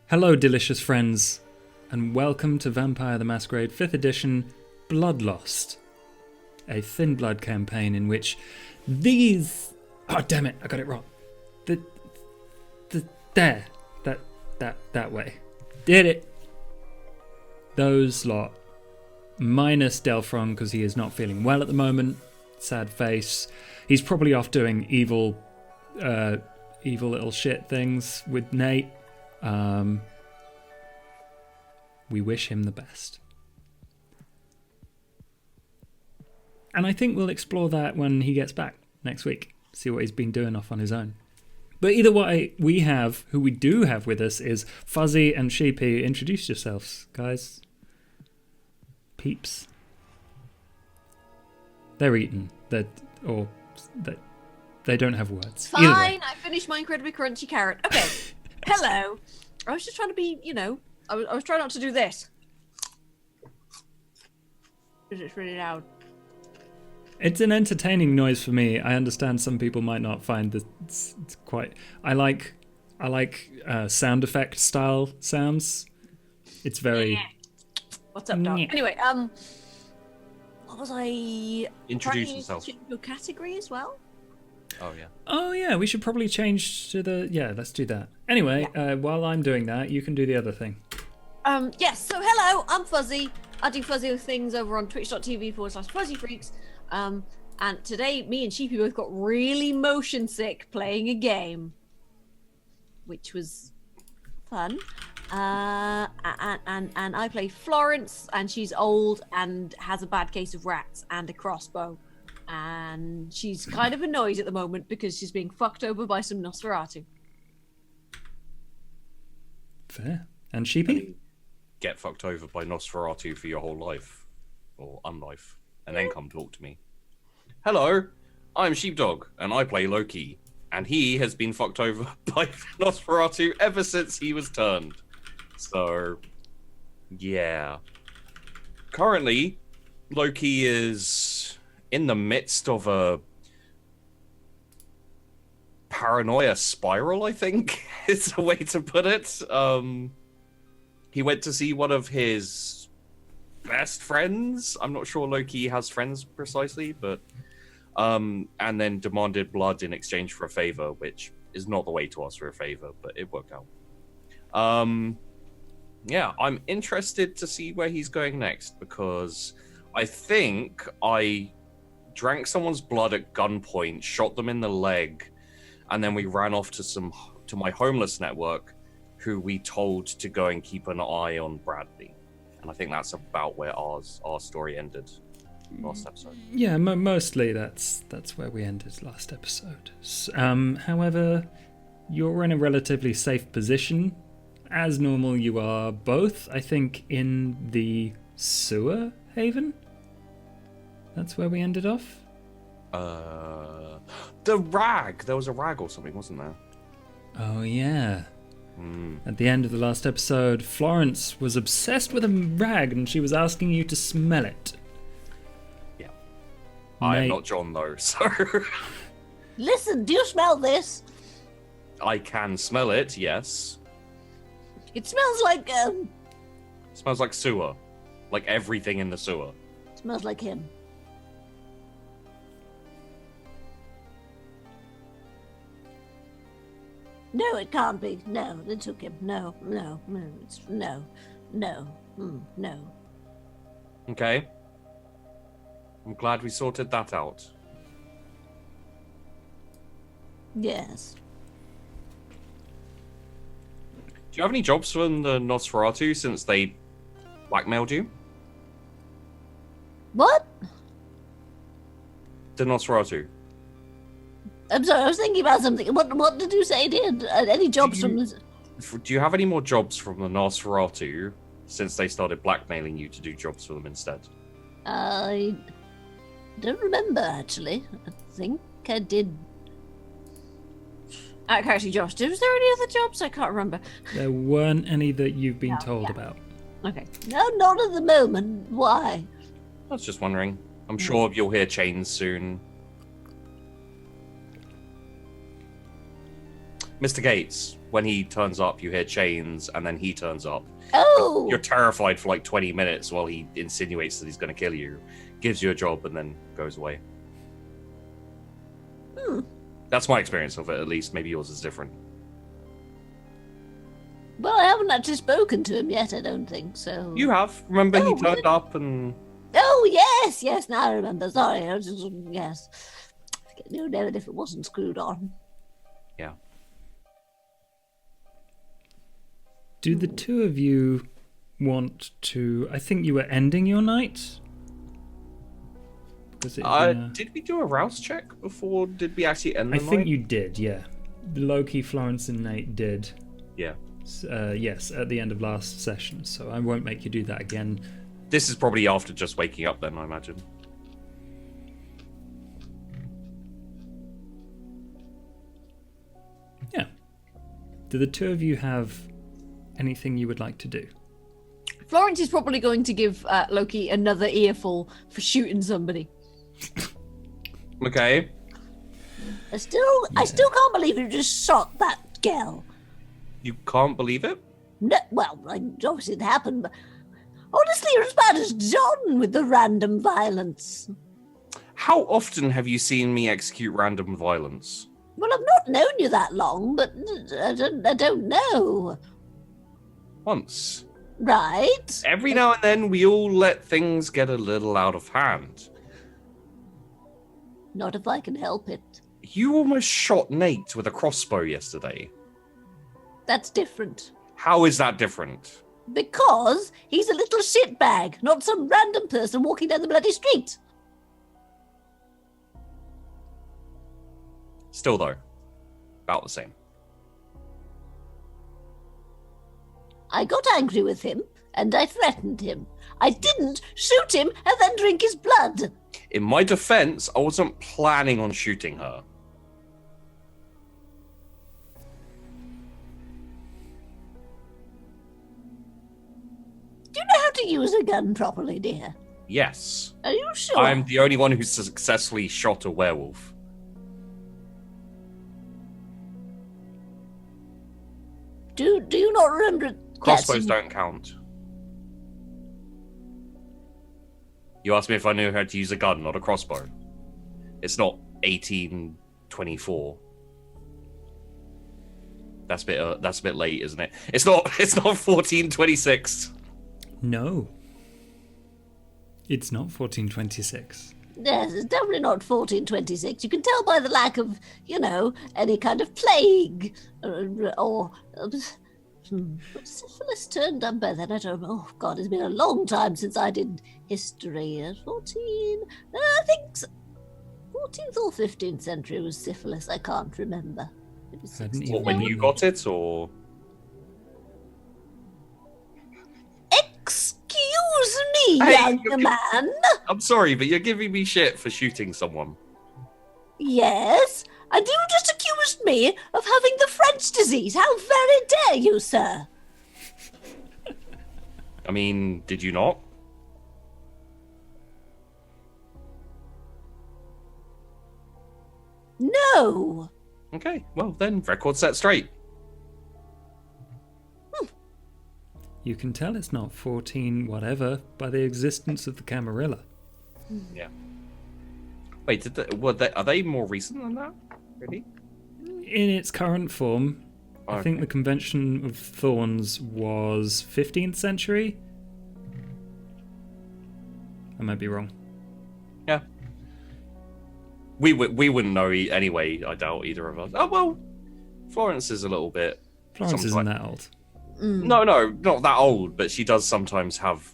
Hello, delicious friends, and welcome to Vampire the Masquerade 5th edition Bloodlost, a Thin-Blood campaign in which these... Oh, damn it, I got it wrong. There, that way. Did it. Those lot, minus Delphron, because he is not feeling well at the moment. Sad face. He's probably off doing evil little shit things with Nate. We wish him the best. And I think we'll explore that when he gets back next week. See what he's been doing off on his own. But either way, who we do have with us is Fuzzy and Sheepy. Introduce yourselves, guys. Peeps. They're eaten. They don't have words. Fine, I finished my incredibly crunchy carrot. Okay. Hello. I was just trying to be, I was trying not to do this. Because it's really loud. It's an entertaining noise for me. I understand some people might not find this it's quite... I like sound effect style sounds. It's very... Yeah. What's up, dog? Anyway, what was I... Introduce yourself. Your category as well? Oh yeah, we should probably change to the... Yeah, let's do that. Anyway, while I'm doing that, you can do the other thing. Yes, so hello, I'm Fuzzy. I do fuzzy things over on twitch.tv/fuzzyfreaks. And today, me and Sheepy both got really motion sick playing a game. Which was fun. And I play Florence, and she's old and has a bad case of rats and a crossbow. And she's kind of annoyed at the moment because she's being fucked over by some Nosferatu. Fair. And Sheepy? Get fucked over by Nosferatu for your whole life. Or unlife. And then come talk to me. Hello, I'm Sheepdog, and I play Loki. And he has been fucked over by Nosferatu ever since he was turned. So, yeah. Currently, Loki is in the midst of a paranoia spiral, I think, is a way to put it. He went to see one of his best friends. I'm not sure Loki has friends precisely, but and then demanded blood in exchange for a favor, which is not the way to ask for a favor, but it worked out. Yeah, I'm interested to see where he's going next, because I think I drank someone's blood at gunpoint, shot them in the leg, and then we ran off to my homeless network, who we told to go and keep an eye on Bradley. And I think that's about where our story ended last episode. Yeah, mostly that's where we ended last episode. However, you're in a relatively safe position. As normal, you are both, I think, in the sewer haven. That's where we ended off. The rag. There was a rag or something, wasn't there? Oh, yeah. At the end of the last episode, Florence was obsessed with a rag and she was asking you to smell it. Yeah. I am not John, though, so... Listen, do you smell this? I can smell it, yes. It smells like, It smells like sewer. Like everything in the sewer. It smells like him. No, it can't be. No, they took him. No. Okay. I'm glad we sorted that out. Yes. Do you have any jobs from the Nosferatu since they blackmailed you? What? The Nosferatu. I'm sorry, I was thinking about something. What did you say, did? Any jobs from this? Do you have any more jobs from the Nosferatu since they started blackmailing you to do jobs for them instead? I don't remember, actually. I think I did. Actually, Josh, was there any other jobs? I can't remember. There weren't any that you've been told about. Okay. No, not at the moment. Why? I was just wondering. I'm sure you'll hear chains soon. Mr. Gates, when he turns up, you hear chains, and then he turns up. Oh! You're terrified for like 20 minutes while he insinuates that he's going to kill you, gives you a job, and then goes away. That's my experience of it, at least. Maybe yours is different. Well, I haven't actually spoken to him yet, I don't think, so... You have. Remember, Oh, he turned up and... Oh, yes, now I remember. Sorry, I was just... Yes. You know if it wasn't screwed on. Yeah. Do the two of you want to... I think you were ending your night? Was it Did we do a rouse check before? Did we actually end the I night? think you did, yeah. Loki, Florence, and Nate did. Yeah. Yes, at the end of last session, so I won't make you do that again. This is probably after just waking up then, I imagine. Yeah. Do the two of you have anything you would like to do? Florence is probably going to give Loki another earful for shooting somebody. Okay. I still can't believe you just shot that girl. You can't believe it? No, well, obviously it happened, but honestly, you're as bad as John with the random violence. How often have you seen me execute random violence? Well, I've not known you that long, but I don't know. Once. Right? Every now and then, we all let things get a little out of hand. Not if I can help it. You almost shot Nate with a crossbow yesterday. That's different. How is that different? Because he's a little shitbag, not some random person walking down the bloody street. Still, though, about the same. I got angry with him, and I threatened him. I didn't shoot him and then drink his blood. In my defense, I wasn't planning on shooting her. Do you know how to use a gun properly, dear? Yes. Are you sure? I'm the only one who successfully shot a werewolf. Do you not remember? Crossbows don't count. You asked me if I knew how to use a gun, not a crossbow. It's not 1824. That's a bit late, isn't it? It's not 1426. No. It's not 1426. Yes, it's definitely not 1426. You can tell by the lack of, any kind of plague or syphilis turned up by then. I don't know. Oh, God, it's been a long time since I did history. 14, I think 14th or 15th century was syphilis. I can't remember. It was Hadn't 16. What, when you got it, or? Excuse me, Hey, young you're- man. I'm sorry, but you're giving me shit for shooting someone. Yes, and you just accused me of having the French disease. How very dare you, sir? I mean, did you not? No. Okay, well then, record set straight. You can tell it's not 14 whatever by the existence of the Camarilla. Yeah. Wait, are they more recent than that? Really? In its current form, I think the Convention of Thorns was 15th century. I might be wrong. Yeah. We wouldn't know anyway, I doubt either of us. Oh, well, Florence is a little bit... Florence isn't that old. No, not that old, but she does sometimes have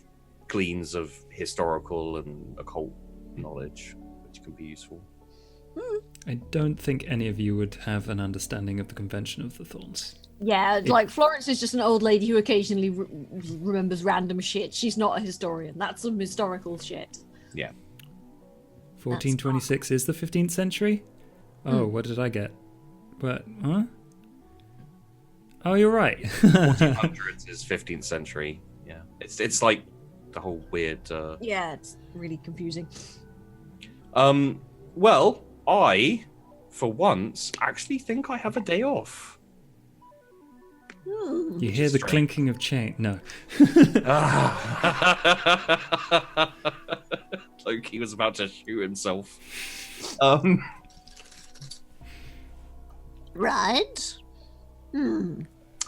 gleans of historical and occult knowledge, which can be useful. I don't think any of you would have an understanding of the Convention of the Thorns. Yeah, like Florence is just an old lady who occasionally remembers random shit. She's not a historian. That's some historical shit. Yeah. 1426 is the 15th century? Oh, what did I get? What? Huh? Oh, you're right. 1400s is 15th century. Yeah. It's like the whole weird... Yeah, it's really confusing. Well, I, for once, actually think I have a day off. You hear the clinking of chain. No. Loki was about to shoot himself. Right. Well,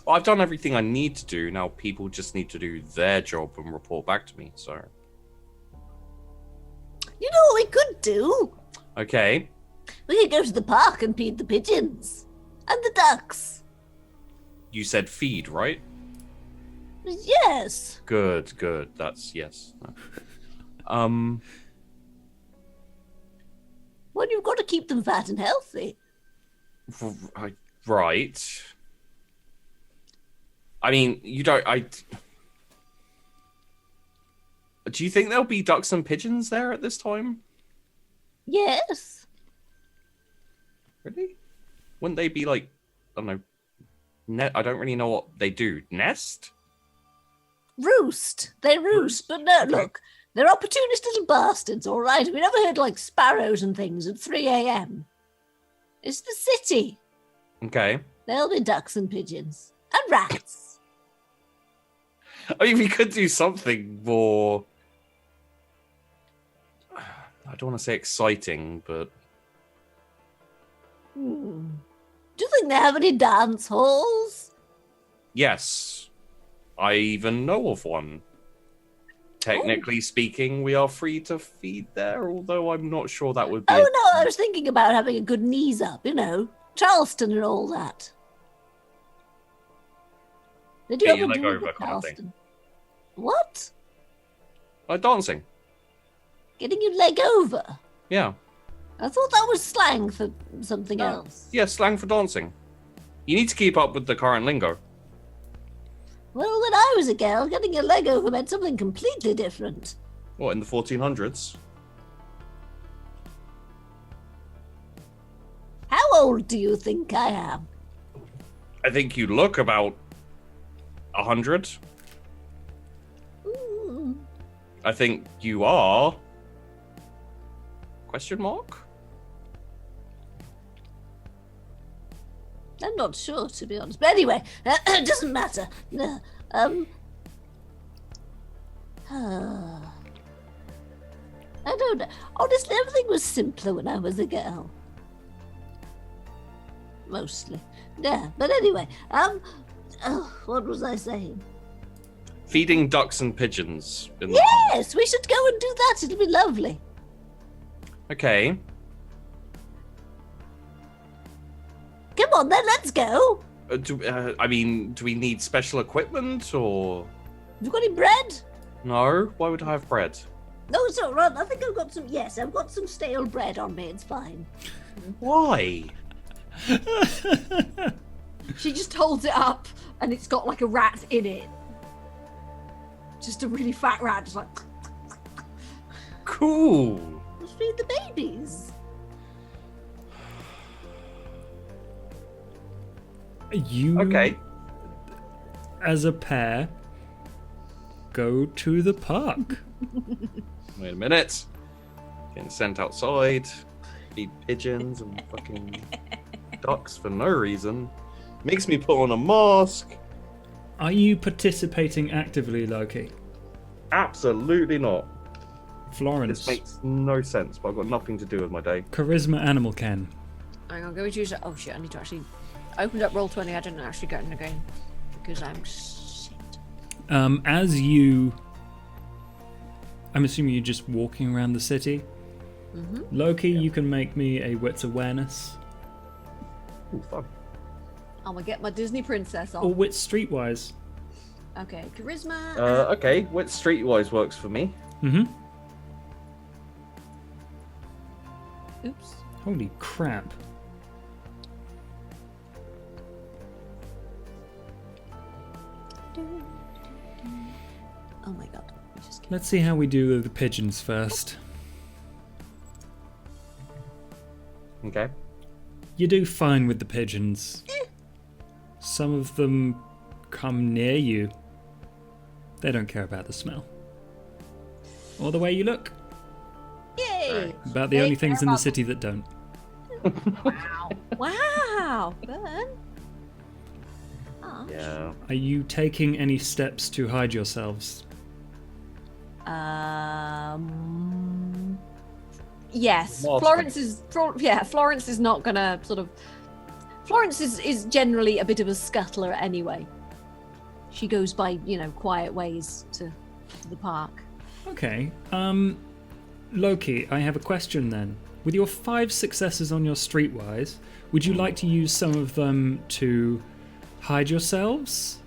I've done everything I need to do. Now people just need to do their job and report back to me. So. You know what we could do? Okay. We could go to the park and feed the pigeons. And the ducks. You said feed, right? Yes. Good. That's yes. Well, you've got to keep them fat and healthy. Right. I mean, you don't. Do you think there'll be ducks and pigeons there at this time? Yes. Really? Wouldn't they be like, I don't know. I don't really know what they do. Nest? Roost. They roost. But no, look. They're opportunist little bastards, all right? We never heard like sparrows and things at 3 a.m. It's the city. Okay. There'll be ducks and pigeons. And rats. I mean, we could do something more... I don't want to say exciting, but... Do you think they have any dance halls? Yes. I even know of one. Technically speaking, we are free to feed there, although I'm not sure that would be... Oh, no, I was thinking about having a good knees up, you know. Charleston and all that. They do Get have your a leg do over at kind of thing. Charleston. What? Like dancing. Getting your leg over? Yeah. I thought that was slang for something else. Yeah, slang for dancing. You need to keep up with the current lingo. Well, when I was a girl, getting your leg over meant something completely different. What, in the 1400s? How old do you think I am? I think you look about 100. I think you are... Question mark? I'm not sure, to be honest. But anyway, it doesn't matter. I don't know. Honestly, everything was simpler when I was a girl. Mostly. Yeah, but anyway, what was I saying? Feeding ducks and pigeons. In the Yes, we should go and do that. It'll be lovely. Okay. Come on then, let's go. I mean, do we need special equipment or... Have you got any bread? No? Why would I have bread? No, it's all right. I think I've got some. Yes, I've got some stale bread on me. It's fine. Why? She just holds it up and it's got like a rat in it. Just a really fat rat, just like... Cool. Let's feed the babies. You, Okay. as a pair, go to the park. Wait a minute. Getting sent outside. Feed pigeons and fucking ducks for no reason. Makes me put on a mask. Are you participating actively, Loki? Absolutely not. Florence. This makes no sense, but I've got nothing to do with my day. Charisma animal can. Hang on, go to use it. Oh shit, I need to actually... I opened up Roll20, I didn't actually get in the game. Because I'm shit. As you... I'm assuming you're just walking around the city. Mm-hmm. Loki, you can make me a wits awareness. Ooh, fun. I'm gonna get my Disney princess on. Or wits streetwise. Okay, charisma. Okay, what streetwise works for me? Mm-hmm. Oops. Holy crap. Oh my god. Just kidding. Let's see how we do with the pigeons first. Okay. You do fine with the pigeons. Some of them come near you. They don't care about the smell. Or the way you look. Yay! About the They only things care in the about- city that don't. Wow. Wow. Burn. Ah. Yeah. Are you taking any steps to hide yourselves? Yes. Last Florence is not gonna sort of. Florence is generally a bit of a scuttler anyway. She goes by, quiet ways to the park. Okay. Loki, I have a question then. With your 5 successes on your streetwise, would you like to use some of them to hide yourselves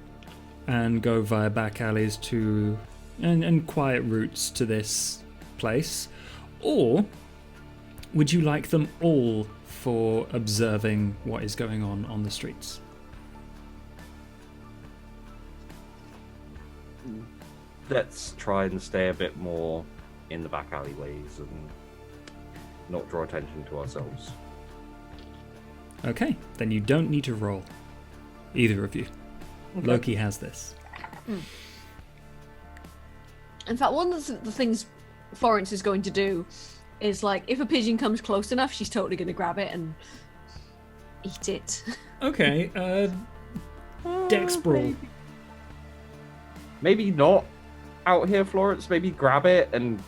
and go via back alleys to and quiet routes to this place? Or would you like them all for observing what is going on the streets? Let's try and stay a bit more in the back alleyways and not draw attention to ourselves. Okay, then you don't need to roll. Either of you. Okay. Loki has this. In fact, one of the things Florence is going to do is, like, if a pigeon comes close enough, she's totally going to grab it and eat it. Okay, Dex brawl. Maybe not out here, Florence. Maybe grab it and...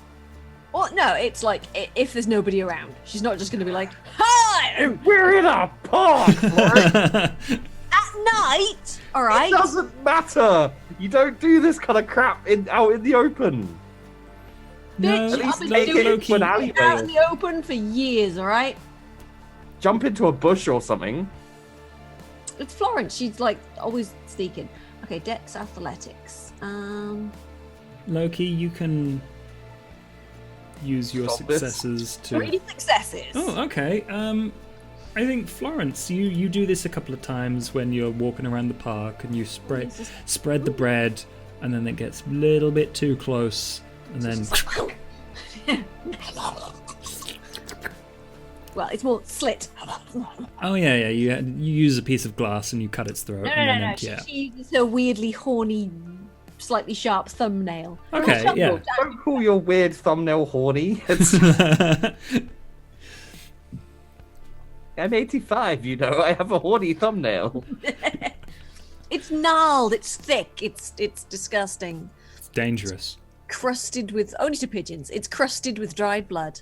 Well, no, it's like, if there's nobody around. She's not just going to be like, hi! We're in a park, Florence! At night! Alright? It doesn't matter! You don't do this kind of crap out in the open. No, Bitch, At least I've take been it doing to an it out alleyway. in the open for years, alright? Jump into a bush or something. It's Florence. She's, like, always sneaking. Okay, Dex Athletics. Loki, you can use your Stop this. successes to... 3 successes. Oh, okay. I think Florence, you do this a couple of times when you're walking around the park and you spread the bread, and then it gets a little bit too close, and then Well, it's more slit. oh yeah, you use a piece of glass and you cut its throat. No. and then She yeah. uses her weirdly horny, slightly sharp thumbnail. Okay, yeah. Don't call your weird thumbnail horny. It's... I'm 85, I have a horny thumbnail. It's gnarled. It's thick. It's disgusting. It's dangerous, Crusted with only to pigeons. It's crusted with dried blood.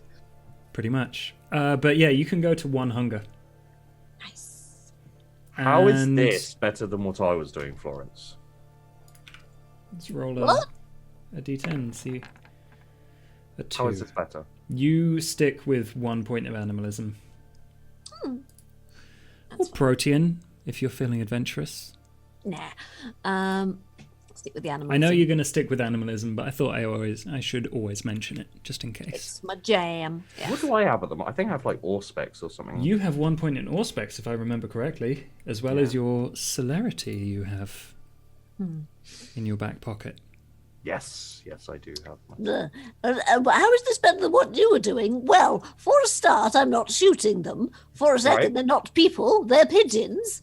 pretty much. But yeah, you can go to 1 hunger. Nice. How is And this better than what I was doing, Florence? Let's roll What? a d10 and see. A 2. How is this better? You stick with 1 point of animalism. Or That's protean, if you're feeling adventurous. Nah. Stick with the animals. I know you're going to stick with animalism, but I thought I should always mention it, just in case. It's my jam. Yeah. What do I have at the moment? I think I have like Auspex or something. You have 1 point in Auspex, if I remember correctly, as well as your celerity you have in your back pocket. Yes, I do have. How is this better than what you were doing? Well, for a start, I'm not shooting them. For a second, Right. they're not people, they're pigeons.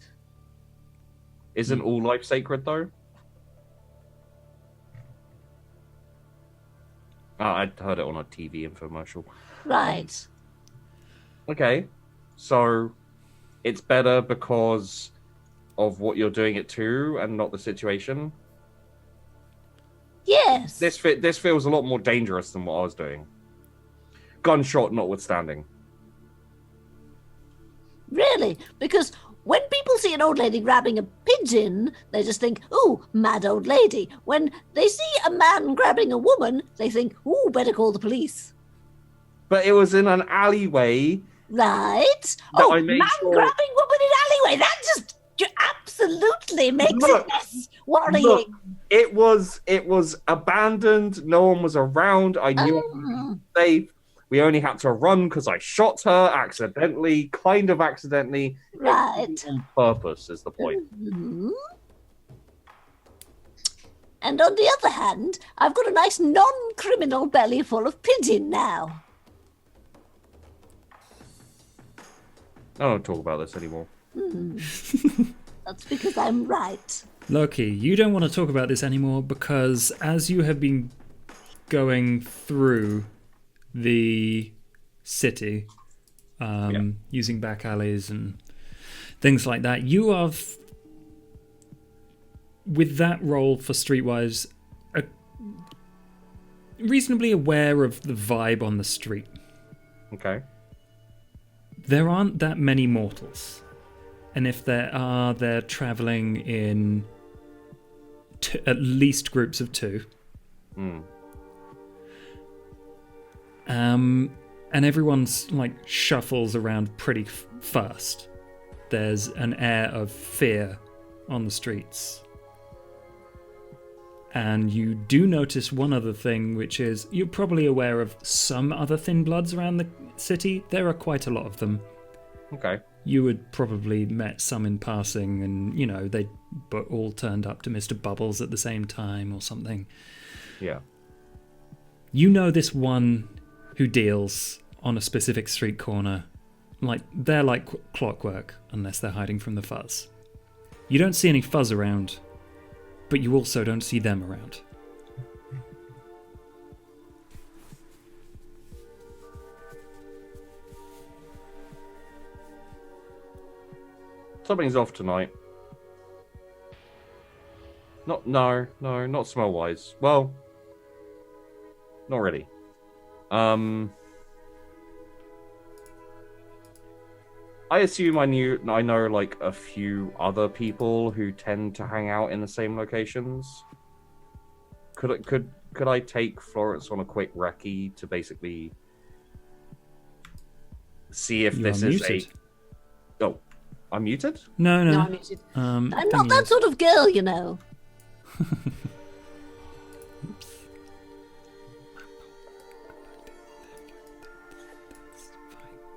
Isn't all life sacred though? Oh, I heard it on a TV infomercial. Right. Okay, so it's better because of what you're doing it to and not the situation. Yes. This feels a lot more dangerous than what I was doing. Gunshot notwithstanding. Really? Because when people see an old lady grabbing a pigeon, they just think, ooh, mad old lady. When they see a man grabbing a woman, they think, ooh, better call the police. But it was in an alleyway. Right? No, Oh, I man made sure- grabbing woman in alleyway. That just absolutely makes Look, it less worrying. Look, it was abandoned. No one was around. I knew I was safe. We only had to run because I shot her accidentally, kind of accidentally. Right. On purpose is the point. Mhm. And on the other hand, I've got a nice non-criminal belly full of pigeon now. I don't talk about this anymore. That's because I'm right. Loki, you don't want to talk about this anymore because as you have been going through the city, using back alleys and things like that, you are with that role for Streetwise, reasonably aware of the vibe on the street. Okay. There aren't that many mortals. And if there are, they're traveling in at least groups of 2. And everyone's like shuffles around pretty fast. There's an air of fear on the streets. And you do notice one other thing, which is you're probably aware of some other Thin-Bloods around the city. There are quite a lot of them. Okay. You would probably met some in passing, and, you know, they all turned up to Mr. Bubbles at the same time or something. Yeah. You know this one who deals on a specific street corner. Like, they're like clockwork, unless they're hiding from the fuzz. You don't see any fuzz around, but you also don't see them around. Something's off tonight. No, not smell-wise. Well, not really. I assume I know like a few other people who tend to hang out in the same locations. Could I take Florence on a quick recce to basically see if this is muted. Oh, I'm muted? No, No, I'm muted. I'm not that sort of girl, you know. Oops.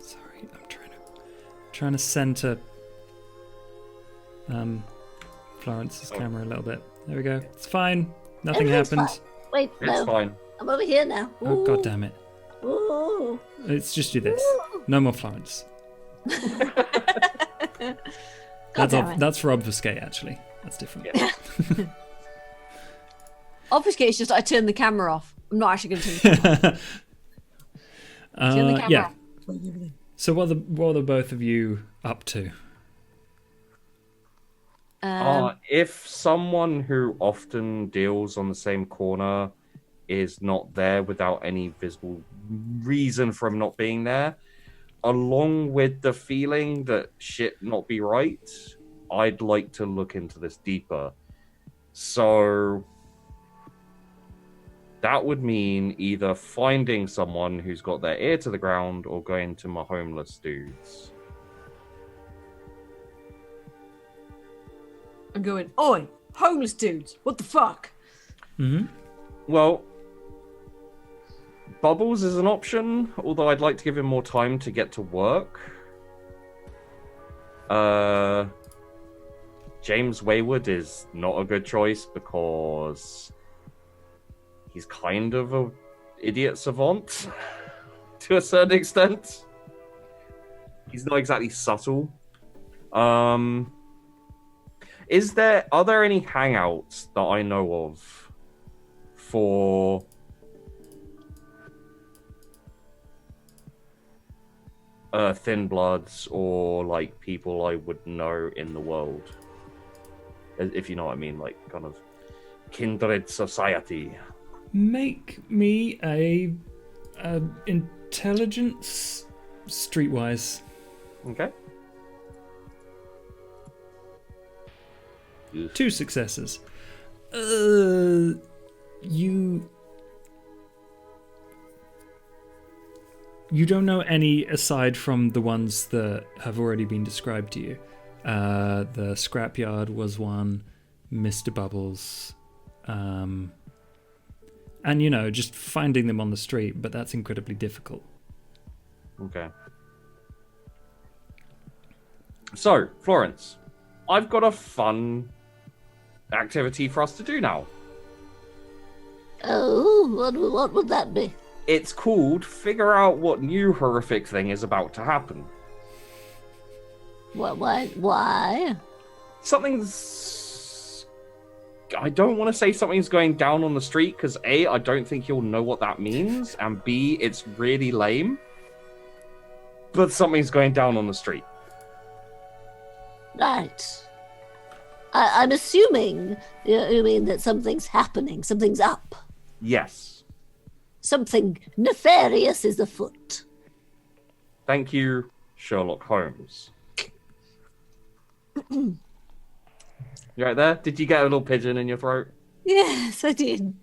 Sorry, I'm trying to center Florence's camera a little bit. There we go. It's fine. Nothing Everything's happened. fine. Wait, It's no. fine. I'm over here now. Oh, god damn it. Ooh. Let's just do this. Ooh. No more Florence. God damn it. That's for obfuscate, actually. That's different. Yeah. Obfuscate is just I turn the camera off. I'm not actually going to turn the camera off. Turn the camera Yeah. off. So what are the both of you up to? If someone who often deals on the same corner is not there without any visible reason for him not being there, along with the feeling that shit not be right, I'd like to look into this deeper. So that would mean either finding someone who's got their ear to the ground or going to my homeless dudes. I'm going, oi, homeless dudes, what the fuck? Mm-hmm. Well, Bubbles is an option, although I'd like to give him more time to get to work. James Wayward is not a good choice because he's kind of a idiot savant to a certain extent. He's not exactly subtle. Are there any hangouts that I know of for Thin-Bloods or like people I would know in the world? If you know what I mean, like kind of kindred society. Make me a intelligence streetwise. Okay. 2 successes. You don't know any aside from the ones that have already been described to you. The scrapyard was one, Mr. Bubbles, and just finding them on the street, but that's incredibly difficult. Okay. So, Florence, I've got a fun activity for us to do now. Oh, what would that be? It's called Figure Out What New Horrific Thing Is About to Happen. Why? Something's... I don't want to say something's going down on the street, because A, I don't think you'll know what that means, and B, it's really lame. But something's going down on the street. Right. I'm assuming you mean that something's happening, something's up, Yes. something nefarious is afoot. Thank you, Sherlock Holmes. You right there? Did you get a little pigeon in your throat? Yes, I did.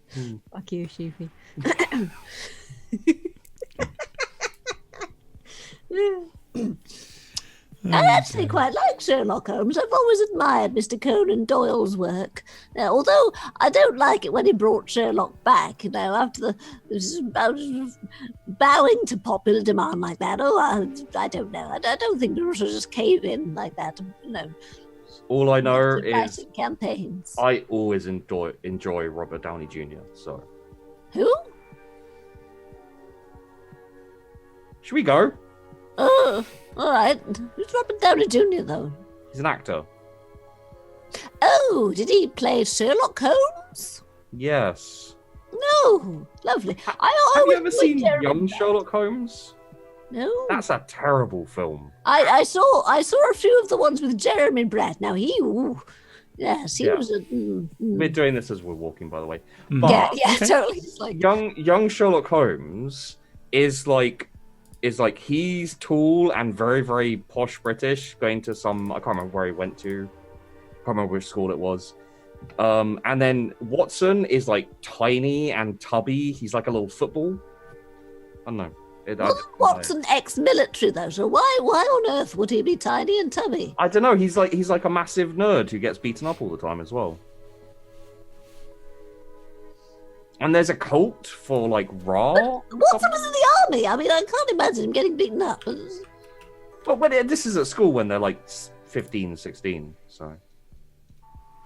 Fuck you, Sheepy. I actually quite like Sherlock Holmes. I've always admired Mr. Conan Doyle's work. Although I don't like it when he brought Sherlock back, after bowing to popular demand like that. I don't know. I don't think we should just cave in like that, All I know is campaigns. I always enjoy Robert Downey Jr. So Who? should we go? Oh, all right. Who's Robert Downey Jr. though? He's an actor. Oh, did he play Sherlock Holmes? Yes. No, lovely. Have you ever seen Jeremy Young Brett. Sherlock Holmes? No. That's a terrible film. I saw a few of the ones with Jeremy Brett. Now he was a We're doing this as we're walking, by the way. Mm. But yeah, totally. It's like young Sherlock Holmes is like he's tall and very, very posh British, going to some, I can't remember where he went to. I can't remember which school it was. And then Watson is like tiny and tubby. He's like a little football. I don't know. Watson ex-military though, so why on earth would he be tiny and tubby? I don't know. He's like a massive nerd who gets beaten up all the time as well. And there's a cult for like Ra. Watson was in the army. I mean, I can't imagine him getting beaten up. But this is at school when they're like 15, 16, so.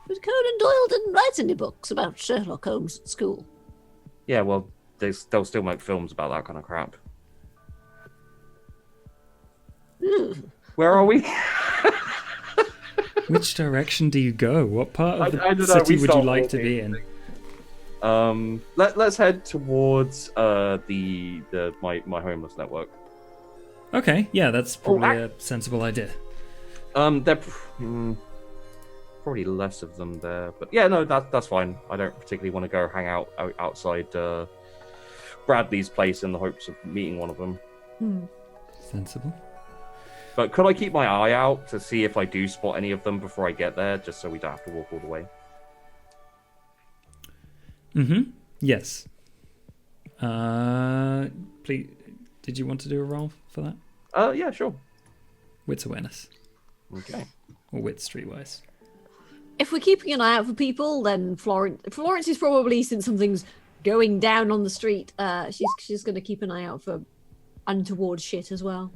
But Conan Doyle didn't write any books about Sherlock Holmes at school. Yeah, well, they'll still make films about that kind of crap. Where are we? Which direction do you go? What part of the I don't know, city we would you start like to walking. be in? Let's head towards my homeless network. Okay, yeah, that's probably a sensible idea. Probably less of them there, but yeah, no, that's fine. I don't particularly want to go hang out outside Bradley's place in the hopes of meeting one of them. Sensible. But could I keep my eye out to see if I do spot any of them before I get there, just so we don't have to walk all the way? Yes. Please, did you want to do a roll for that? Yeah, sure. Wits awareness. Okay. Or wits streetwise. If we're keeping an eye out for people, then Florence is probably, since something's going down on the street, she's going to keep an eye out for untoward shit as well.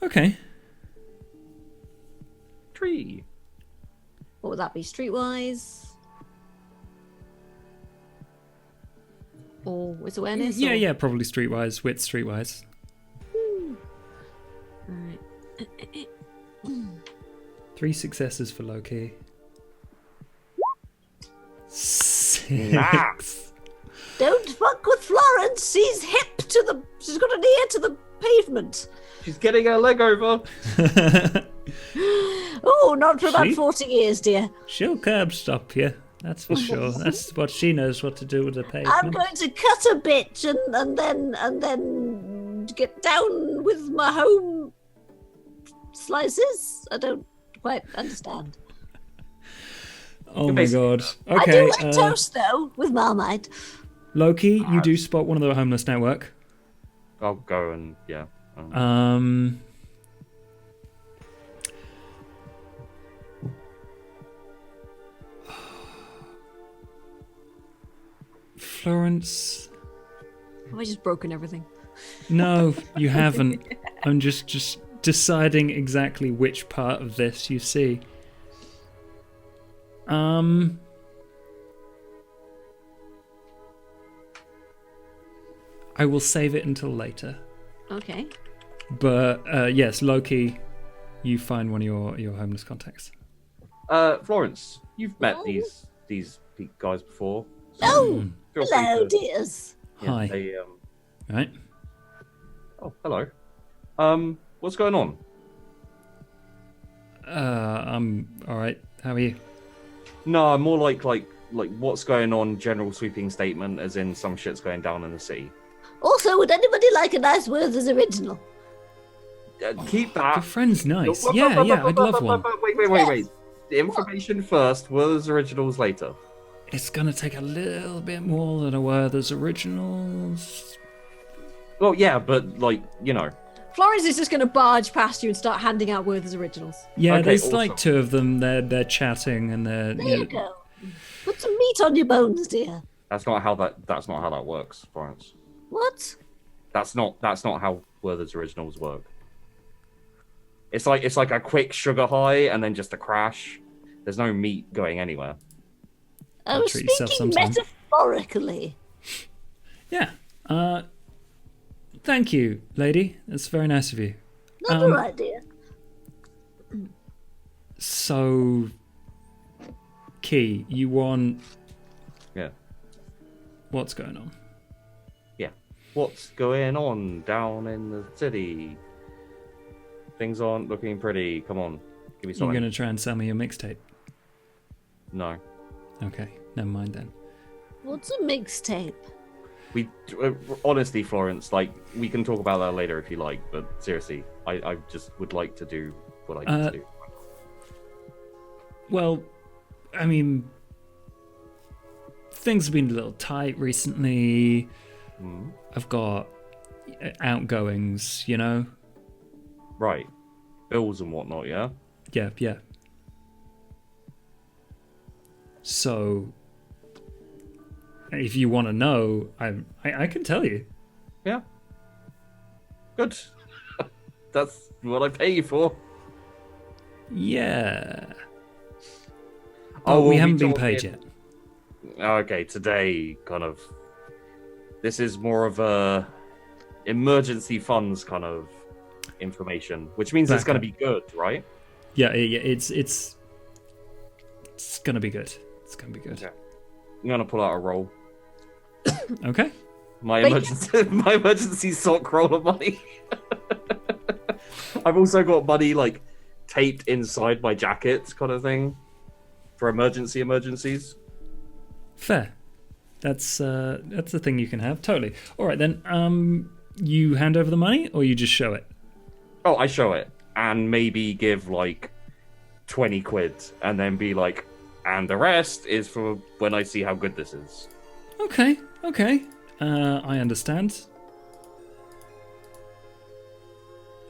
Okay. Tree. What would that be? Streetwise? Or wits awareness? Yeah, probably streetwise. Wits streetwise. Alright. 3 successes for Loki. 6. Nah. Don't fuck with Florence. She's got an ear to the pavement. She's getting her leg over. Oh, not for about She? 40 years, dear. She'll curb stop you. That's for sure. That's what she knows what to do with the I'm pavement. going to cut a bitch and then get down with my home slices. I don't quite understand. Oh my god. I Okay. do like toast though with Marmite. Loki, you do spot one of the homeless network. I'll go and yeah. Florence. Have I just broken everything? No, you haven't. I'm just deciding exactly which part of this you see. I will save it until later. Okay. But yes, Loki, you find one of your homeless contacts. Florence, you've met these guys before. So Oh, feel free hello, to- dears. yeah, Hi. they, Right? oh, hello. What's going on? I'm all right. How are you? No, more like what's going on. General sweeping statement, as in some shit's going down in the city. Also, would anybody like a nice Werther's original? Keep that. Your friend's nice. Yeah, I'd love one. Wait. The information first. Werther's originals later. It's gonna take a little bit more than a Werther's originals. Well, yeah, but like Florence is just going to barge past you and start handing out Werther's originals. Yeah, Okay, there's also- like two of them. They're chatting and they're. There you go. Put some meat on your bones, dear. That's not how that works, Florence. What? That's not how Werther's originals work. It's like a quick sugar high and then just a crash. There's no meat going anywhere. I was treat yourself speaking sometime. metaphorically. Yeah. Thank you, lady. That's very nice of you. Not all right, dear. So, Key, you want Yeah. what's going on? Yeah. What's going on down in the city? Things aren't looking pretty. Come on. Give me You're something. gonna try and sell me your mixtape. No. Okay, never mind then. What's a mixtape? We honestly, Florence, like we can talk about that later if you like, but seriously, I just would like to do what I need to do. Well, I mean, things have been a little tight recently. I've got outgoings, Right. Bills and whatnot, yeah? Yeah. So, if you want to know, I can tell you. Yeah. Good. That's what I pay you for. Yeah. Oh, we well, haven't been talking- paid yet. Okay, today kind of. This is more of a emergency funds kind of information, which means it's going to be good, right? Yeah. It's gonna be good. It's gonna be good. Okay. I'm gonna pull out a roll. Okay. My emergency sock roll of money. I've also got money like taped inside my jacket, kind of thing, for emergencies. Fair. That's a thing you can have. Totally. All right then. You hand over the money, or you just show it. Oh, I show it and maybe give like 20 quid, and then be like, and the rest is for when I see how good this is. Okay. I understand.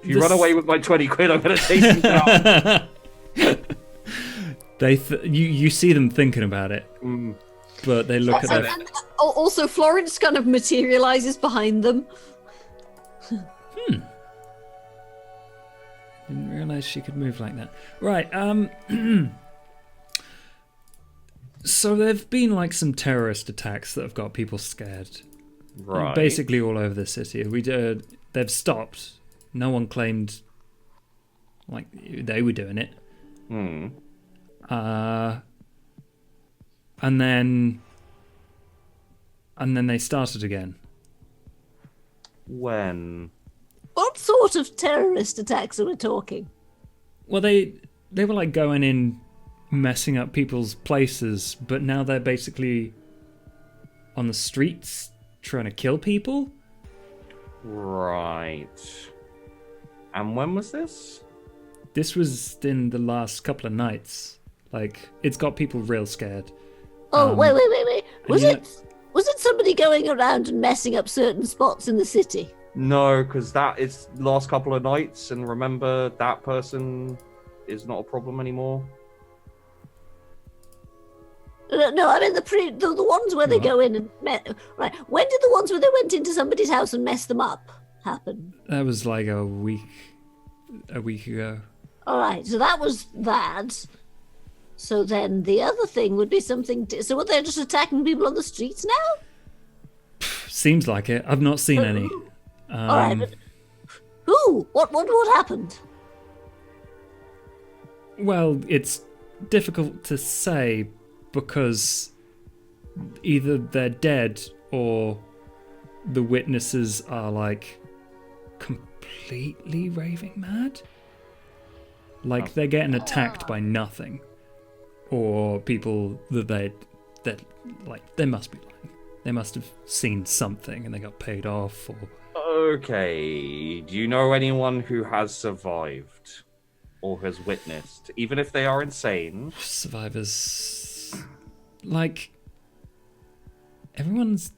If you run away with my 20 quid, I'm gonna chase you down. You see them thinking about it, but they look at their. And also, Florence kind of materializes behind them. Didn't realize she could move like that. Right. So there've been like some terrorist attacks that have got people scared. Right. Basically all over the city. They've stopped. No one claimed like they were doing it. And then they started again. When? What sort of terrorist attacks are we talking? Well, they were like going in, messing up people's places, but now they're basically on the streets trying to kill people. Right. And when was this? This was in the last couple of nights. Like, it's got people real scared. Oh, wait. Was yeah. it somebody going around and messing up certain spots in the city? No, because that is last couple of nights, and remember that person is not a problem anymore. No, I mean the ones where they go in and right. When did the ones where they went into somebody's house and messed them up happen? That was like a week ago. All right, so that was that. So then the other thing would be something. So what, they're just attacking people on the streets now? Seems like it. I've not seen any. All right, but who? What happened? Well, it's difficult to say because either they're dead or the witnesses are like completely raving mad. Like they're getting attacked by nothing. or people that they must be lying. They must have seen something and they got paid off, or... Okay, do you know anyone who has survived or has witnessed, even if they are insane? Survivors... Like... Everyone's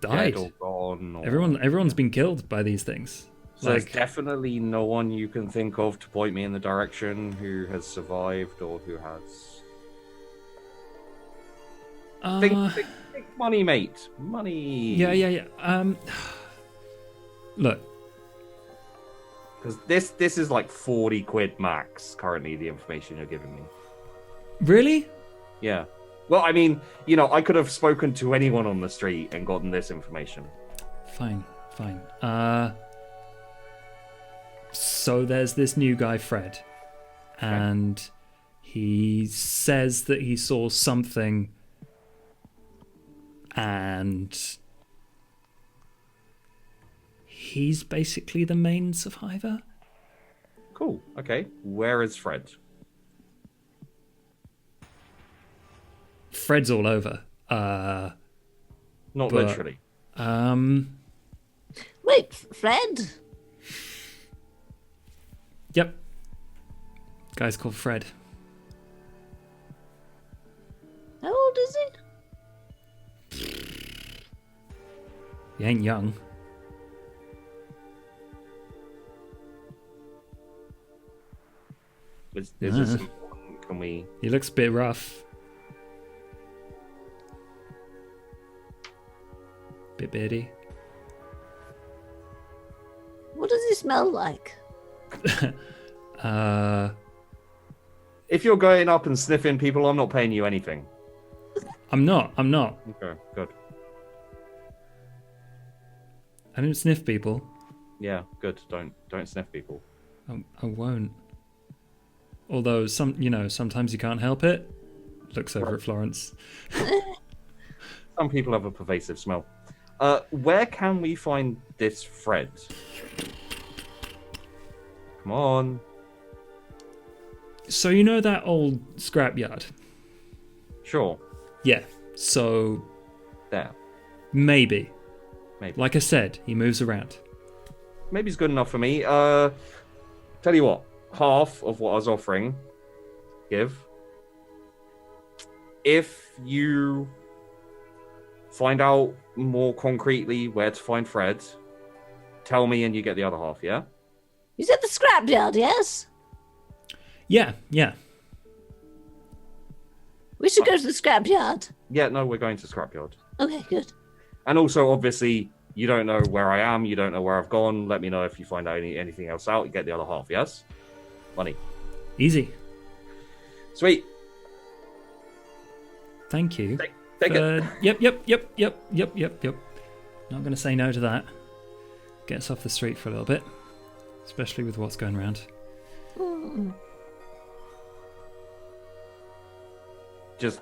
died. Dead or gone? Or... Everyone's been killed by these things. So there's definitely no one you can think of to point me in the direction who has survived or who has... Think money, mate. Money. Yeah. Look. Because this is like 40 quid max, currently, the information you're giving me. Really? Yeah. Well, I mean, I could have spoken to anyone on the street and gotten this information. Fine. So there's this new guy, Fred. And he says that he saw something, and he's basically the main survivor. Cool. Okay. Where is Fred? Fred's all over. Not literally. Wait, Fred? Yep. Guy's called Fred. How old is he? He ain't young. Is this important? Can we... He looks a bit rough. Bit beardy. What does he smell like? If you're going up and sniffing people, I'm not paying you anything. I'm not. Okay, good. I don't sniff people. Yeah, good. Don't sniff people. I won't. Although sometimes you can't help it. Looks over at Florence. Some people have a pervasive smell. Where can we find this Fred? Come on. So you know that old scrapyard? Sure. Yeah. So There. maybe. Maybe. Like I said, he moves around. Maybe's good enough for me. Tell you what, half of what I was offering, give. If you find out more concretely where to find Fred, tell me and you get the other half, yeah? You said the scrapyard, yes? Yeah. We should go to the scrapyard. Yeah, no, we're going to Scrapyard. Okay, good. And also, obviously, you don't know where I am, you don't know where I've gone. Let me know if you find out anything else out. You get the other half, yes? Money. Easy. Sweet. Thank you. Take it. Yep. Not going to say no to that. Get us off the street for a little bit. Especially with what's going around. Just,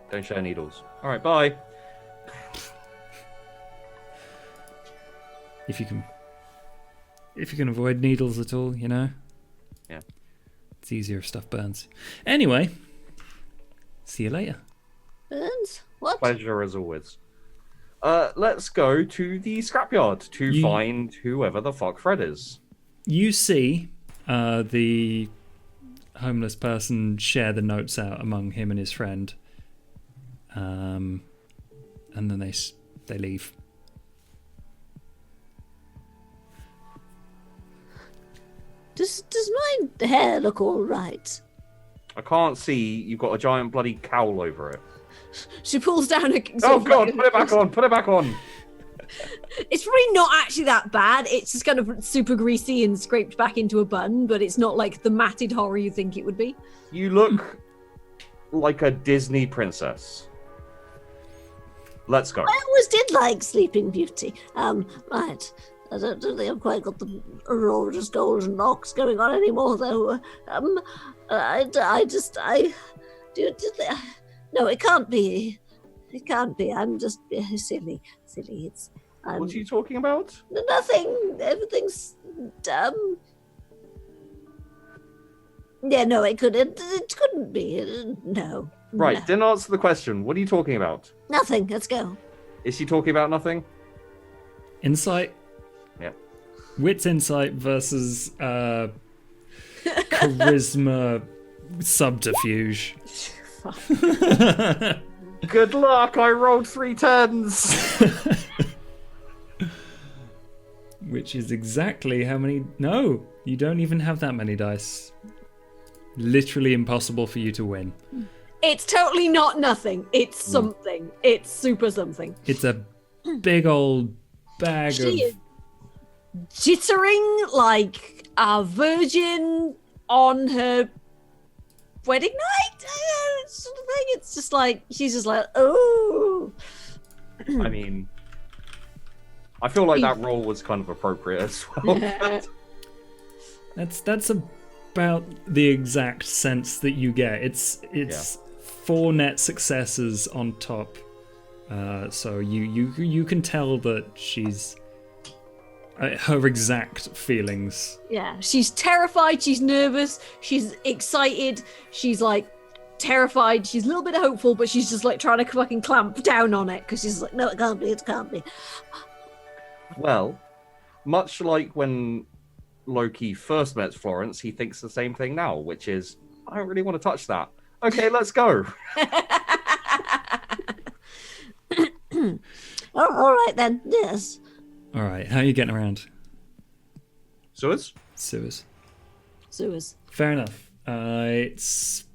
don't share needles. All right, bye. If you can avoid needles at all, Yeah. It's easier if stuff burns. Anyway, see you later. Burns? What? Pleasure as always. Let's go to the scrapyard to find whoever the fuck Fred is. You see the homeless person share the notes out among him and his friend. And then they leave. Does my hair look all right? I can't see. You've got a giant bloody cowl over it. She pulls down a... Oh god, put it back on, put it back on. It's really not actually that bad. It's just kind of super greasy and scraped back into a bun, but it's not like the matted horror you think it would be. You look like a Disney princess. Let's go. I always did like Sleeping Beauty. Right. I don't think I've quite got the Aurora's golden locks going on anymore, though. No, it can't be. It can't be. I'm just silly. It's. What are you talking about? Nothing. Everything's. Yeah, no, it couldn't. It couldn't be. No. Right, No. didn't answer the question. What are you talking about? Nothing. Let's go. Is she talking about nothing? Insight. Yeah. Wits insight versus charisma subterfuge. Good luck, I rolled 3 10s. Which is exactly how many... No, you don't even have that many dice. Literally impossible for you to win. It's totally not nothing. It's something. It's super something. It's a big old bag She of... is jittering like a virgin on her wedding night, sort of thing. It's just like she's just like, oh. I mean, I feel like that roll was kind of appropriate as well. That's about the exact sense that you get. It's 4 net successes on top. So you can tell that she's her exact feelings. Yeah, she's terrified, she's nervous, she's excited, she's like terrified, she's a little bit hopeful, but she's just like trying to fucking clamp down on it because she's like, no, it can't be, it can't be. Well, much like when Loki first met Florence, he thinks the same thing now, which is, I don't really want to touch that. Okay, let's go. All right then. Yes. All right, how are you getting around? Sewers? Sewers. Sewers. Fair enough. It's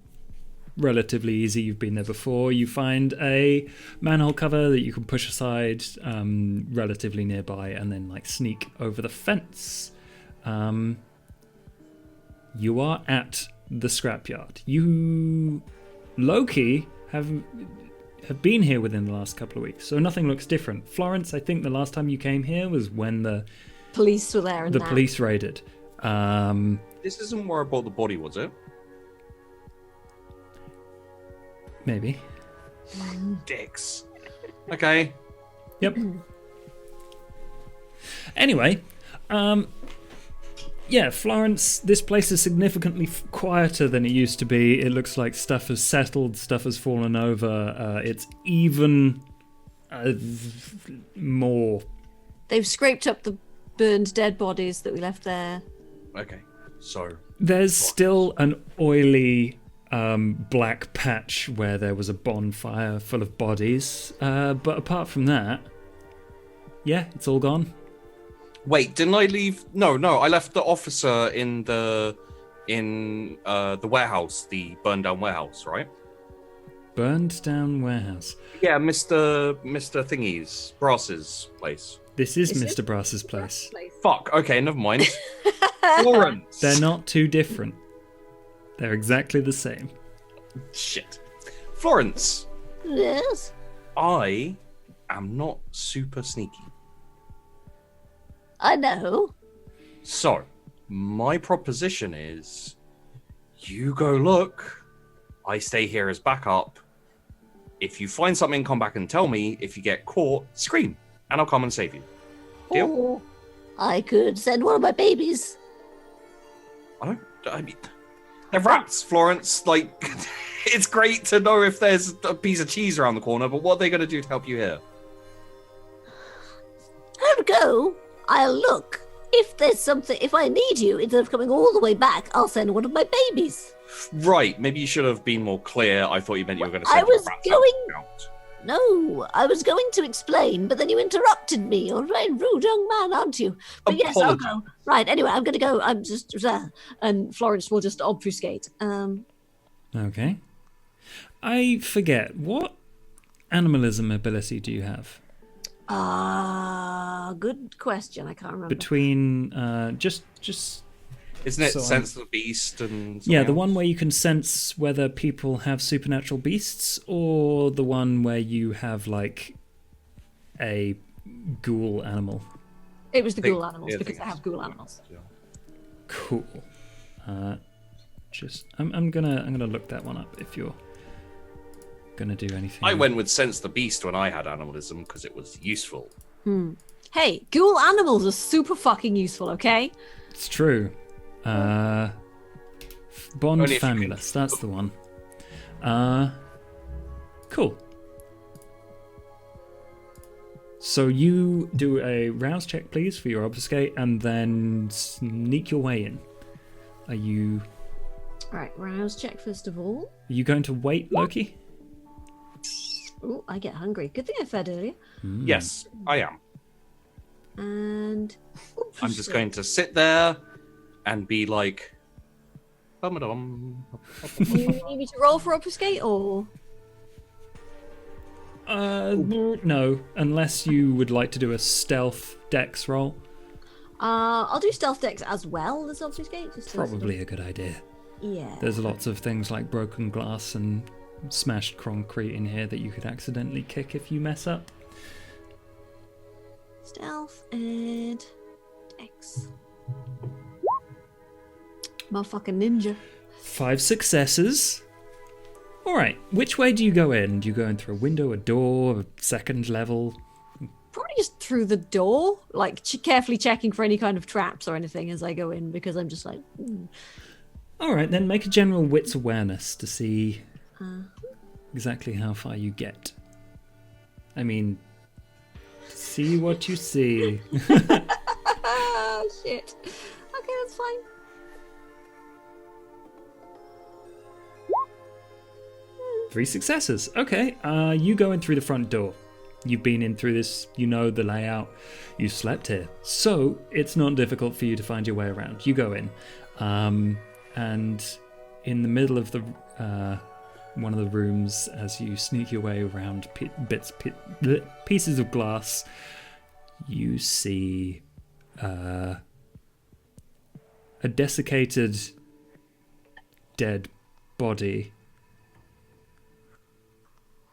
relatively easy. You've been there before. You find a manhole cover that you can push aside relatively nearby and then like sneak over the fence. You are at the scrapyard. You, Loki, have been here within the last couple of weeks, so nothing looks different. Florence, I think the last time you came here was when the Police were there and that. police raided. This isn't where I bought the body, was it? Maybe. Dicks. Okay. Yep. Anyway, yeah, Florence, this place is significantly quieter than it used to be. It looks like stuff has settled, stuff has fallen over. It's even more... They've scraped up the burned dead bodies that we left there. Okay. So... There's still an oily black patch where there was a bonfire full of bodies. But apart from that, yeah, it's all gone. Wait, didn't I leave? No, I left the officer in the warehouse, the burned down warehouse, right? Burned down warehouse. Yeah, Mr. Thingy's, Brass's place. This is Mr. Brass's place. Fuck, okay, never mind. Florence. They're not too different. They're exactly the same. Shit. Florence, Yes. I am not super sneaky. I know. So, my proposition is, you go look, I stay here as backup. If you find something, come back and tell me. If you get caught, scream, and I'll come and save you. Deal? Or I could send one of my babies. I mean, they're rats, Florence. Like, it's great to know if there's a piece of cheese around the corner, but what are they going to do to help you here? I'll go. I'll look. If there's something, if I need you, instead of coming all the way back, I'll send one of my babies. Right, maybe you should have been more clear. I thought you meant you were going to I send was your rats going- out. No, I was going to explain, but then you interrupted me. You're a very rude young man, aren't you? But yes, I'll Apologies. go. Right, anyway, I'm going to go. I'm just... And Florence will just obfuscate. Okay. I forget, what animalism ability do you have? Good question. I can't remember. Between, just Isn't it So Sense of the Beast and... yeah, the something one else? where you can sense whether people have supernatural beasts, or the one where you have like a ghoul animal. It was the Think- ghoul animals yeah, because think I have it's- ghoul animals. Yeah. Cool. I'm gonna look that one up if you're gonna do anything. I went with Sense the Beast when I had animalism because it was useful. Hey, ghoul animals are super fucking useful, okay? It's true. Bond Only if you can- Famulus, that's the one. Cool. So you do a rouse check, please, for your obfuscate, and then sneak your way in. Are you Right, rouse check first of all. going to wait, Loki? Oh, I get hungry. Good thing I fed earlier. Yes, I am. And I'm just going to sit there and be like, bum-a-dum. Do you need me to roll for obfuscate or? No, unless you would like to do a stealth dex roll. I'll do stealth decks as well as obfuscate. Just to sort of- Probably a good idea. Yeah. There's lots of things like broken glass and smashed concrete in here that you could accidentally kick if you mess up. Stealth and dex. Motherfucking ninja. 5 successes. Alright, which way do you go in? Do you go in through a window, a door, a second level? Probably just through the door, like carefully checking for any kind of traps or anything as I go in, because I'm just like, Alright, then make a general wits awareness to see exactly how far you get. I mean, see what you see. ah, shit. Okay, that's fine. Three successes. Okay, you go in through the front door. You've been in through this, you know the layout. You slept here. So it's not difficult for you to find your way around. You go in. And in the middle of the one of the rooms, as you sneak your way around pieces of glass, you see a desiccated dead body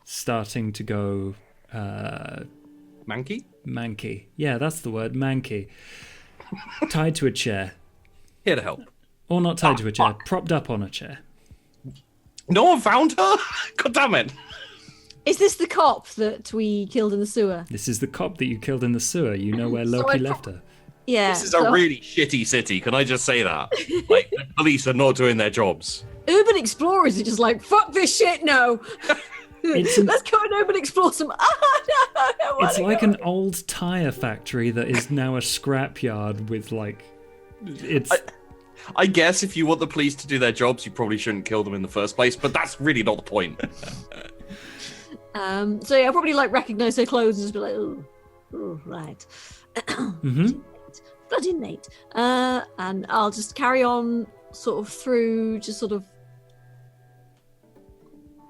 starting to go Manky? manky. Yeah, that's the word, manky. Tied to a chair. Here to help. Or not tied to a chair, propped up on a chair. No one found her? God damn it. Is this the cop that we killed in the sewer? This is the cop that you killed in the sewer. You know where So Loki I left her. Yeah. This is a really shitty city, can I just say that? Like, the police are not doing their jobs. Urban explorers are just like, fuck this shit, no. It's Let's go and urban explore some. Oh, no, I don't It's wanna like go. an old tire factory that is now a scrapyard with like. It's. I guess if you want the police to do their jobs, you probably shouldn't kill them in the first place, but that's really not the point. So yeah, I'll probably like recognize her clothes and just be like, oh, right. Mhm. Bloody Nate. And I'll just carry on sort of through, just sort of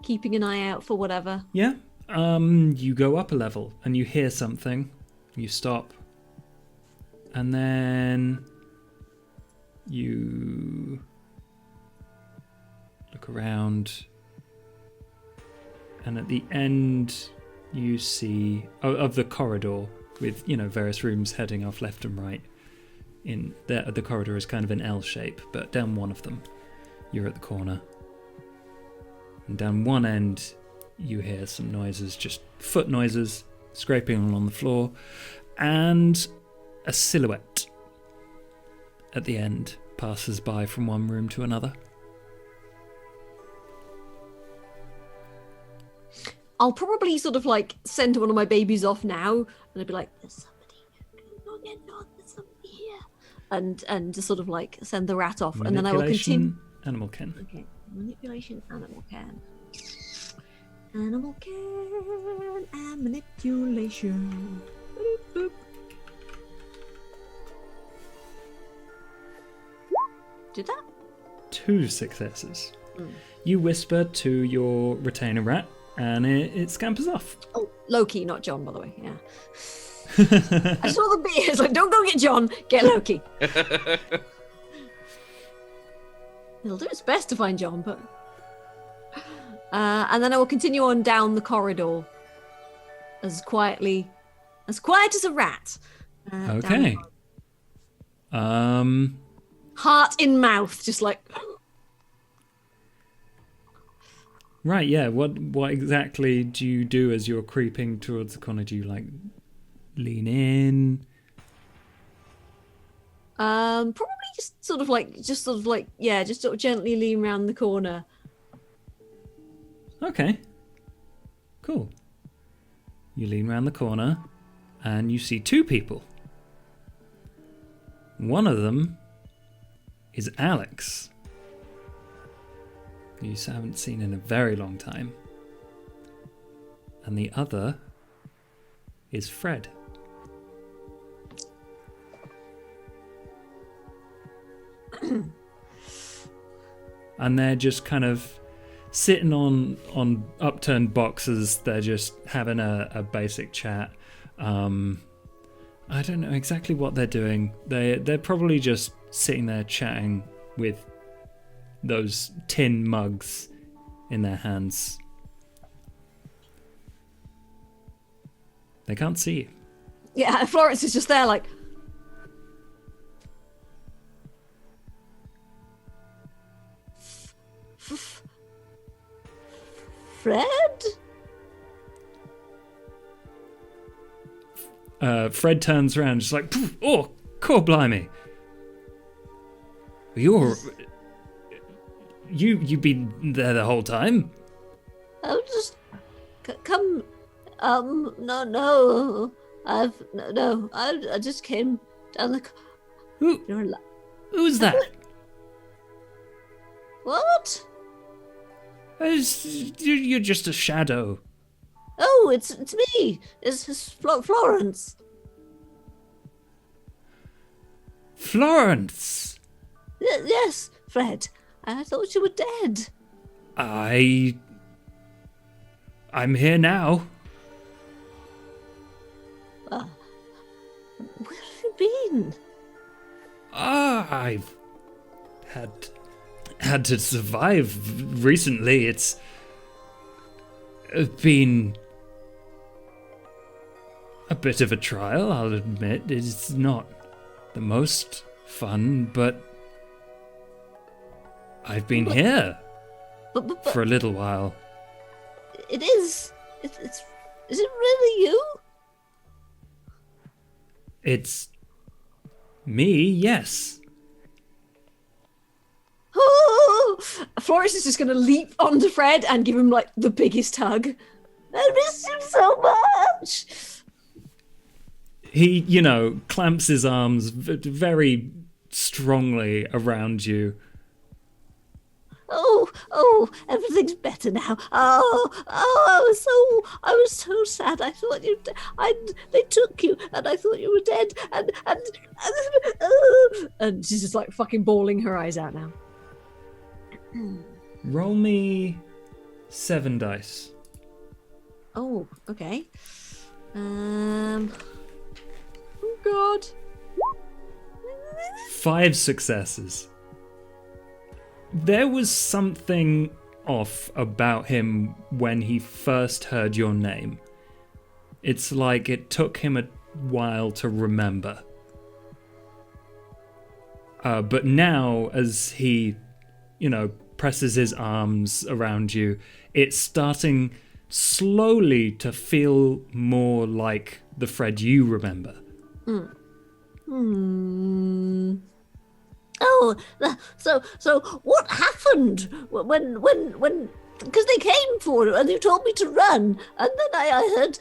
keeping an eye out for whatever. Yeah. You go up a level and you hear something. You stop. And then you look around. And at the end you see of the corridor with, various rooms heading off left and right. In there, the corridor is kind of an L shape, but down one of them you're at the corner. And down one end, you hear some noises, just foot noises, scraping along the floor, and a silhouette at the end passes by from one room to another. I'll probably sort of like send one of my babies off now, and I'll be like, "There's somebody. No, there's somebody here," and just sort of like send the rat off, and then I will continue. Animal kin. Okay, manipulation, animal can. Animal can and manipulation. Boop, boop. Did that? 2 successes. You whisper to your retainer rat, and it scampers off. Oh, Loki, not John, by the way. Yeah. I saw the beer. It's like, don't go get John. Get Loki. It'll do its best to find John, but. And then I will continue on down the corridor, as quiet as a rat. Down the Okay. corridor. Heart in mouth, just like. Right, yeah. What exactly do you do as you're creeping towards the corner? Do you like lean in? Probably just sort of like, just sort of gently lean around the corner. Okay. Cool. You lean around the corner and you see two people. One of them is Alex, who you haven't seen in a very long time. And the other is Fred. And they're just kind of sitting on upturned boxes. They're just having a basic chat. I don't know exactly what they're doing. They're probably just sitting there chatting with those tin mugs in their hands. They can't see you. Yeah, Florence is just there like... Fred? Fred turns around, just like, oh, core blimey. You've been there the whole time? I'll just come. No. I just came down the. Who's that? What? You're just a shadow. Oh, it's me. It's Florence. Florence. Yes, Fred. I thought you were dead. I'm here now. Where have you been? I've had to survive recently. It's been a bit of a trial, I'll admit. It's not the most fun, but I've been here But for a little while. it is. Is it really you? It's me, yes. Oh! Florence is just going to leap onto Fred and give him like the biggest hug. I miss you so much. He, clamps his arms very strongly around you. Oh, everything's better now. I was so sad. I thought they took you, and I thought you were dead, And she's just like fucking bawling her eyes out now. Roll me 7 dice. Oh, okay. Oh god. 5 successes. There was something off about him when he first heard your name. It's like it took him a while to remember. But now, as he, presses his arms around you, it's starting slowly to feel more like the Fred you remember. Oh, so what happened when? Because they came for you and you told me to run, and then I heard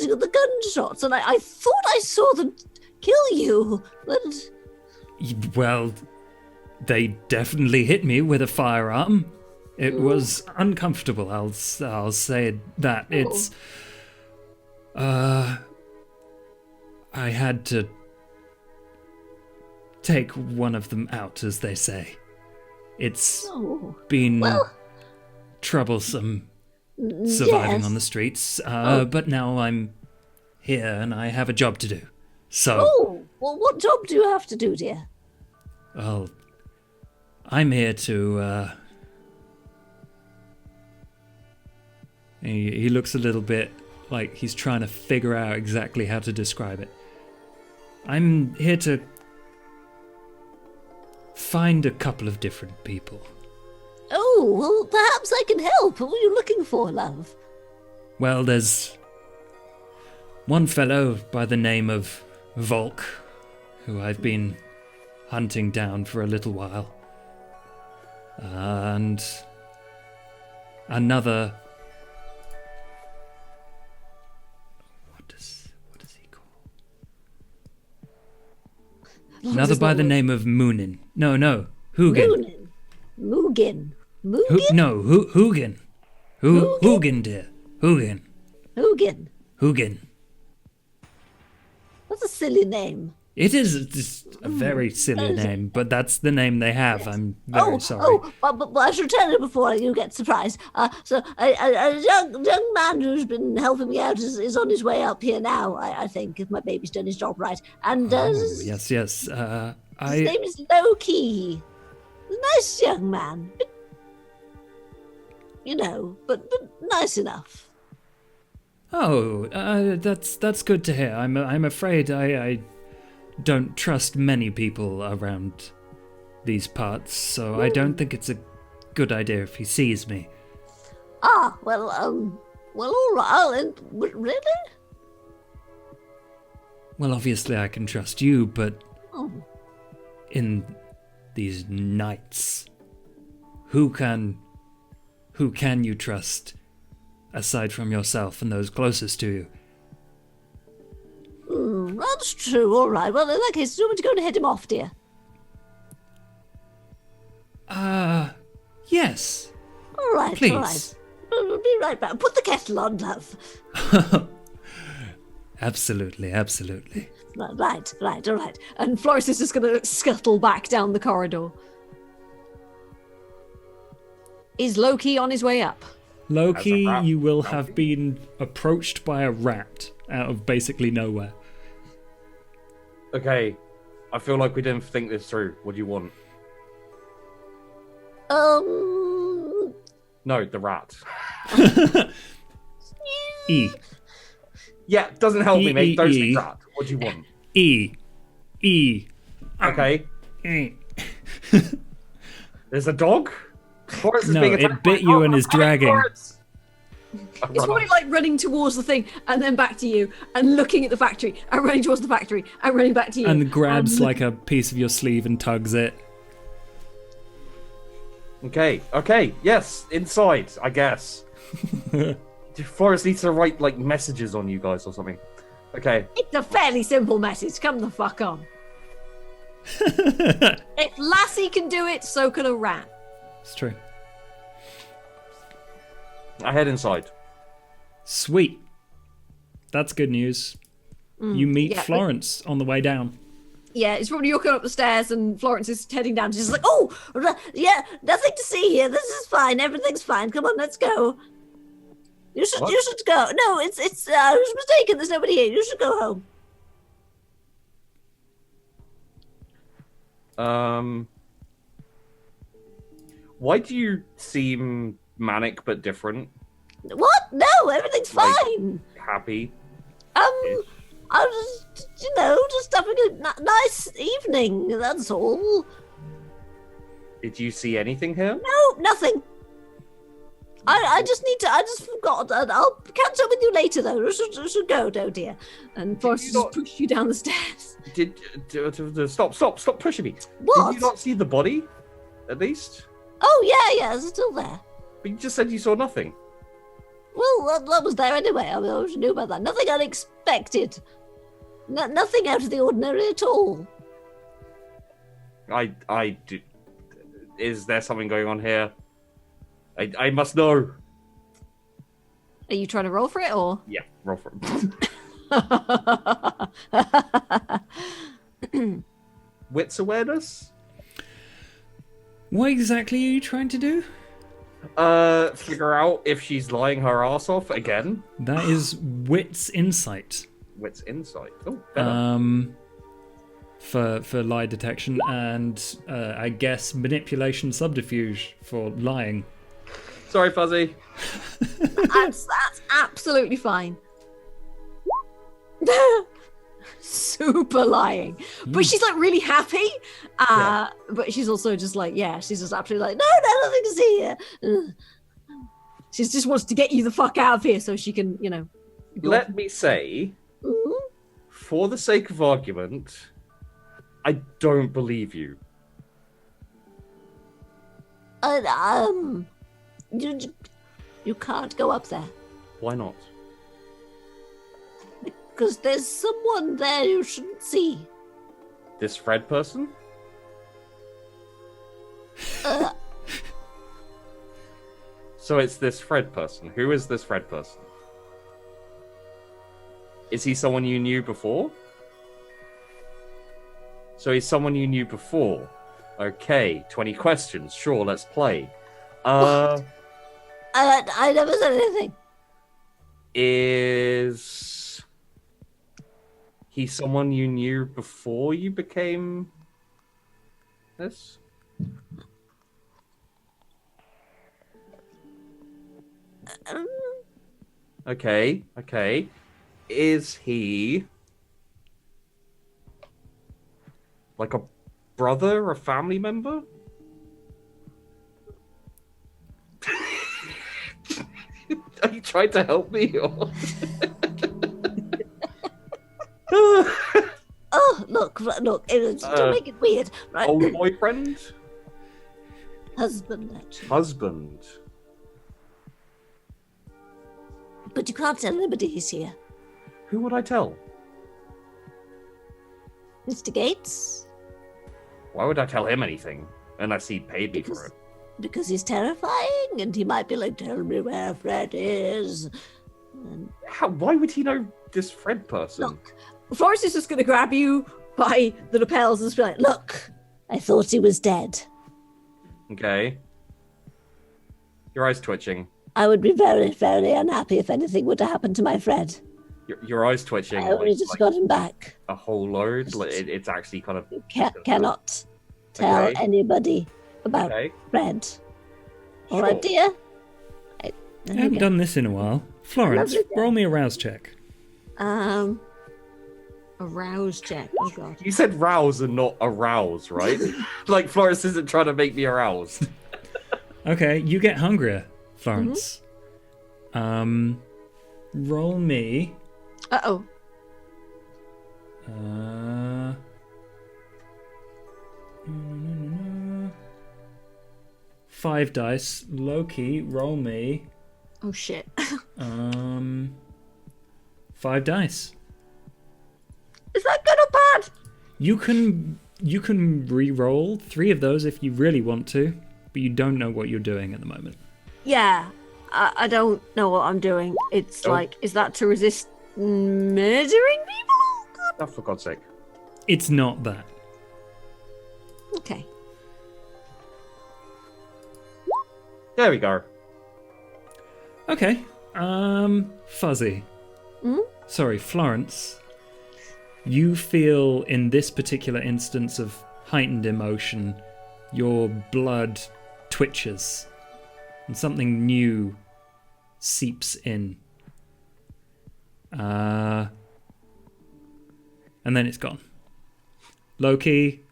the gunshots, and I thought I saw them kill you, but Well, they definitely hit me with a firearm. It was uncomfortable. I'll say that. It's I had to take one of them out, as they say. It's been troublesome surviving on the streets, but now I'm here and I have a job to do. So, well, what job do you have to do, dear? well, I'm here to. He looks a little bit like he's trying to figure out exactly how to describe it. I'm here to find a couple of different people. Oh, well, perhaps I can help. What are you looking for, love? Well, there's one fellow by the name of Volk, who I've been hunting down for a little while. And another... What does he call? Another by the name of Moonin. No, Hugin. Moonin. Mugin. Hugin. Hugin, dear. Hugin. Hugin. That's a silly name. It is just a very silly name, but that's the name they have. I'm very sorry. But I should tell you before you get surprised. So a young man who's been helping me out is on his way up here now, I think, if my baby's done his job right. And yes. his name is Loki. A nice young man. But nice enough. Oh, that's good to hear. I'm afraid I don't trust many people around these parts, so I don't think it's a good idea if he sees me. All right. Really? Well, obviously I can trust you, but in these nights, who can you trust aside from yourself and those closest to you? That's true. All right. Well, in that case, do you want me to go and head him off, dear? Yes. All right. Please. All right. I'll be right back. Put the kettle on, love. Absolutely. Right. All right. And Floris is just going to scuttle back down the corridor. Is Loki on his way up? Loki, you will have been approached by a rat out of basically nowhere. Okay, I feel like we didn't think this through. What do you want? No, the rat. E. Yeah, doesn't help me, mate. Don't say rat. What do you want? E. Okay. E. There's a dog? Forrest is No, being it attacked bit by you and is dragging. It's probably like running towards the thing and then back to you and looking at the factory and running towards the factory and running back to you. And grabs like a piece of your sleeve and tugs it. Okay, yes, inside, I guess. Forrest needs to write like messages on you guys or something. Okay. It's a fairly simple message. Come the fuck on. If Lassie can do it, so can a rat. It's true. I head inside. Sweet. That's good news. You meet Florence on the way down. Yeah, it's probably you're going up the stairs and Florence is heading down. She's like, Oh, yeah, nothing to see here. This is fine. Everything's fine. Come on, let's go. You should go. No, it's I was mistaken. There's nobody here. You should go home. Why do you seem manic but different? What? No, everything's fine. Happy? I was just having a nice evening, that's all. Did you see anything here? No, nothing. I just forgot. I'll catch up with you later, though. You should go, dear. and Forrest just pushed you down the stairs. Stop pushing me. What? Did you not see the body, at least? Oh, yeah, it's still there. But you just said you saw nothing. Well, that was there anyway. I always knew about that. Nothing unexpected. Nothing out of the ordinary at all. I do. Is there something going on here? I must know. Are you trying to roll for it, or? Yeah, roll for it. Wits awareness? What exactly are you trying to do? Figure out if she's lying her ass off again. That is Wits Insight. Wits Insight. Oh, better. For lie detection, and I guess manipulation subterfuge for lying. Sorry, Fuzzy. That's absolutely fine. Super lying, but she's like really happy. But she's also just like, she's just absolutely like, no, nothing to see here. She just wants to get you the fuck out of here so she can, Let me say, for the sake of argument, I don't believe you. You can't go up there. Why not? Because there's someone there you shouldn't see. This Fred person? So it's this Fred person. Who is this Fred person? Is he someone you knew before? So he's someone you knew before. Okay, 20 questions. Sure, let's play. I never said anything. Is he someone you knew before you became this? Okay. Is he like a brother, a family member? Are you trying to help me? Or... Oh, look, don't make it weird. Right? Old boyfriend? Husband, actually. Husband. But you can't tell anybody he's here. Who would I tell? Mr. Gates? Why would I tell him anything? Unless he paid me for it. Because he's terrifying, and he might be like, tell me where Fred is. And... Why would he know this Fred person? Look, Florence is just going to grab you by the lapels and be like, look, I thought he was dead. Okay. Your eyes twitching. I would be very, very unhappy if anything were to happen to my Fred. Your eyes twitching. I only just got him back. A whole load? It's actually kind of... You cannot tell anybody about Fred. All right, dear? I haven't done this in a while. Florence, roll me a rouse check. A rouse check. Oh, God. You said rouse and not arouse, right? Like, Florence isn't trying to make me aroused. Okay, you get hungrier, Florence. Roll me... Uh-oh. 5 dice. Loki, roll me. Oh, shit. 5 dice. Is that good or bad? You can re-roll 3 of those if you really want to, but you don't know what you're doing at the moment. Yeah, I don't know what I'm doing. It's like, is that to resist murdering people? God. Oh, for God's sake. It's not that. Okay. There we go. Okay. Fuzzy. Sorry, Florence. You feel in this particular instance of heightened emotion, your blood twitches and something new seeps in. And then it's gone. Loki,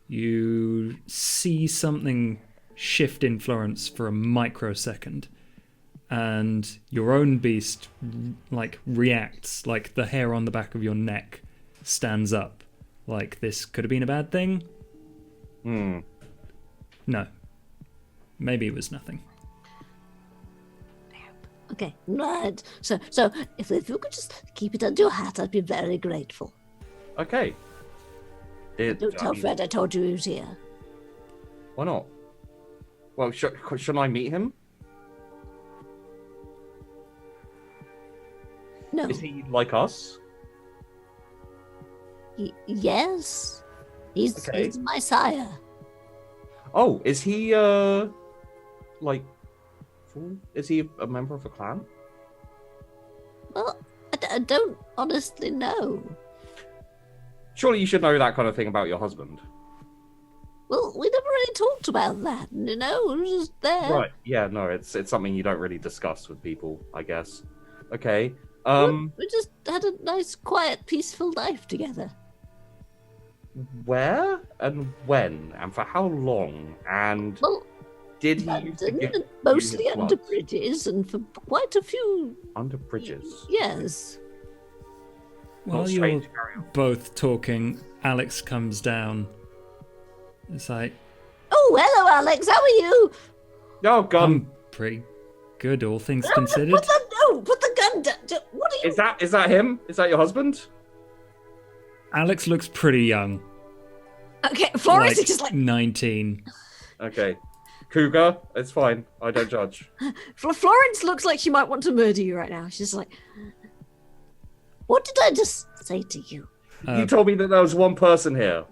you see something shift in Florence for a microsecond, and your own beast reacts, like the hair on the back of your neck stands up, like this could have been a bad thing. No, maybe it was nothing. Okay, right. So if you could just keep it under your hat, I'd be very grateful. Okay. Don't tell Fred I told you he was here. Why not? Well, shouldn't I meet him? No. Is he like us? Yes. He's my sire. Oh, is he, is he a member of a clan? Well, I don't honestly know. Surely you should know that kind of thing about your husband. Well, we never really talked about that, you know? It was just there. Right, yeah, no, it's something you don't really discuss with people, I guess. Okay, We just had a nice, quiet, peaceful life together. Where and when and for how long? And did he used to give mostly you his under blood? bridges and for quite a few Under bridges? years. While you're both talking, Alex comes down. It's like, Oh, hello, Alex. How are you? Oh, God. I'm pretty good, all things considered. Put the gun down. What are you? Is that him? Is that your husband? Alex looks pretty young. Okay, Florence like is just like 19. Okay. Cougar, it's fine. I don't judge. Florence looks like she might want to murder you right now. She's like, What did I just say to you? You told me that there was one person here.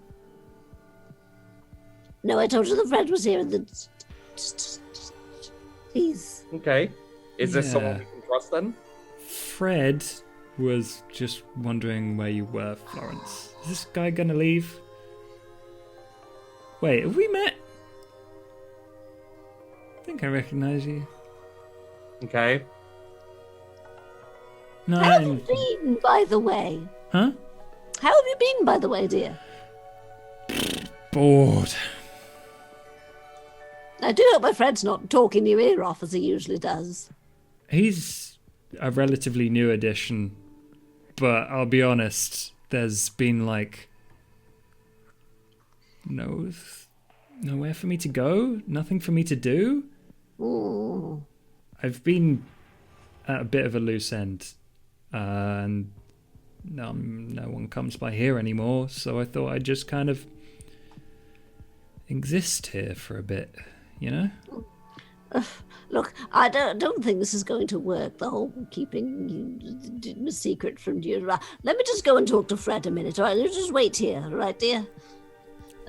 No, I told you the friend was here and the. Please. Okay. Is this Yeah. someone we can trust then? Fred was just wondering where you were, Florence. Is this guy gonna leave? Wait, have we met? I think I recognize you. Okay. No, How have you been, by the way? huh? How have you been, by the way, dear? Bored. I do hope my friend's not talking your ear off as he usually does. He's a relatively new addition, but I'll be honest, there's been like nowhere for me to go, nothing for me to do. Ooh. I've been at a bit of a loose end, and no one comes by here anymore, so I thought I'd just kind of exist here for a bit, you know? Look, I don't think this is going to work, the whole keeping you secret from you. Let me just go and talk to Fred a minute, all right? You just wait here, all right, dear?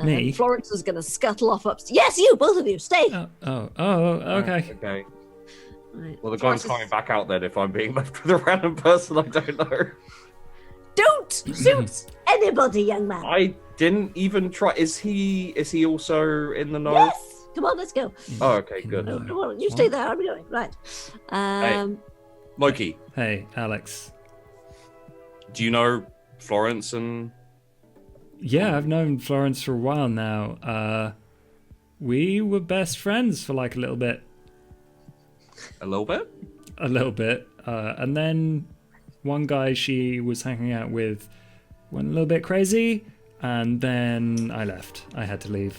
Me? Florence is going to scuttle off upstairs. Yes, you, both of you, stay. Oh, okay. Okay. Right. Well, the gun's coming back out then if I'm being left with a random person I don't know. Don't shoot anybody, young man. I didn't even try. Is he also in the know? Yes. Come on, let's go. Oh, okay, good. No, come on, you stay there. I'm going. Right. Loki, Hey, Alex. do you know Florence and... Yeah, I've known Florence for a while now. We were best friends for like a little bit. A little bit? A little bit. And then one guy she was hanging out with went a little bit crazy, and then I left. I had to leave.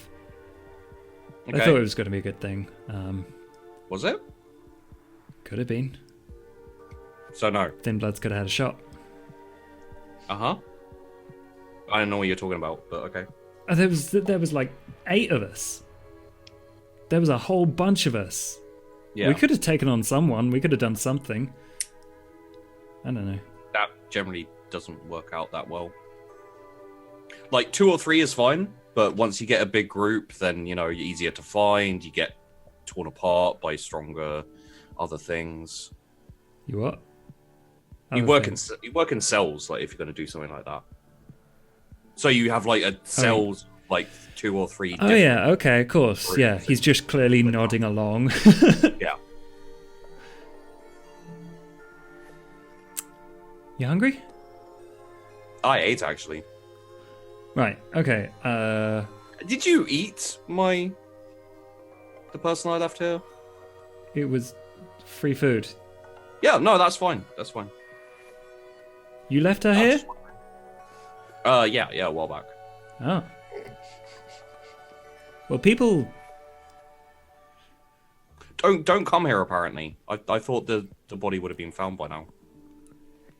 Okay. I thought it was going to be a good thing. Was it? Could have been. So no. Thin-Blood's could have had a shot. Uh-huh. I don't know what you're talking about, but okay. There was like 8 of us. There was a whole bunch of us. Yeah. We could have taken on someone. We could have done something. I don't know. That generally doesn't work out that well. Like 2 or 3 is fine, but once you get a big group, then you're easier to find. You get torn apart by stronger other things. You what? You Other work things. in cells, like if you're going to do something like that. So you have like a cells, like 2 or 3. Oh yeah, okay, of course. groups Yeah, he's just clearly nodding along. Yeah. You hungry? I ate actually. Right. Okay. Did you eat the person I left here? It was free food. Yeah, no, that's fine. That's fine. You left her here? Yeah, a while back. Oh. Well, people. Don't come here. Apparently, I thought the body would have been found by now.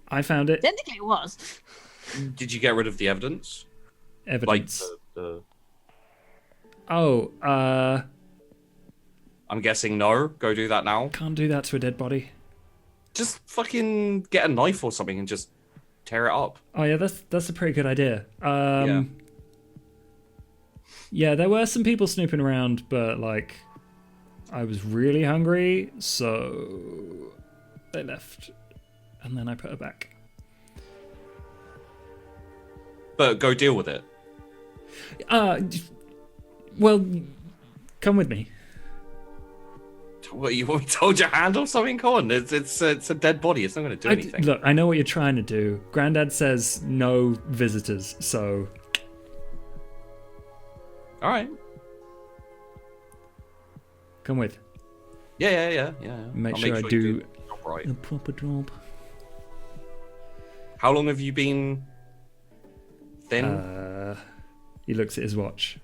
I found it. Technically it was. Did you get rid of the evidence? Evidence. Like the... Oh. I'm guessing no. Go do that now. Can't do that to a dead body. Just fucking get a knife or something and just tear it up. Oh yeah, that's a pretty good idea. Yeah, there were some people snooping around, but like, I was really hungry, so they left, and then I put her back. But go deal with it. Well, come with me. What, you want me to hold your hand or something? Come on, it's a dead body. It's not going to do anything. Look, I know what you're trying to do. Granddad says no visitors, so. All right. Come with. Yeah. Make I'll sure I you do the job right. a proper job. How long have you been thin? He looks at his watch.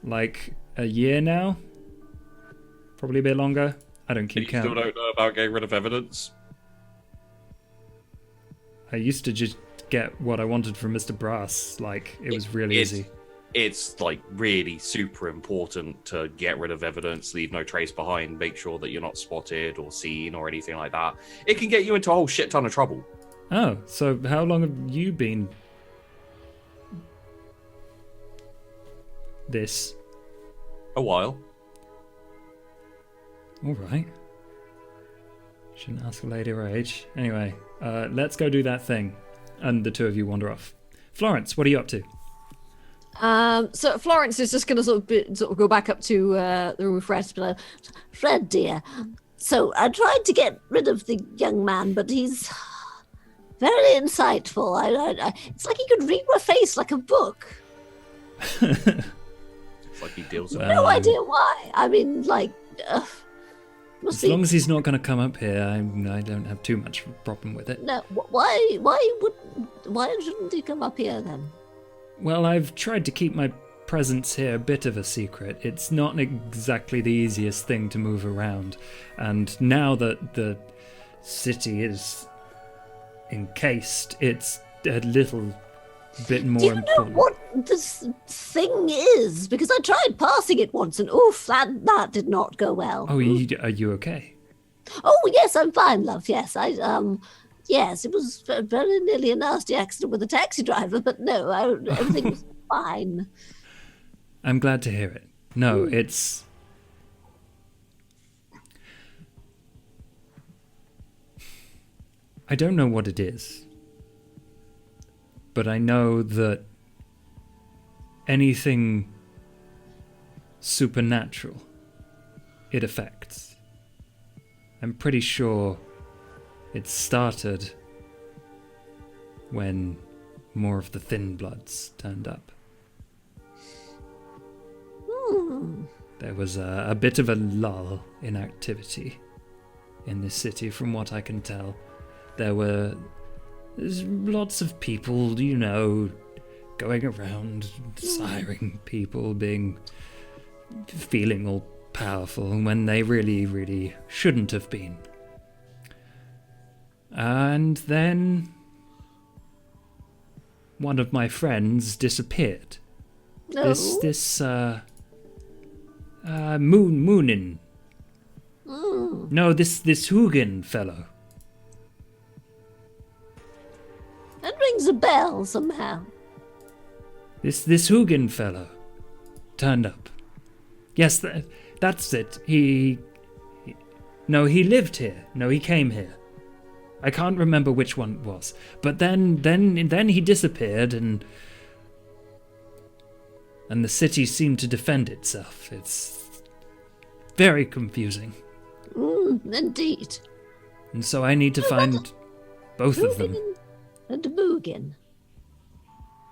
Like a year now? Probably a bit longer. I don't keep You count. still don't know about getting rid of evidence? I used to just get what I wanted from Mr. Brass. Like, it was really easy. It's like really super important to get rid of evidence, leave no trace behind, make sure that you're not spotted or seen or anything like that. It can get you into a whole shit ton of trouble. Oh, so how long have you been this? A while. All right. Shouldn't ask a lady her age. Anyway, let's go do that thing. And the two of you wander off. Florence, what are you up to? So Florence is just going to sort of go back up to the room with Fred. But, Fred, dear. So I tried to get rid of the young man, but he's very insightful. It's like he could read my face like a book. It's like he deals with No idea why. I mean, like, as long as he's not going to come up here, I don't have too much problem with it. No, why shouldn't he come up here then? Well, I've tried to keep my presence here a bit of a secret. It's not exactly the easiest thing to move around. And now that the city is encased, it's a little bit more Do you know important. what this thing is? Because I tried passing it once, and oof, that did not go well. Oh, are you okay? Oh yes, I'm fine, love. Yes, yes, it was very nearly a nasty accident with a taxi driver, but no, everything was fine. I'm glad to hear it. No, it's... I don't know what it is, but I know that anything supernatural it affects. I'm pretty sure it started when more of the thin bloods turned up. There was a bit of a lull in activity in this city, from what I can tell. There's lots of people, going around, desiring people, feeling all powerful when they really, really shouldn't have been. And then one of my friends disappeared. No. Moonin. No, this Hugin fellow. That rings a bell somehow. This Hugin fellow turned up. Yes, that's it. He lived here. No, he came here. I can't remember which one it was. But then he disappeared, and the city seemed to defend itself. It's very confusing. Indeed. And so I need to find both of them. And Boogin.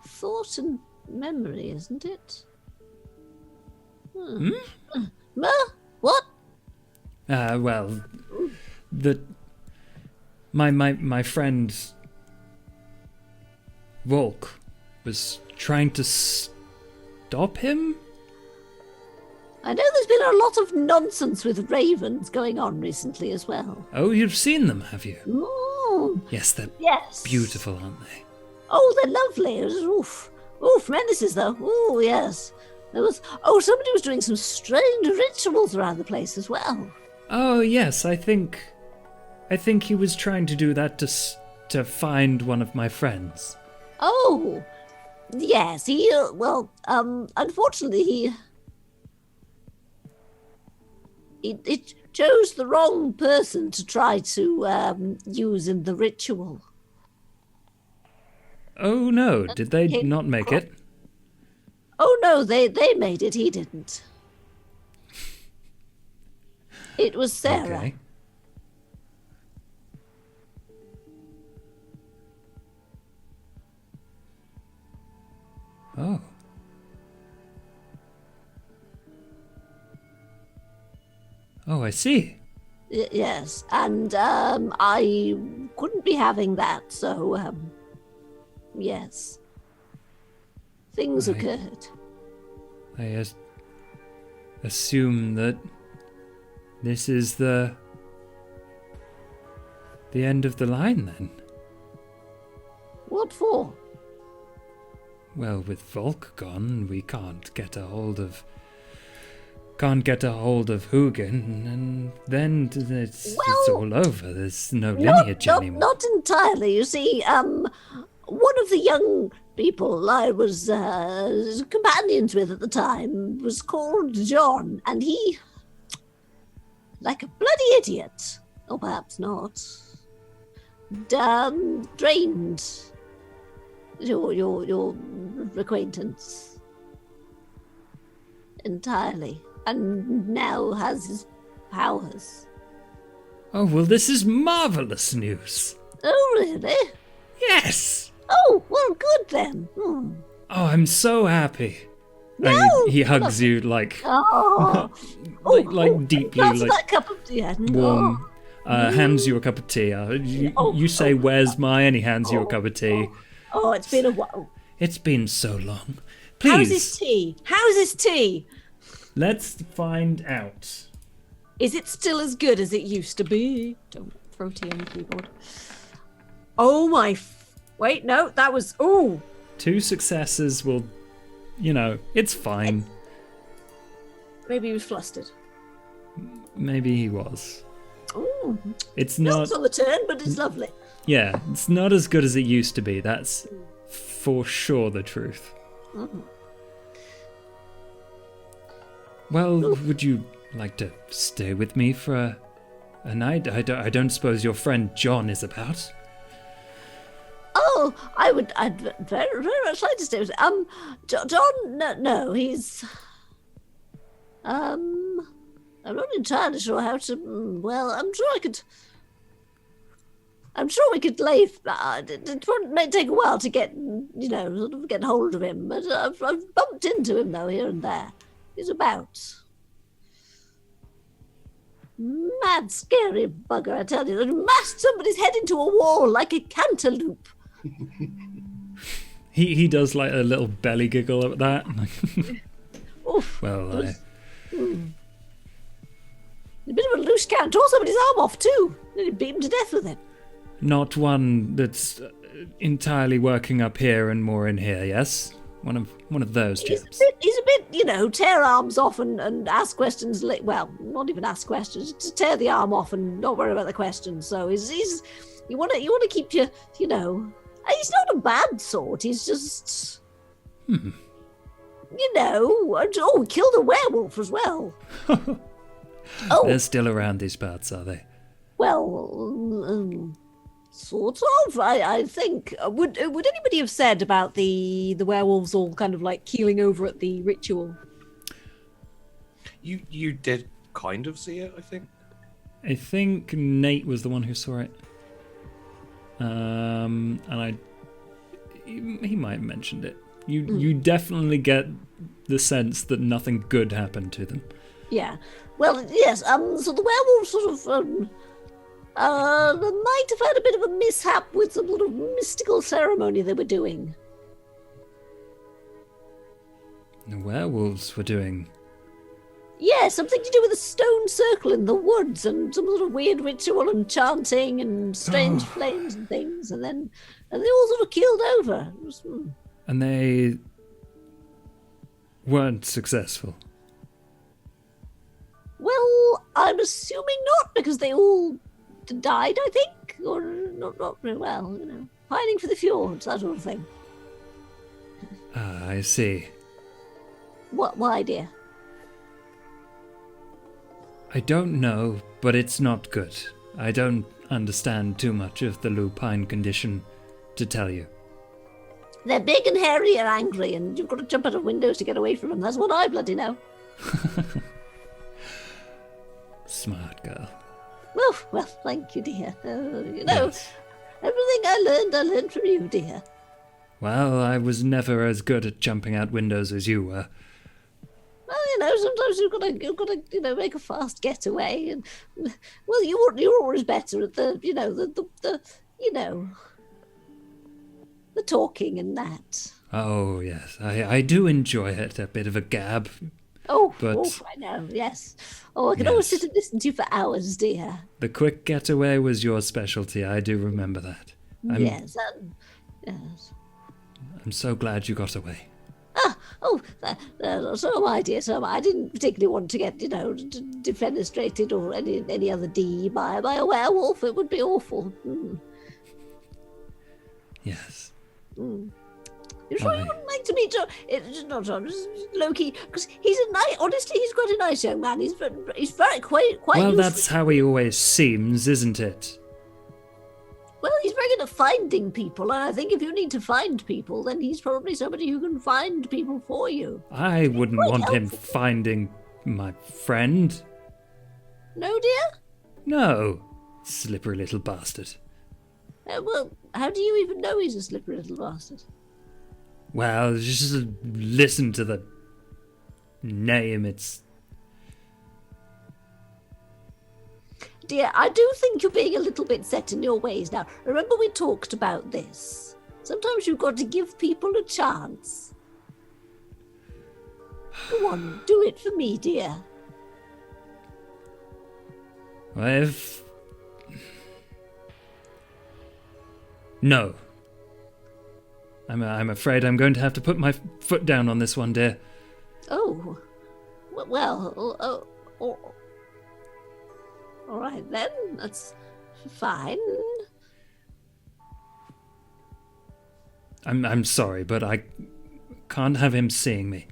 Thought and memory, isn't it? What? Well, my friend Volk was trying to stop him? I know there's been a lot of nonsense with ravens going on recently as well. Oh, you've seen them, have you? Yes, they're Yes. beautiful, aren't they? Oh, they're lovely. Oof, menaces though. Oh, yes. Somebody was doing some strange rituals around the place as well. Oh, yes, I think he was trying to do that to find one of my friends. Oh, yes. Unfortunately, he chose the wrong person to try to use in the ritual. Oh no, did they not make it? Oh no, they made it. He didn't. It was Sarah. Okay. Oh. Oh, I see. Yes, and I couldn't be having that, so yes. Things Right. occurred. I assume that this is the end of the line, then. What for? Well, with Volk gone, we can't get a hold of Hugin, and then it's all over. There's no lineage anymore. Not entirely. You see, one of the young people I was companions with at the time was called John, and he, like a bloody idiot, or perhaps not, drained your acquaintance entirely, and now has his powers. Oh, well, this is marvelous news. Oh, really? Yes! Oh, well, good then. Oh, I'm so happy. No! And he hugs you like Oh, like deeply, that's like that cup of tea. warm. Hands you a cup of tea. You say, "Where's my?" And he hands you a cup of tea. Oh, it's been a while. It's been so long. How's Please, his tea? How's his tea? let's find out. Is it still as good as it used to be? Don't throw tea on the keyboard. Oh my... Wait, no, that was... Ooh. 2 successes will, it's fine. Maybe he was flustered. Maybe he was. Ooh, It's not. it's on the turn, but it's lovely. Yeah, it's not as good as it used to be. That's for sure the truth. Mhm. Well, would you like to stay with me for a night? I don't suppose your friend John is about. Oh, I'd very, very much like to stay with John. No, he's. I'm not entirely sure how to. Well, I'm sure we could lay. It may take a while to get, sort of get hold of him. But I've bumped into him though here and there. He's about. Mad, scary bugger, I tell you. That mashed somebody's head into a wall like a cantaloupe. He does like a little belly giggle at that. Oof. Well, A bit of a loose cannon. Tore somebody's arm off too. Nearly beat him to death with it. not one that's entirely working up here and more in here. Yes, one of those chaps. He's a bit, tear arms off and ask questions. Well, not even ask questions. Just tear the arm off and not worry about the questions. So he's you want to keep your, he's not a bad sort. He's just, killed a werewolf as well. Oh, They're still around these parts, are they? well, sort of. I think. Would anybody have said about the werewolves all kind of like keeling over at the ritual? You did kind of see it, I think. I think Nate was the one who saw it. And he might have mentioned it. You definitely get the sense that nothing good happened to them. Yeah. Well, yes. So the werewolves sort of might have had a bit of a mishap with some sort of mystical ceremony they were doing. The werewolves were doing. Yeah, something to do with a stone circle in the woods and some sort of weird ritual and chanting and strange flames and things, and they all sort of keeled over. It was, And they weren't successful. Well, I'm assuming not, because they all died, I think, or not very well, pining for the fjords, that sort of thing. Ah, I see. What? Why, dear? I don't know, but it's not good. I don't understand too much of the lupine condition to tell you. They're big and hairy and angry, and you've got to jump out of windows to get away from them. That's what I bloody know. Smart girl. Well, thank you, dear. Yes. Everything I learned from you, dear. Well, I was never as good at jumping out windows as you were. Well, sometimes you've got to, make a fast getaway, and well, you're always better at the talking and that. Oh, yes, I do enjoy it, a bit of a gab. Oh, But- I know, yes. Oh, I can always Yes. sit and listen to you for hours, dear. The quick getaway was your specialty, I do remember that. Yes. I'm so glad you got away. So am I, dear. So am I. I didn't particularly want to get, defenestrated or any other D by a werewolf. It would be awful. Yes. You sure you wouldn't like to meet John? It's not John, it's Loki, because he's a nice. Honestly, he's quite a nice young man. He's very quite. Well, useful. that's how he always seems, isn't it? Well, he's very good at finding people, and I think if you need to find people, then he's probably somebody who can find people for you. I wouldn't quite want him helpful. finding my friend. No, dear. No, slippery little bastard. Well, how do you even know he's a slippery little bastard? Well, just listen to the name. It's Dear, I do think you're being a little bit set in your ways now. Remember we talked about this. Sometimes you've got to give people a chance. Go on, do it for me, dear. I've no. I'm afraid I'm going to have to put my foot down on this one, dear. Oh, well, all right then. That's fine. I'm sorry, but I can't have him seeing me.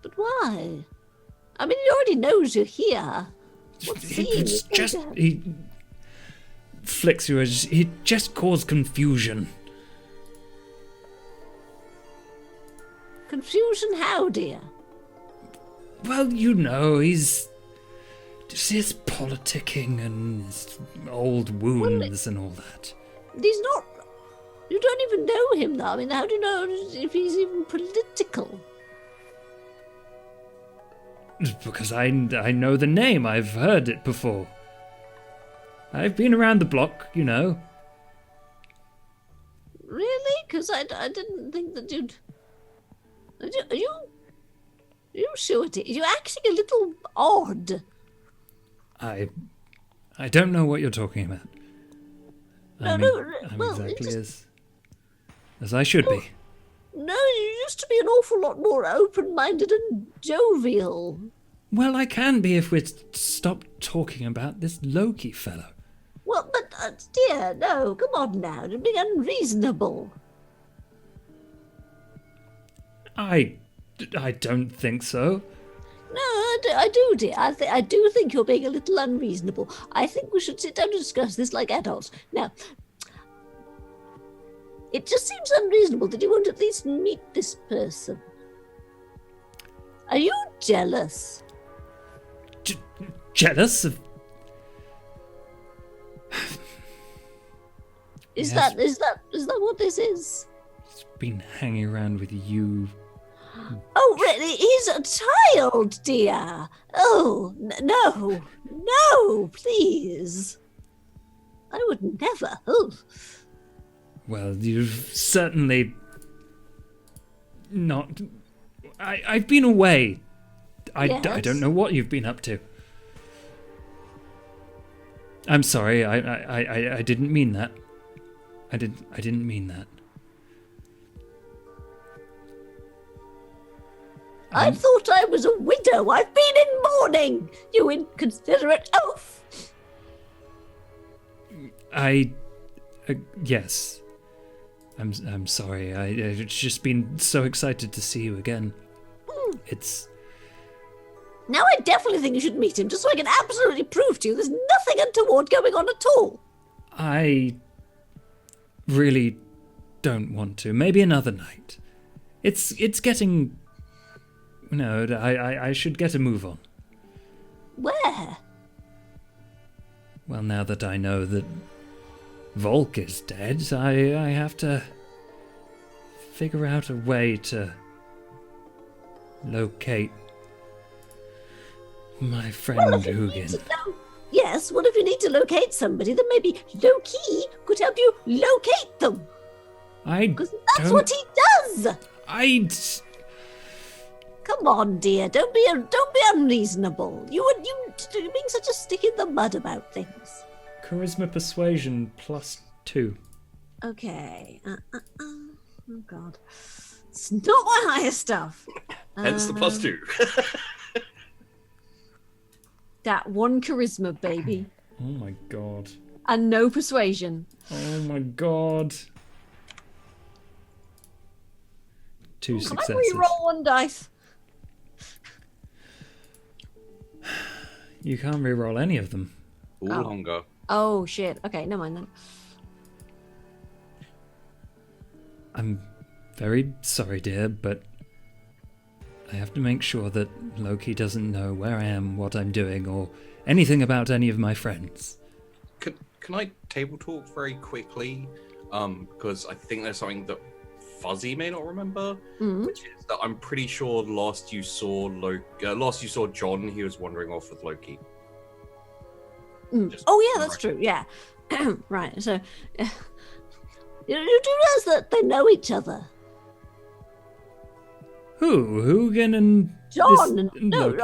But why? I mean, he already knows you're here. What's seeing It's is just going to- he flicks you as he just caused confusion. Confusion how, dear? Well, you know, he's politicking and his old wounds and all that. He's not. You don't even know him, though. I mean, how do you know if he's even political? Because I know the name. I've heard it before. I've been around the block, you know. Really? Because I didn't think that you'd. Are you sure? You're acting a little odd. I don't know what you're talking about. I'm well, exactly as I should be. No, you used to be an awful lot more open-minded and jovial. Well, I can be if we stop talking about this Loki fellow. Well, but dear, no, come on now, you're being unreasonable. I don't think so. No, I do, dear. I do think you're being a little unreasonable. I think we should sit down and discuss this like adults. Now, it just seems unreasonable that you won't at least meet this person. Are you jealous? Jealous of? Is Yes. that what this is? Been hanging around with you. Oh, really? He's a child, dear. Oh, no, please. I would never. Oh. Well, you've certainly not. I've been away. I Yes. don't know what you've been up to. I'm sorry. I didn't mean that. I didn't mean that. I thought I was a widow. I've been in mourning, you inconsiderate oaf. Yes. I'm sorry. I've just been so excited to see you again. It's Now I definitely think you should meet him, just so I can absolutely prove to you there's nothing untoward going on at all. I really don't want to. Maybe another night. It's getting. No, I should get a move on. Where? Well, now that I know that Volk is dead, I have to figure out a way to locate my friend Hugin. Yes, well, if you need to locate somebody, then maybe Loki could help you locate them. Because that's what he does. Come on, dear. Don't be unreasonable. You're being such a stick in the mud about things. Charisma persuasion +2. Okay. Oh God, it's not my highest stuff. Hence the +2. That one charisma, baby. Oh my god. And no persuasion. Oh my god. 2 Can successes. I re-roll one dice? You can't re-roll any of them. All Oh. hunger. Oh shit. Okay, never mind then. I'm very sorry, dear, but I have to make sure that Loki doesn't know where I am, what I'm doing, or anything about any of my friends. Can I table talk very quickly? Because I think there's something that Fuzzy may not remember, which is that I'm pretty sure last you saw John, he was wandering off with Loki. Oh yeah, that's true. Yeah, right. So you do realize that they know each other. Who? Hugin and John this- and Loki?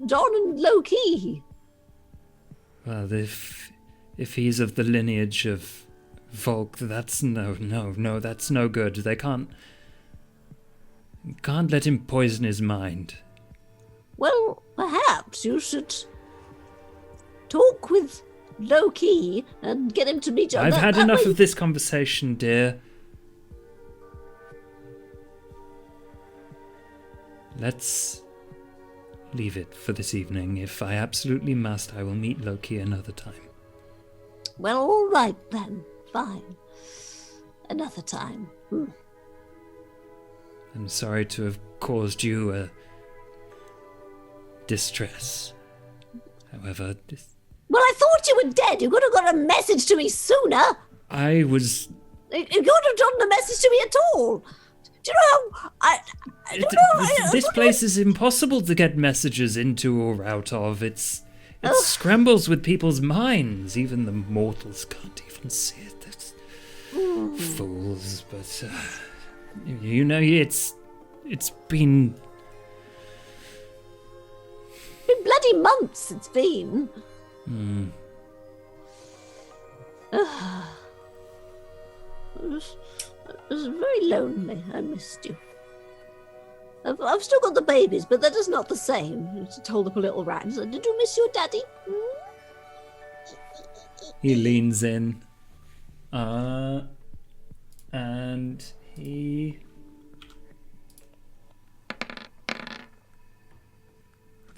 John and Loki. Well, if he's of the lineage of Volk, that's no, that's no good. They can't let him poison his mind. Well, perhaps you should talk with Loki and get him to meet you. I've had enough of this conversation, dear. Let's leave it for this evening. If I absolutely must, I will meet Loki another time. Well, all right then. Fine. Another time. I'm sorry to have caused you a distress. However, Well, I thought you were dead. You could have got a message to me sooner. I was... You couldn't have done a message to me at all. Do you know how... I don't know. This place is impossible to get messages into or out of. It scrambles with people's minds. Even the mortals can't even see it. That's fools. But you know, it's been bloody months it's been. I was very lonely. I missed you. I've still got the babies, but that is not the same. He told up a little rat and said, "Did you miss your daddy?" He leans in, and he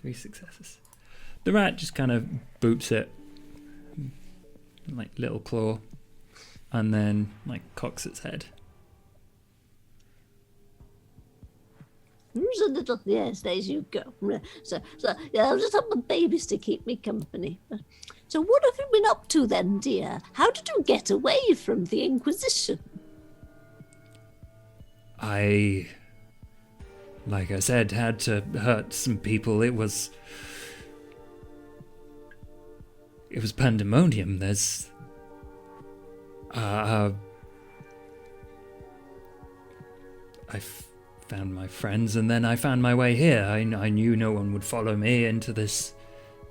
3 successes. The rat just kind of boots it, like little claw, and then like cocks its head. So little, yes, there you go. So yeah, I'll just have the babies to keep me company. So what have you been up to then, dear? How did you get away from the Inquisition? I, like I said, had to hurt some people. It was pandemonium. There's I found my friends, and then I found my way here. I knew no one would follow me into this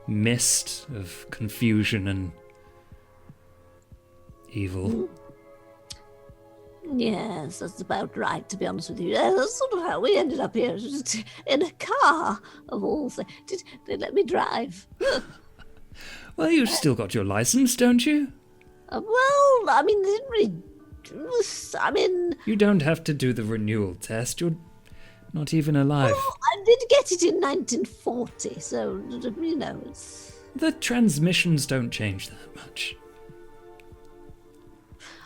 mist of confusion and evil. Yes, that's about right, to be honest with you. Yeah, that's sort of how we ended up here, just in a car, of all things. They let me drive. Well, you've still got your license, don't you? Well, I mean, they didn't really... I mean... You don't have to do the renewal test. You're not even alive. Well, I did get it in 1940, so, you know, it's... The transmissions don't change that much.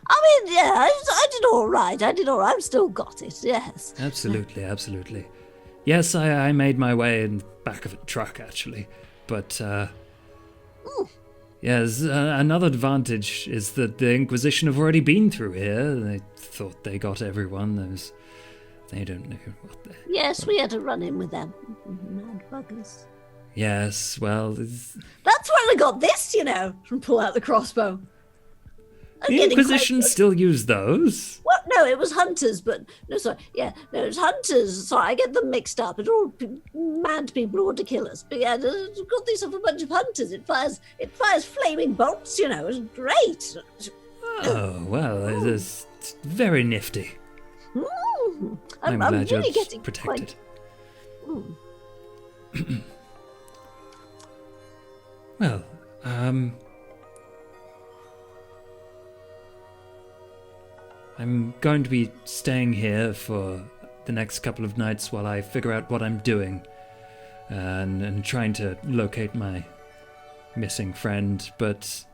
I mean, yeah, I did all right. I've still got it, yes. Absolutely. Yes, I made my way in the back of a truck, actually. But, yes, another advantage is that the Inquisition have already been through here. They thought they got everyone. There's They don't know what they're... Yes, we had a run-in with them. Mad buggers. Yes, well... That's where I got this, and pull out the crossbow. The Inquisition still use those? Well, no, it was hunters, but... No, sorry. Yeah, no, it was hunters. Sorry, I get them mixed up. It's all mad people who want to kill us. But yeah, I've got this of a bunch of hunters. It fires flaming bolts, It's great. Oh, well, it's very nifty. I'm glad really you're getting protected. Quite... Well, I'm going to be staying here for the next couple of nights while I figure out what I'm doing and trying to locate my missing friend, but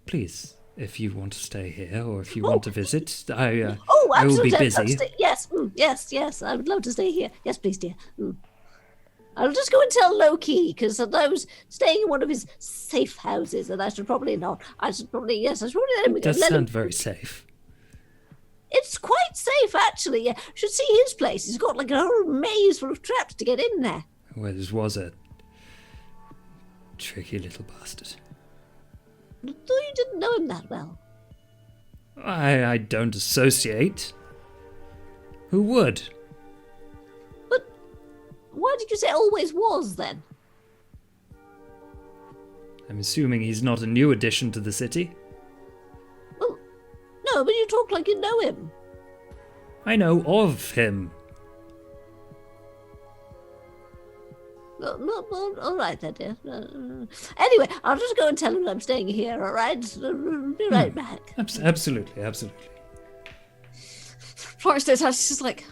please, if you want to stay here or if you want to visit, I will be busy. Yes, I would love to stay here. Yes, please, dear. I'll just go and tell Loki, because I was staying in one of his safe houses, and I should probably not. I should probably let him go. It does sound very safe. It's quite safe, actually. Yeah, you should see his place. He's got like a whole maze full of traps to get in there. Well, this was a tricky little bastard. I thought you didn't know him that well. I don't associate. Who would? Why did you say always was, then? I'm assuming he's not a new addition to the city. Well, no, but you talk like you know him. I know of him. All right, then, dear. Anyway, I'll just go and tell him I'm staying here, all right? Be right back. Absolutely. Florence stays out. She's just like...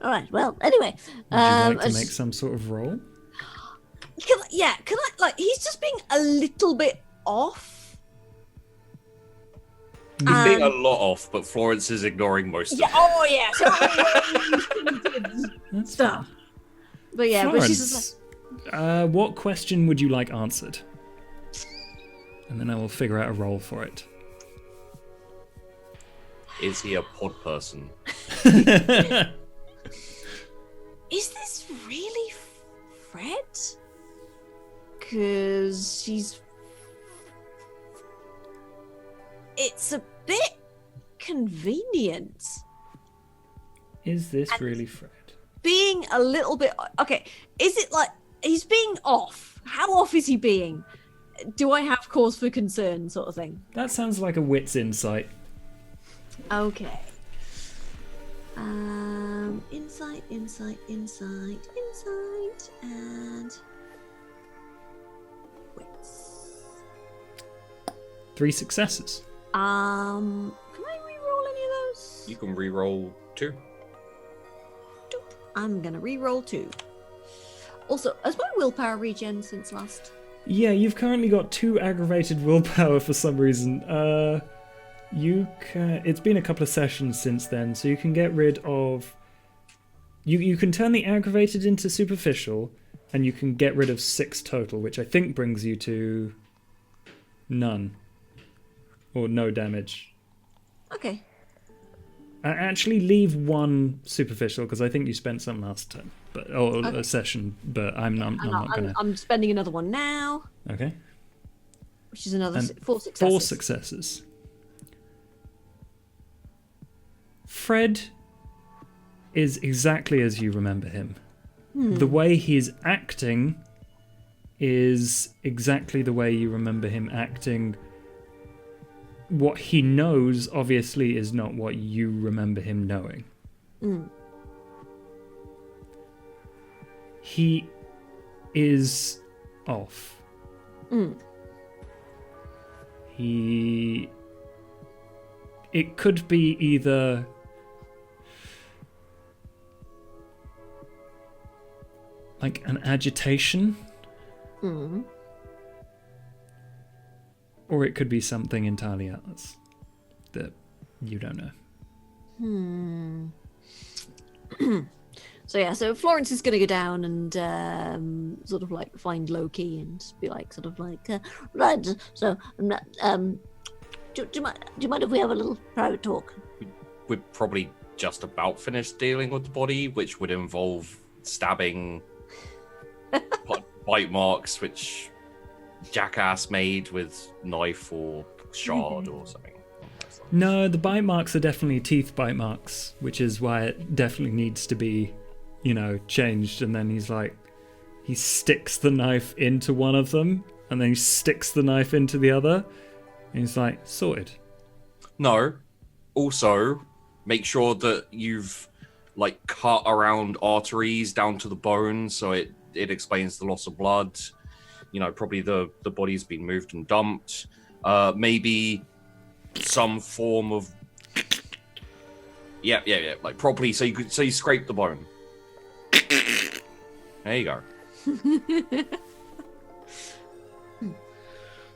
All right. Well, anyway. Would you like to make some sort of roll? Can I, like, he's just being a little bit off. He's being a lot off, but Florence is ignoring most of it. Oh, yeah. So stuff. But yeah, Florence, but she's just like... what question would you like answered? And then I will figure out a roll for it. Is he a pod person? Is this really Fred? Because it's a bit convenient. Is this really Fred? Being a little bit... Okay, is it like... He's being off. How off is he being? Do I have cause for concern, sort of thing? That sounds like a wit's insight. Okay. Insight, and wits. 3 successes. Can I re-roll any of those? You can re-roll 2. I'm gonna re-roll 2. Also, has my willpower regen since last? Yeah, you've currently got 2 aggravated willpower for some reason. It's been a couple of sessions since then, so you can get rid of... You can turn the aggravated into superficial, and you can get rid of 6 total, which I think brings you to none. Or no damage. Okay. Actually, leave 1 superficial, because I think you spent some last time. A session, but I'm not gonna... I'm spending another one now. Okay. Which is another And 4 successes. 4 successes. Fred is exactly as you remember him. The way he's acting is exactly the way you remember him acting. What he knows, obviously, is not what you remember him knowing. He is off. It could be either... like an agitation, or it could be something entirely else that you don't know. So Florence is going to go down and sort of like find Loki and be like, sort of like, Right. So, do you mind if we have a little private talk? We're probably just about finished dealing with the body, which would involve stabbing, bite marks, which Jackass made with knife or shard or something. No, the bite marks are definitely teeth bite marks, which is why it definitely needs to be, changed. And then he sticks the knife into one of them, and then he sticks the knife into the other, and he's like, sorted. No. Also, make sure that you've cut around arteries down to the bone, so it explains the loss of blood. Probably the body's been moved and dumped. Maybe some form of properly, so you scrape the bone. There you go.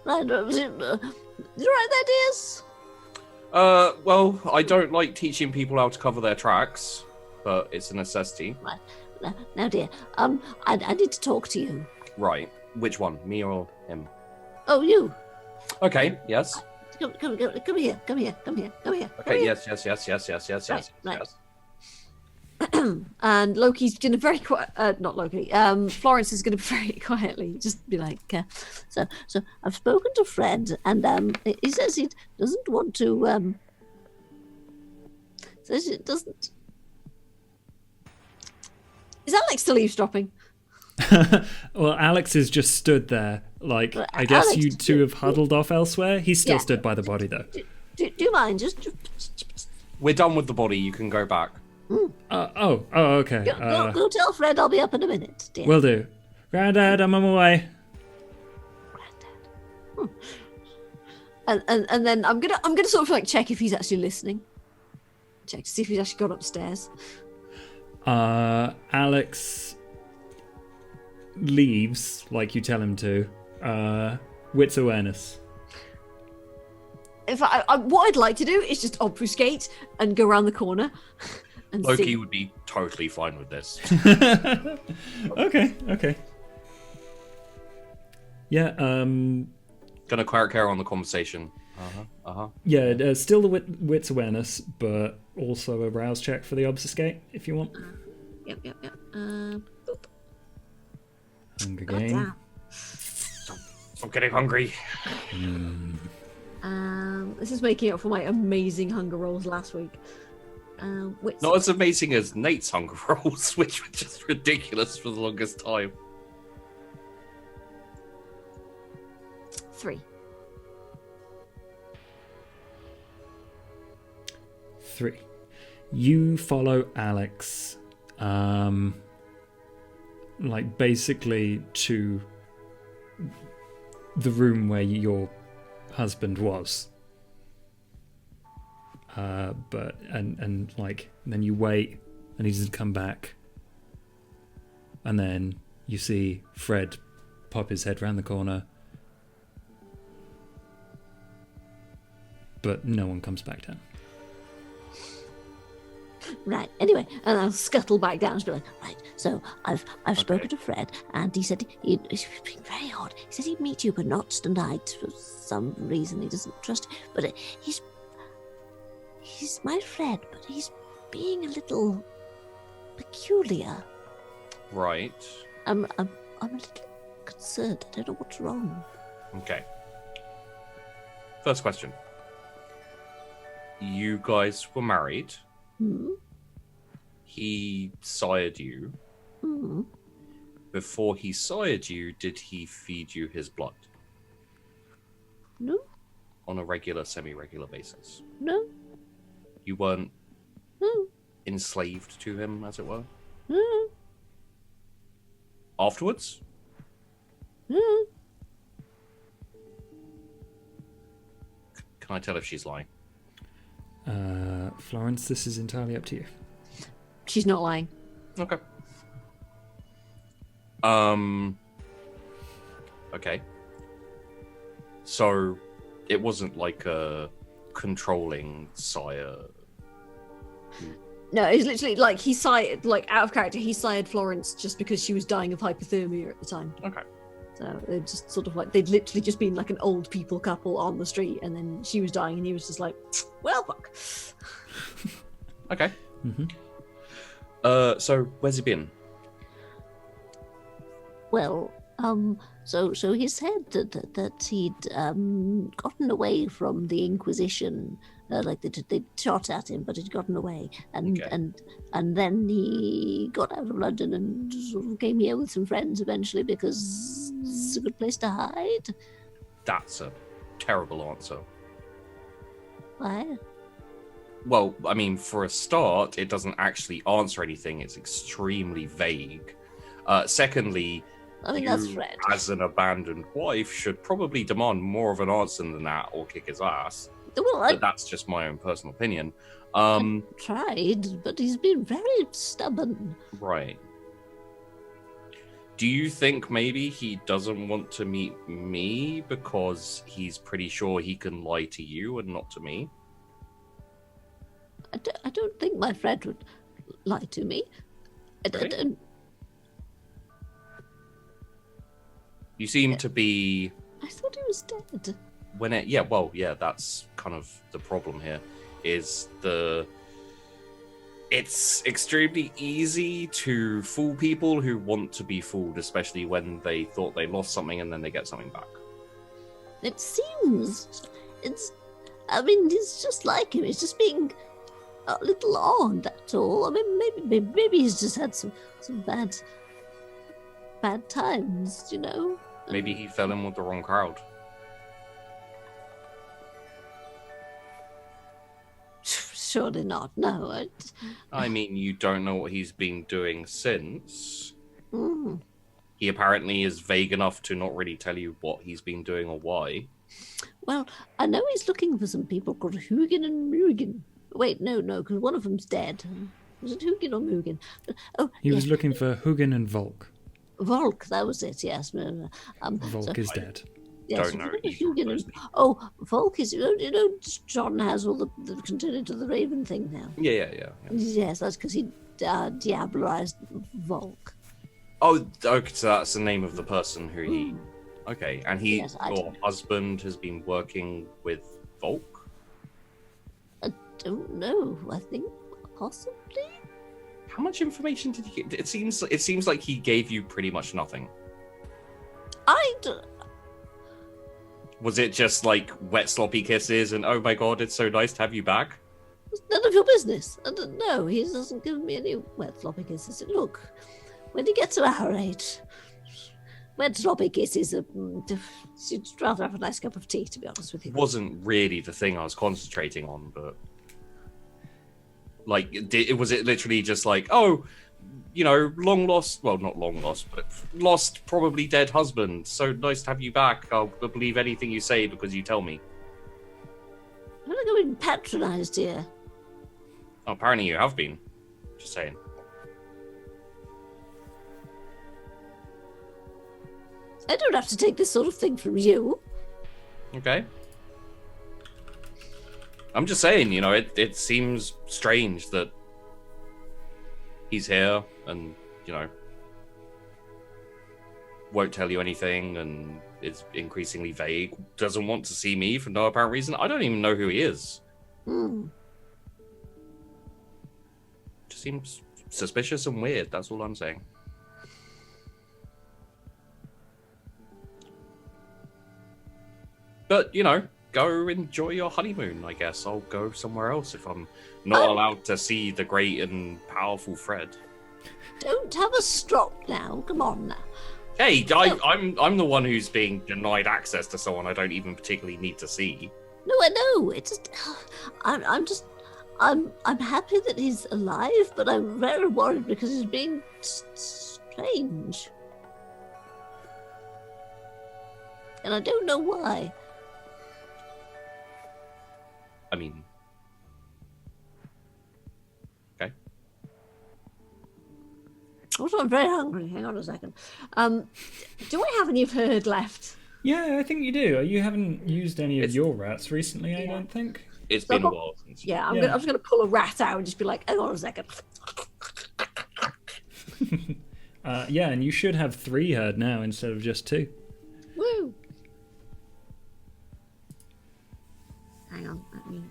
Right, you right, ideas? Well, I don't like teaching people how to cover their tracks, but it's a necessity. Right. Now, dear, I need to talk to you. Right. Which one, me or him? Oh, you. Okay. Yes. Come here. Okay. Yes. Right. and Loki's going to very not Loki. Florence is going to very quietly just be like, So I've spoken to Fred, and he says he doesn't want to. Says it doesn't. Is Alex still eavesdropping? Well, Alex is just stood there. I guess Alex, you two have huddled off elsewhere. He's still stood by the body, though. Do you mind just? We're done with the body. You can go back. Okay. Go tell Fred I'll be up in a minute, dear. Will do. Grandad, I'm on my way. And then I'm gonna sort of check if he's actually listening. Check to see if he's actually gone upstairs. Alex leaves like you tell him to. Wits awareness. In fact, what I'd like to do is just obfuscate and go around the corner. And Loki see. would be totally fine with this. Okay. Yeah. Gonna carry on the conversation. Yeah. Still the wits awareness, but also a rouse check for the obfuscate if you want. Yep. Boop. Hunger God game. damn. I'm getting hungry. This is making up for my amazing hunger rolls last week. Wits. Not as amazing as Nate's hunger rolls, which were just ridiculous for the longest time. 3. 3. You follow Alex, basically to the room where your husband was. Then you wait, and he doesn't come back, and then you see Fred pop his head round the corner, but no one comes back down. Right. Anyway, and I'll scuttle back down and be like, right. So I've spoken to Fred, and he said he's been very odd. He said he'd meet you, but not tonight for some reason. He doesn't trust. But he's my Fred, but he's being a little peculiar. Right. I'm a little concerned. I don't know what's wrong. Okay. First question. You guys were married. He sired you. Before he sired you, did he feed you his blood? No. On a regular, semi-regular basis? No. You weren't No. enslaved to him, as it were? No. Afterwards? No. Can I tell if she's lying? Florence, this is entirely up to you. She's not lying. Okay. Okay. So, it wasn't like a controlling sire. No, it's literally like he sired, like out of character, he sired Florence just because she was dying of hypothermia at the time. Okay. So they're just sort of like, they'd literally just been like an old people couple on the street, and then she was dying, and he was just like, well, fuck. Okay. Mm-hmm. So where's he been? Well, so he said that he'd gotten away from the Inquisition, like they'd shot at him, but he'd gotten away, and Okay. and then he got out of London and sort of came here with some friends eventually because it's a good place to hide. That's a terrible answer. Why? Well, I mean, for a start, it doesn't actually answer anything. It's extremely vague. Secondly, I mean, you, that's Fred. as an abandoned wife, should probably demand more of an answer than that or kick his ass. Well, I But that's just my own personal opinion. tried, but he's been very stubborn. Right. Do you think maybe he doesn't want to meet me because he's pretty sure he can lie to you and not to me? I don't think my friend would lie to me. Really? don't. You seem to be I thought he was dead. that's kind of the problem here, is it's extremely easy to fool people who want to be fooled, especially when they thought they lost something and then they get something back. It seems I mean, it's just like him. It's just being a little odd, that's all. I mean, maybe he's just had some bad times, you know. Maybe he fell in with the wrong crowd. Surely not. No. I mean, you don't know what he's been doing since. Mm. He apparently is vague enough to not really tell you what he's been doing or why. Well, I know he's looking for some people called Hugin and Mugen. Wait, no, because one of them's dead. Was it Hugin or Mugen? But, He was looking for Hugin and Volk. Volk, that was it, yes. Volk is dead. Yes, Don't know Hugin those and, Volk is, John has all the turned into the Raven thing now. Yeah. Yes, that's because he diabolized Volk. Oh, okay, so that's the name of the person who he... Okay, and Yes, your husband has been working with Volk? I don't know. I think possibly. How much information did he get? It seems like he gave you pretty much nothing. Was it just like wet sloppy kisses and oh my god, it's so nice to have you back? It's none of your business. I don't know. He doesn't give me any wet sloppy kisses. Look, when you get to our age, wet sloppy kisses you'd rather have a nice cup of tea, to be honest with you. It wasn't really the thing I was concentrating on, but like, was it literally just like, oh, you know, long lost, well, not long lost, but lost, probably dead husband. So nice to have you back. I'll believe anything you say because you tell me. I don't think I've been patronised here. Oh, apparently you have been. Just saying. I don't have to take this sort of thing from you. Okay. I'm just saying, you know, it seems strange that he's here and, you know, won't tell you anything and is increasingly vague, doesn't want to see me for no apparent reason. I don't even know who he is. Just seems suspicious and weird, that's all I'm saying. But, you know, go enjoy your honeymoon, I guess. I'll go somewhere else if I'm not allowed to see the great and powerful Fred. Don't have a stroke now. Come on now. Hey, I'm the one who's being denied access to someone I don't even particularly need to see. No, I know. It's just, I'm happy that he's alive, but I'm very worried because he's being strange, and I don't know why. I mean, okay. Also, I'm very hungry. Hang on a second. Do I have any food left? Yeah, I think you do. You haven't used any of your rats recently, I don't think. It's So been I've a got- while since. Yeah, I'm Yeah. just gonna pull a rat out and just be like, hang on a second. Yeah, and you should have 3 herd now instead of just 2. Woo! Hang on, let me.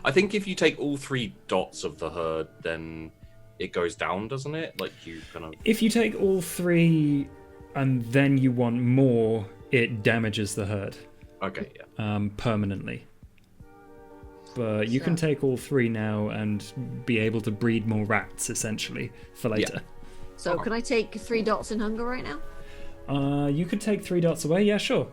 I think if you take all 3 dots of the herd, then it goes down, doesn't it? Like you kind of. If you take all 3 and then you want more, it damages the herd Okay, yeah. permanently. But you can So- take all 3 now and be able to breed more rats, essentially, for later. So can I take 3 dots in hunger right now? You could take 3 dots away, yeah, sure.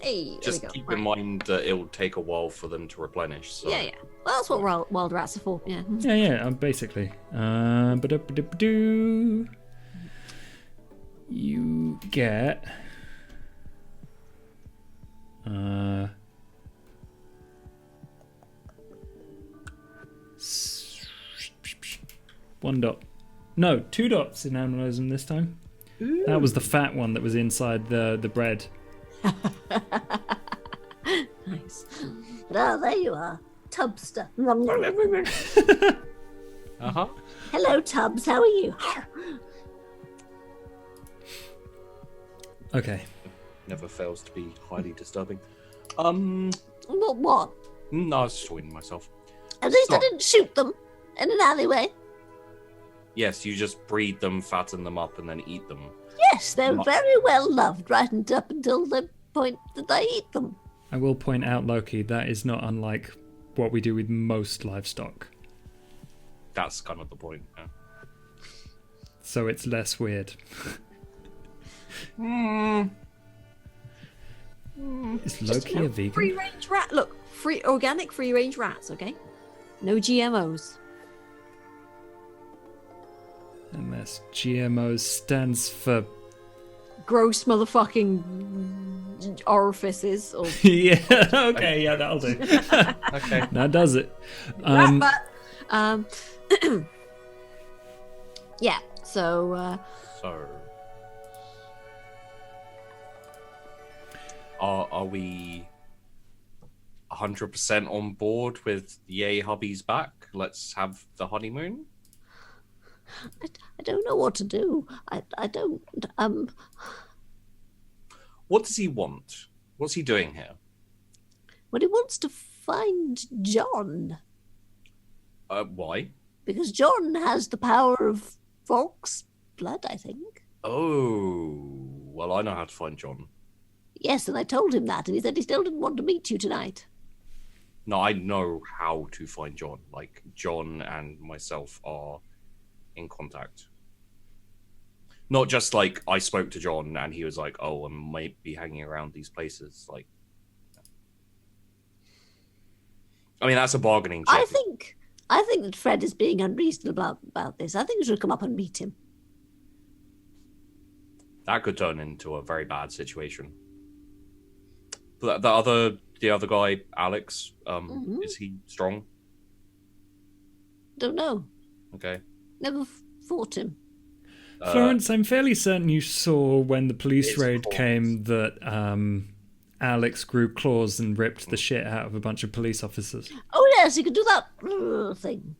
Hey, there Just we go. keep Right. in mind that it'll take a while for them to replenish. So. Yeah, yeah. Well, that's what wild rats are for. Yeah. Yeah, basically. Ba-da-ba-da-ba-doo. You get... One dot. No, 2 dots in animalism this time. That was the fat one that was inside the bread. Nice. Ah, there you are. Tubster. Uh-huh. Hello, Tubbs. How are you? Okay. Never fails to be highly disturbing. What? No, I was just talking to myself. At least I Stop. didn't shoot them in an alleyway. Yes, you just breed them, fatten them up, and then eat them. Yes, they're Not- very well loved right up until the point that I eat them. I will point out, Loki, that is not unlike what we do with most livestock. That's kind of the point. Yeah. So it's less weird. Is Loki a vegan? Free range rat. Look, organic free range rats. Okay. No GMOs. Unless GMOs stands for... Gross motherfucking orifices or Yeah, okay, yeah, that'll do. Okay. That does it. rat butt. Yeah. So. So, are we 100% on board with yay hubby's back? Let's have the honeymoon. I don't know what to do. I don't. What does he want? What's he doing here? Well, he wants to find John Why? because John has the power of fox blood, I think. Oh, well, I know how to find John. Yes, and I told him that, and he said he still didn't want to meet you tonight. No, I know how to find John. Like, John and myself are in contact. Not just like I spoke to John and he was like, oh, I might be hanging around these places. Like, I mean, that's a bargaining chip. I think that Fred is being unreasonable about this. I think you should come up and meet him. That could turn into a very bad situation. But the other guy, Alex, is he strong? Don't know. Okay. Never fought him. Florence, I'm fairly certain you saw when the police It's raid claws. came that Alex grew claws and ripped the shit out of a bunch of police officers. Oh yes, he could do that thing.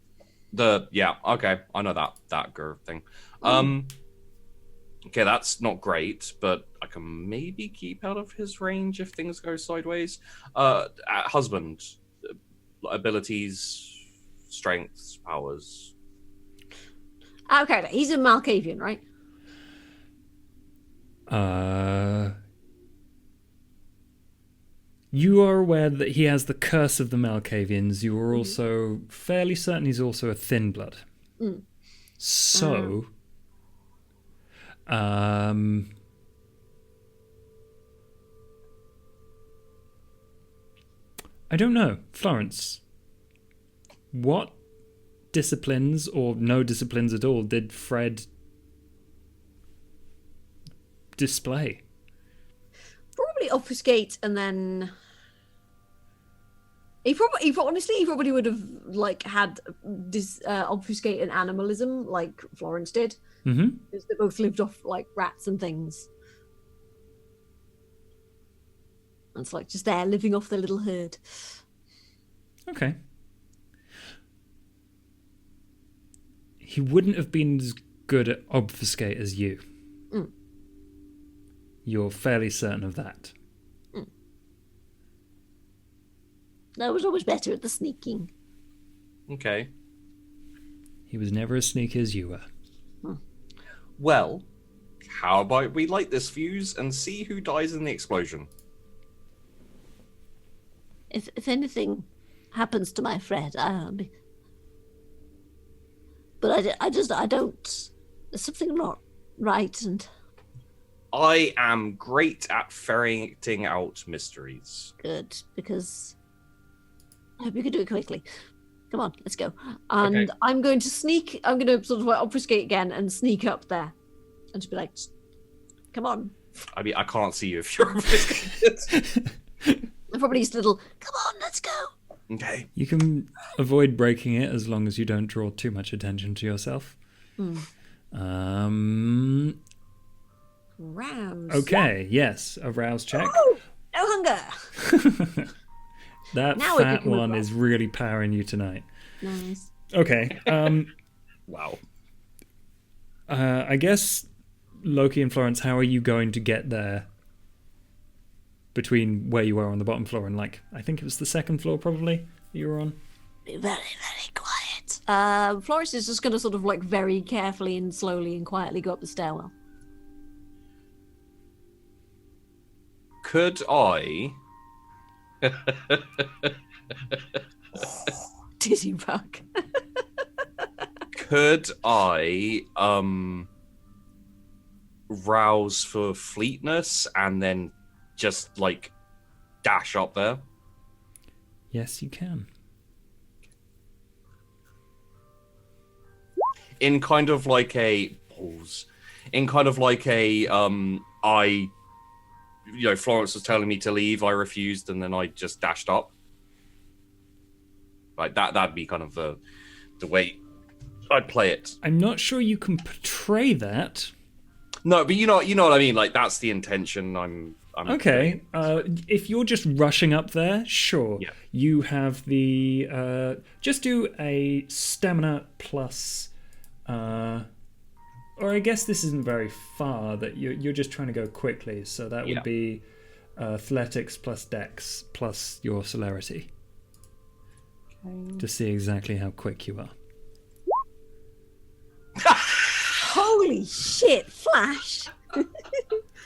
Okay, I know that girl thing. Okay, that's not great, but I can maybe keep out of his range if things go sideways. Husband, abilities, strengths, powers. Okay, he's a Malkavian, right? You are aware that he has the curse of the Malkavians. You are also fairly certain he's also a Thin-Blood. So, I don't know. Florence, what disciplines or no disciplines at all did Fred display? Probably obfuscate, and then he probably would have like had this obfuscate and animalism like Florence did, Mm-hmm. because they both lived off like rats and things. It's like just there, living off their little herd. Okay. He wouldn't have been as good at obfuscate as you. Mm. You're fairly certain of that. I was always better at the sneaking. Okay. He was never as sneaky as you were. Well, how about we light this fuse and see who dies in the explosion? If anything happens to my friend, but I don't. There's something not right, and I am great at ferreting out mysteries. good because I hope you can do it quickly. Come on, let's go. And Okay. I'm going to sort of obfuscate again and sneak up there. And just be like, come on. I mean, I can't see you if you're And probably just a little, come on, let's go. Okay. You can avoid breaking it as long as you don't draw too much attention to yourself. rouse. Okay, yes, a rouse check. Oh, no hunger. That Now we fat can move one on. is really powering you tonight. Nice. Okay, Wow. I guess, Loki and Florence, how are you going to get there between where you are on the bottom floor and, like, I think it was the second floor probably that you were on? Be very, very quiet. Florence is just going to sort of like very carefully and slowly and quietly go up the stairwell. Could I... Dizzy rug. Could I rouse for fleetness and then just like dash up there? Yes, you can. In kind of like a pause. In kind of like a Florence was telling me to leave, I refused, and then I just dashed up. Like that'd be kind of the way I'd play it. I'm not sure you can portray that. No, but you know what I mean. Like that's the intention. I'm Okay, if you're just rushing up there, sure. Yeah. You have the just do a stamina plus, or I guess this isn't very far. That you're just trying to go quickly, so that would Yeah. be athletics plus dex plus your celerity to see exactly how quick you are. Holy shit, Flash.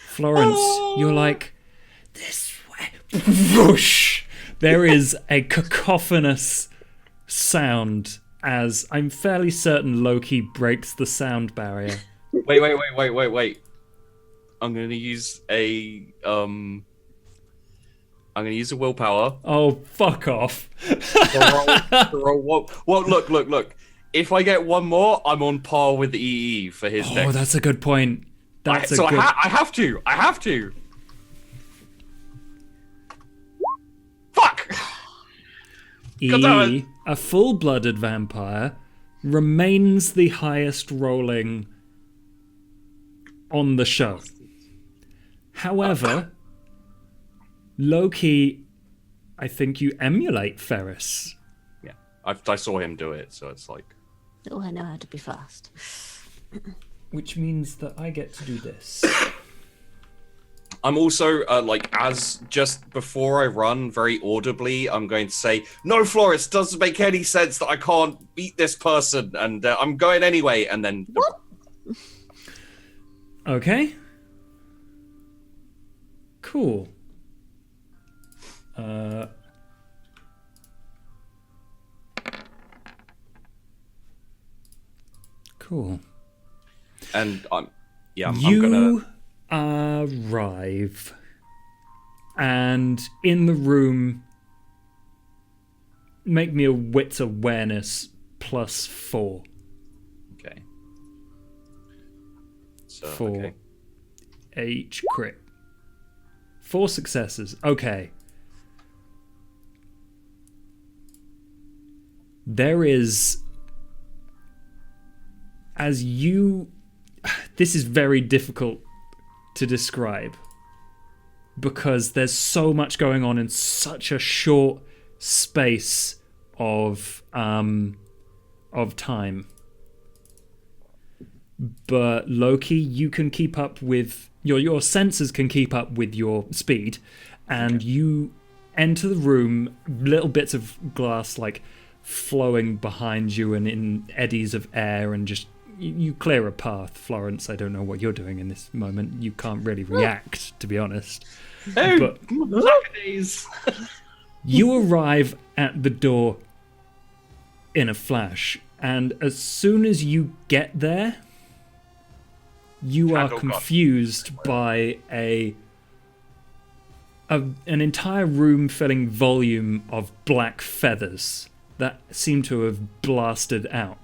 Florence, you're like, this way. Whoosh! There is a cacophonous sound as I'm fairly certain Loki breaks the sound barrier. Wait. I'm gonna use a willpower. Oh, fuck off. To roll. Well, look. If I get one more, I'm on par with the EE for his Oh, deck. that's a good point. That's So a good... I have to. Fuck! God damn E, a full-blooded vampire, remains the highest rolling on the show. However, Loki, I think you emulate Ferris. Yeah, I saw him do it, so it's like... Oh, I know how to be fast. Which means that I get to do this. I'm also, as just before I run, very audibly, I'm going to say, no, Florence, doesn't make any sense that I can't beat this person, and I'm going anyway, and then... What? Okay. Cool. Cool. And I'm gonna... You arrive, and in the room, make me a wits awareness +4 Okay. So, for okay. each crit. 4 successes. Okay. There is, as you... This is very difficult to describe. because there's so much going on in such a short space of time. But Loki, you can keep up with your senses can keep up with your speed, and you enter the room. Little bits of glass like flowing behind you and in eddies of air, and just you clear a path. Florence, I don't know what you're doing in this moment. You can't really react, to be honest. Oh, But nowadays. you arrive at the door in a flash, and as soon as you get there, you are confused by an entire room-filling volume of black feathers that seem to have blasted out.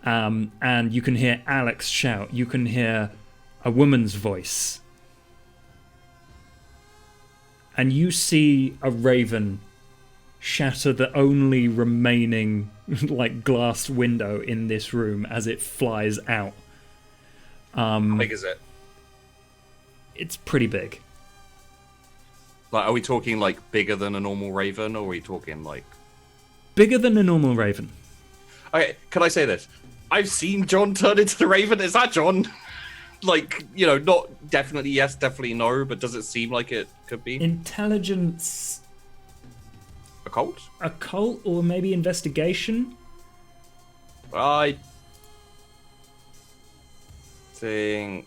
And you can hear Alex shout. You can hear a woman's voice. And you see a raven shatter the only remaining glass window in this room as it flies out. How big is it? It's pretty big. Are we talking bigger than a normal raven, or are we talking Bigger than a normal raven. Okay, can I say this? I've seen John turn into the raven. Is that John? Not definitely yes, definitely no, but does it seem like it could be? Intelligence, Occult, or maybe investigation? I think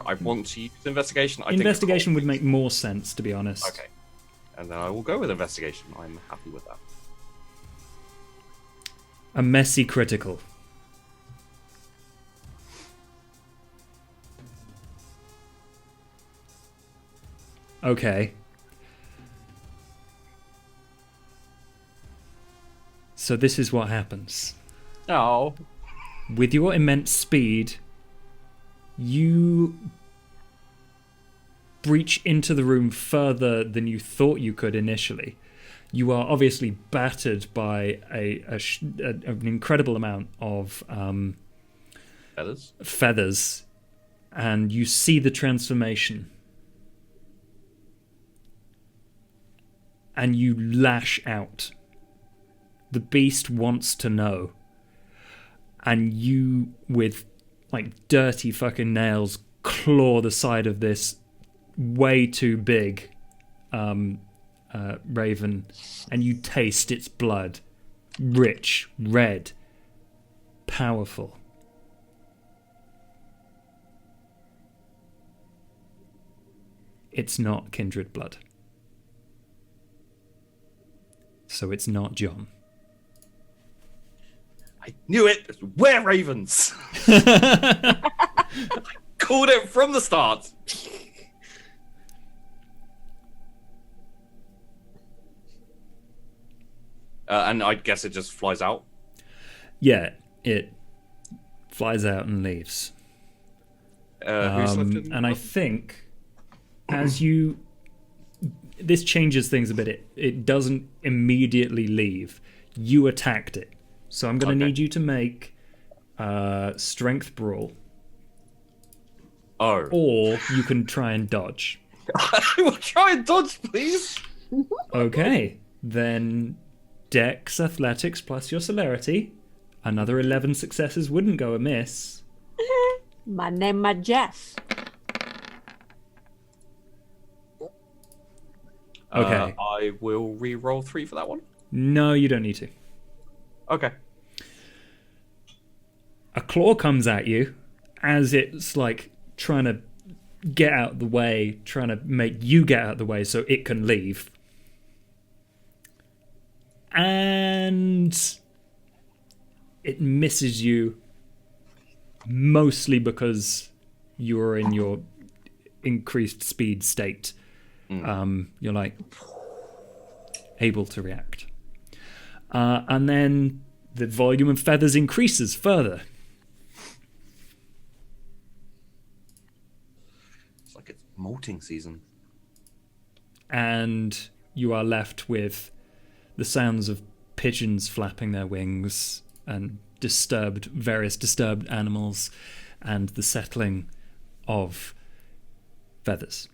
I want to use investigation. Investigation would make more sense, to be honest. Okay. And then I will go with investigation. I'm happy with that. A messy critical. Okay. So this is what happens. Oh. With your immense speed, you breach into the room further than you thought you could initially. You are obviously battered by an incredible amount of feathers, and you see the transformation. And you lash out. The beast wants to know. And you, with dirty fucking nails, claw the side of this way too big raven, and you taste its blood. Rich, red, powerful. It's not kindred blood. So it's not John. I knew it! We're ravens! I called it from the start! And I guess it just flies out? Yeah, it flies out and leaves. Who's left in? And I think as you... This changes things a bit. It doesn't immediately leave. You attacked it. So I'm going to need you to make strength brawl. Oh. Or you can try and dodge. I will try and dodge, please! Okay. Then Dex Athletics plus your celerity. Another 11 successes wouldn't go amiss. My name is Jeff. Okay. I will re-roll 3 for that one. No, you don't need to. Okay. A claw comes at you as it's trying to get out of the way, trying to make you get out of the way so it can leave. And it misses you mostly because you're in your increased speed state. You're able to react. And then the volume of feathers increases further. It's like it's molting season. And you are left with the sounds of pigeons flapping their wings and various disturbed animals and the settling of feathers.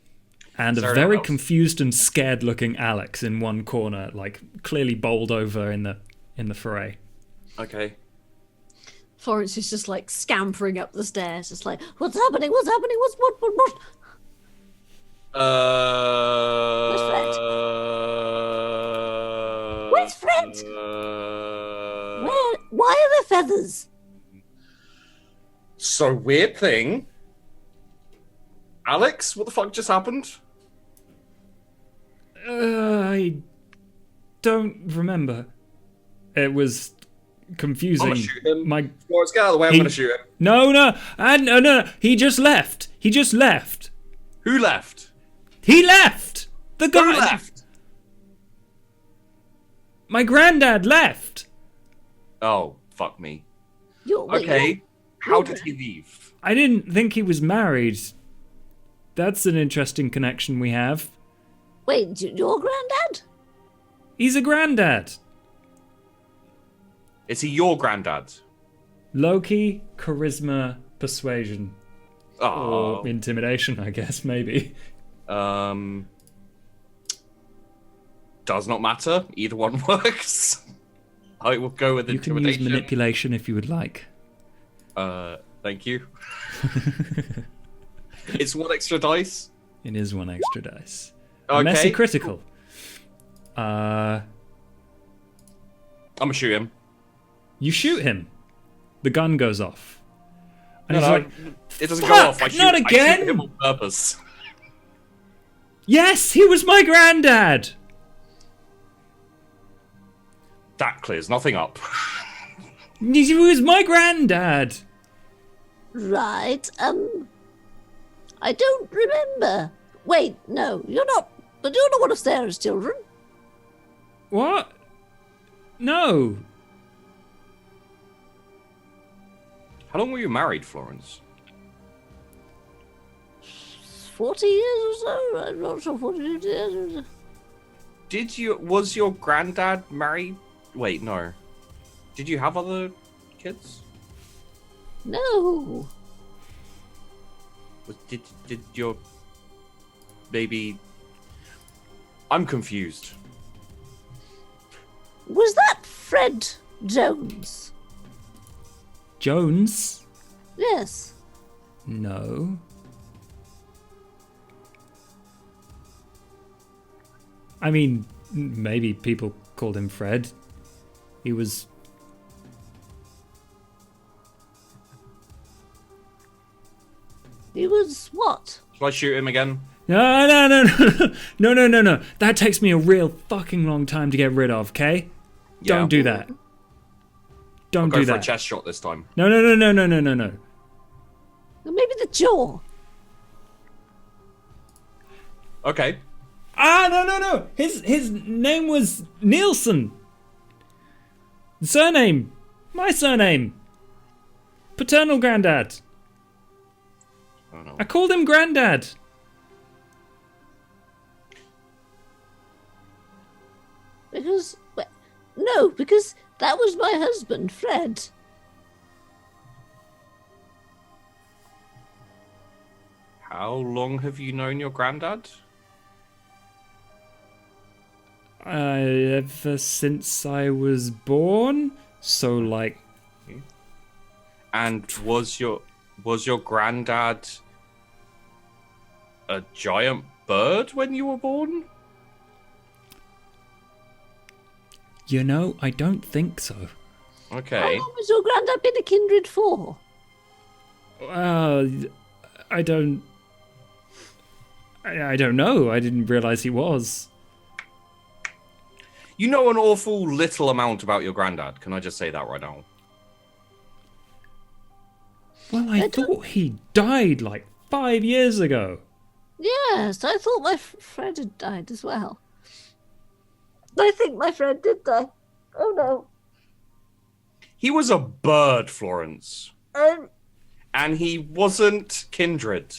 and Is a there very anyone else? confused and scared-looking Alex in one corner, like clearly bowled over in the fray. Okay. Florence is just like scampering up the stairs, just like, what's happening? What's happening? What? Where's Fred? Why are there feathers? So, weird thing. Alex, what the fuck just happened? I don't remember. It was confusing. I'm gonna shoot him. My Florence, get out of the way, I'm gonna shoot him. no. He just left. Who left? He left. The guy Who left? My granddad left. Oh, fuck me. Wait, Okay, how did he leave? I didn't think he was married. That's an interesting connection we have. Wait, your granddad? He's a granddad. Is he your granddad? Loki, charisma, persuasion. Oh. Or intimidation, I guess, maybe. Does not matter. Either one works. I will go with You can intimidation. use manipulation if you would like. Thank you. It's 1 extra dice. It is 1 extra dice. Okay. Messy critical. I'm gonna shoot him. You shoot him. The gun goes off. And No, he's no, like, it doesn't "Fuck, go off. not I again!" shoot him on purpose. yes, he was my granddad. That clears nothing up. He was my granddad. Right, I don't remember. Wait, no, you're not one of Sarah's children. What? No. How long were you married, Florence? 40 years or so? I'm not sure, 40 years. Was your granddad married? Wait, no. Did you have other kids? No. Did your baby? I'm confused. Was that Fred Jones? Jones? Yes. No. I mean, maybe people called him Fred. He was... He was what? Shall I shoot him again? No. That takes me a real fucking long time to get rid of, okay? Yeah. Don't do that. Don't Go do for a that. chest shot this time. No. Maybe the jaw. Okay. No. His name was Nielsen. Surname. My surname. Paternal granddad. Oh no. I called him granddad. Because because that was my husband, Fred. How long have you known your granddad? Ever since I was born. So like, And was your granddad a giant bird when you were born? you know, I don't think so. How Okay. long has your granddad been a kindred for? I don't know. I didn't realize he was. You know an awful little amount about your granddad. Can I just say that right now? Well, I thought he died like 5 years ago. Yes, I thought my Fred had died as well. I think my friend did die. Oh no. He was a bird, Florence. And he wasn't kindred.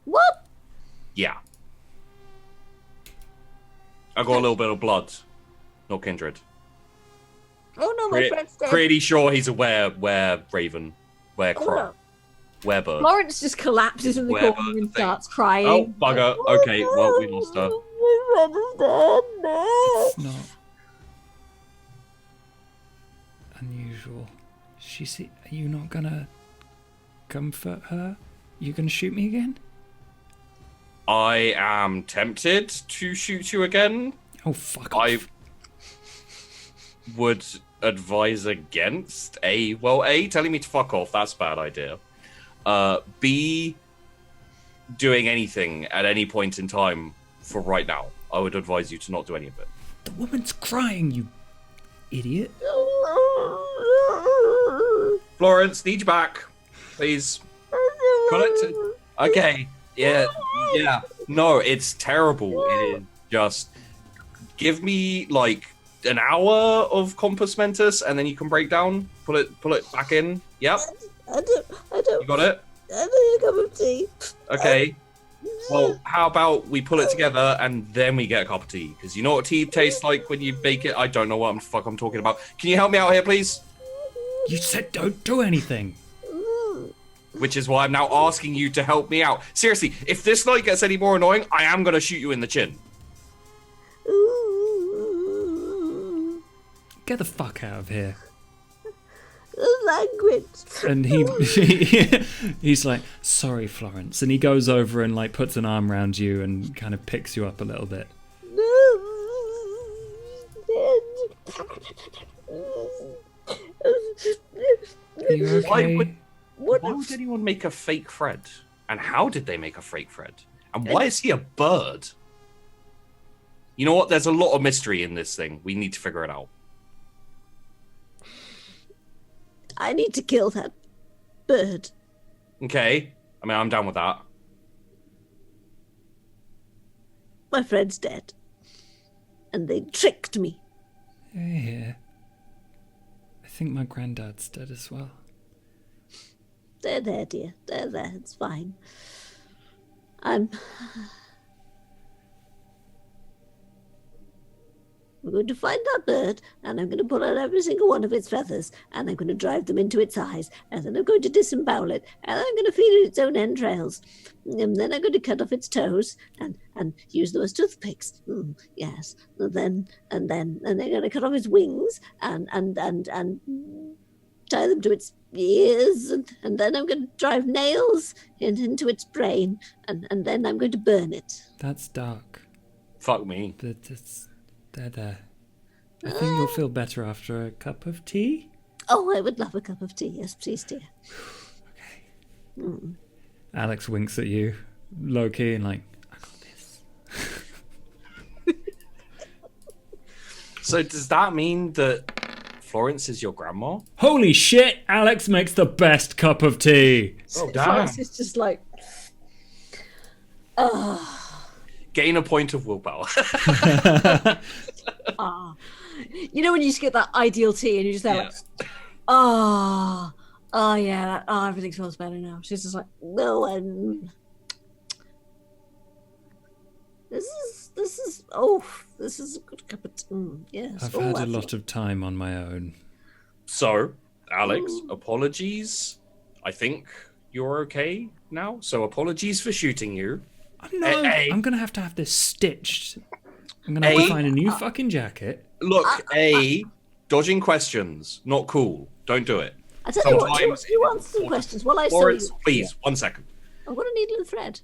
What? Yeah. I got a little bit of blood. Not kindred. Oh no, my friend's dead. Pretty sure he's a were Raven. Oh Crow. no. Weber. Florence just collapses in the Whatever corner the and thing. starts crying. Oh, bugger. Okay, well, we lost her. It's not unusual. Are you not gonna comfort her? You gonna shoot me again? I am tempted to shoot you again. Oh, fuck I off. would advise against A, telling me to fuck off, that's a bad idea. B, doing anything at any point in time for right now. I would advise you to not do any of it. The woman's crying, you idiot. Florence, need you back, please. Okay, yeah. No, it's terrible. It is just... Give me, like, an hour of Compos Mentis, and then you can break down. Pull it back in. Yep. I don't. You got it? I need a cup of tea. Okay. Well, how about we pull it together and then we get a cup of tea? Because you know what tea tastes like when you bake it? I don't know what the fuck I'm talking about. Can you help me out here, please? You said don't do anything. Which is why I'm now asking you to help me out. Seriously, if this night gets any more annoying, I am going to shoot you in the chin. Get the fuck out of here. Language. And he's like, sorry, Florence. And he goes over and like puts an arm around you and kind of picks you up a little bit. Are you okay? Why would anyone make a fake Fred? And how did they make a fake Fred? And why is he a bird? You know what? There's a lot of mystery in this thing. We need to figure it out. I need to kill that bird. Okay. I mean, I'm down with that. My friend's dead. And they tricked me. Yeah. I think my granddad's dead as well. They're there, dear. They're there. It's fine. I'm going to find that bird, and I'm going to pull out every single one of its feathers, and I'm going to drive them into its eyes, and then I'm going to disembowel it, and then I'm going to feed it its own entrails, and then I'm going to cut off its toes and use them as toothpicks. Yes, and then I'm going to cut off its wings and tie them to its ears, and then I'm going to drive nails into its brain, and then I'm going to burn it. That's dark. Fuck me. They're there. I think you'll feel better after a cup of tea. Oh, I would love a cup of tea. Yes, please, dear. Okay. Alex winks at you, low key, and like, I got this. So does that mean that Florence is your grandma? Holy shit! Alex makes the best cup of tea. Oh, damn. Florence is just like, Gain a point of willpower. you know when you just get that ideal tea and you're just there like, everything smells better now. She's just like, No one. This is a good cup of tea. Yes. I've had a lot of time on my own. So, Alex, apologies. I think you're okay now. So apologies for shooting you. I'm gonna have to have this stitched. I'm gonna have to find a new fucking jacket. Look, dodging questions, not cool. Don't do it. I tell you what, Sometimes you answer some questions while I sew Florence, you. please, 1 second. I've got a needle and thread.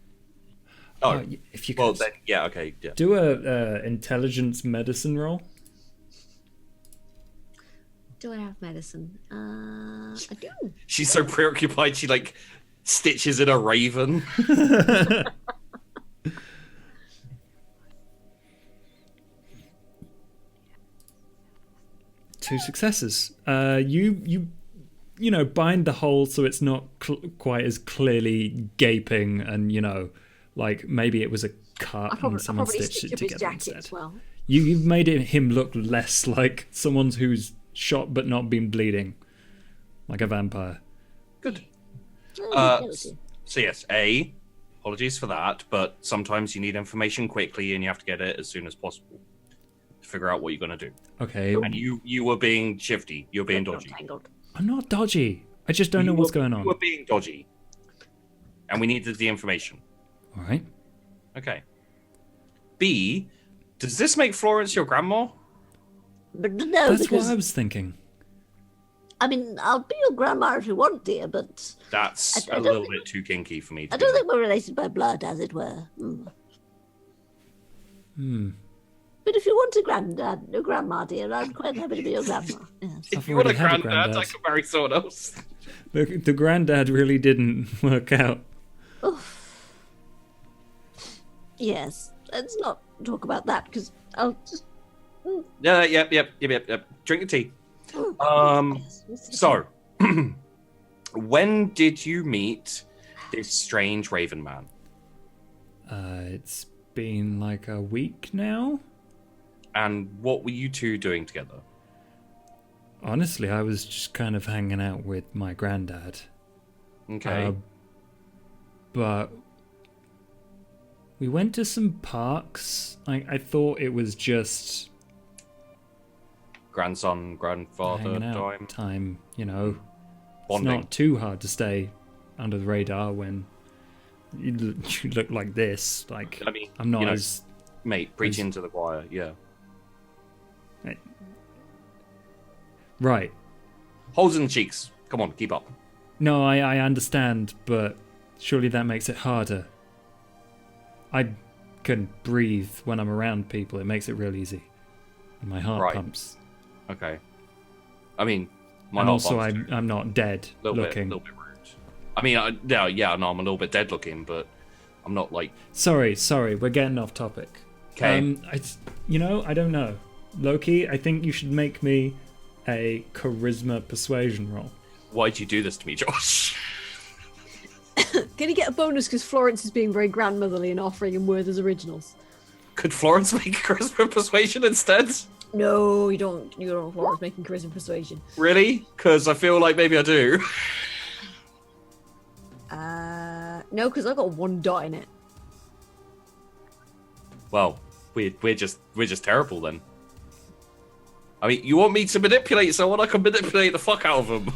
Oh, If you well could then, yeah, okay, yeah. do a intelligence medicine roll. Do I have medicine? I do. She's so preoccupied, she like stitches in a raven. 2 successes. You bind the hole so it's not quite as clearly gaping, and like maybe it was a cut and someone stitched it together instead. as well. You've made him look less like someone who's shot but not been bleeding, like a vampire. Good. So yes, apologies for that, but sometimes you need information quickly and you have to get it as soon as possible to figure out what you're going to do. Okay. And you were being shifty. You're being dodgy. I'm not dodgy. I just don't know what's going on. You were being dodgy. and we needed the information. All right. Okay. B, does this make Florence your grandma? But no, That's because what I was thinking. I mean, I'll be your grandma if you want, dear, but That's I a don't little think- bit too kinky for me. To I don't be think we're related by blood, as it were. Hmm. But if you want a granddad, a grandma, dear, I'm quite happy to be your grandma. Yes. If I've you want a already had a granddad, I granddad. can marry someone else. The granddad really didn't work out. Yes. Let's not talk about that, because I'll just... Yeah, yep. Drink the tea. Yes. So, when did you meet this strange Raven man? It's been like a week now. And what were you two doing together? Honestly, I was just kind of hanging out with my granddad. Okay. But we went to some parks. I thought it was just Grandson, grandfather hanging out time. you know. Bonding. It's not too hard to stay under the radar when you look like this. Like, I mean, I'm not you know, as... Mate, preaching to the choir, yeah. Right. Holes in the cheeks. Come on, keep up. No, I understand, but surely that makes it harder. I can breathe when I'm around people. It makes it real easy. And my heart Right. pumps. Okay. I mean, my And heart also, pumps too. I'm not dead looking. Little bit rude. I mean, yeah, no, I'm a little bit dead looking, but I'm not like... Sorry, we're getting off topic. Okay. I don't know. Loki, I think you should make me a charisma persuasion roll. Why'd you do this to me, Josh? Can he get a bonus because Florence is being very grandmotherly and offering him Werther's originals? Could Florence make charisma persuasion instead? No, you don't. You don't want Florence making charisma persuasion. Really? Because I feel like maybe I do. No, because I've got one dot in it. Well, we're just terrible then. I mean, you want me to manipulate someone? I can manipulate the fuck out of them.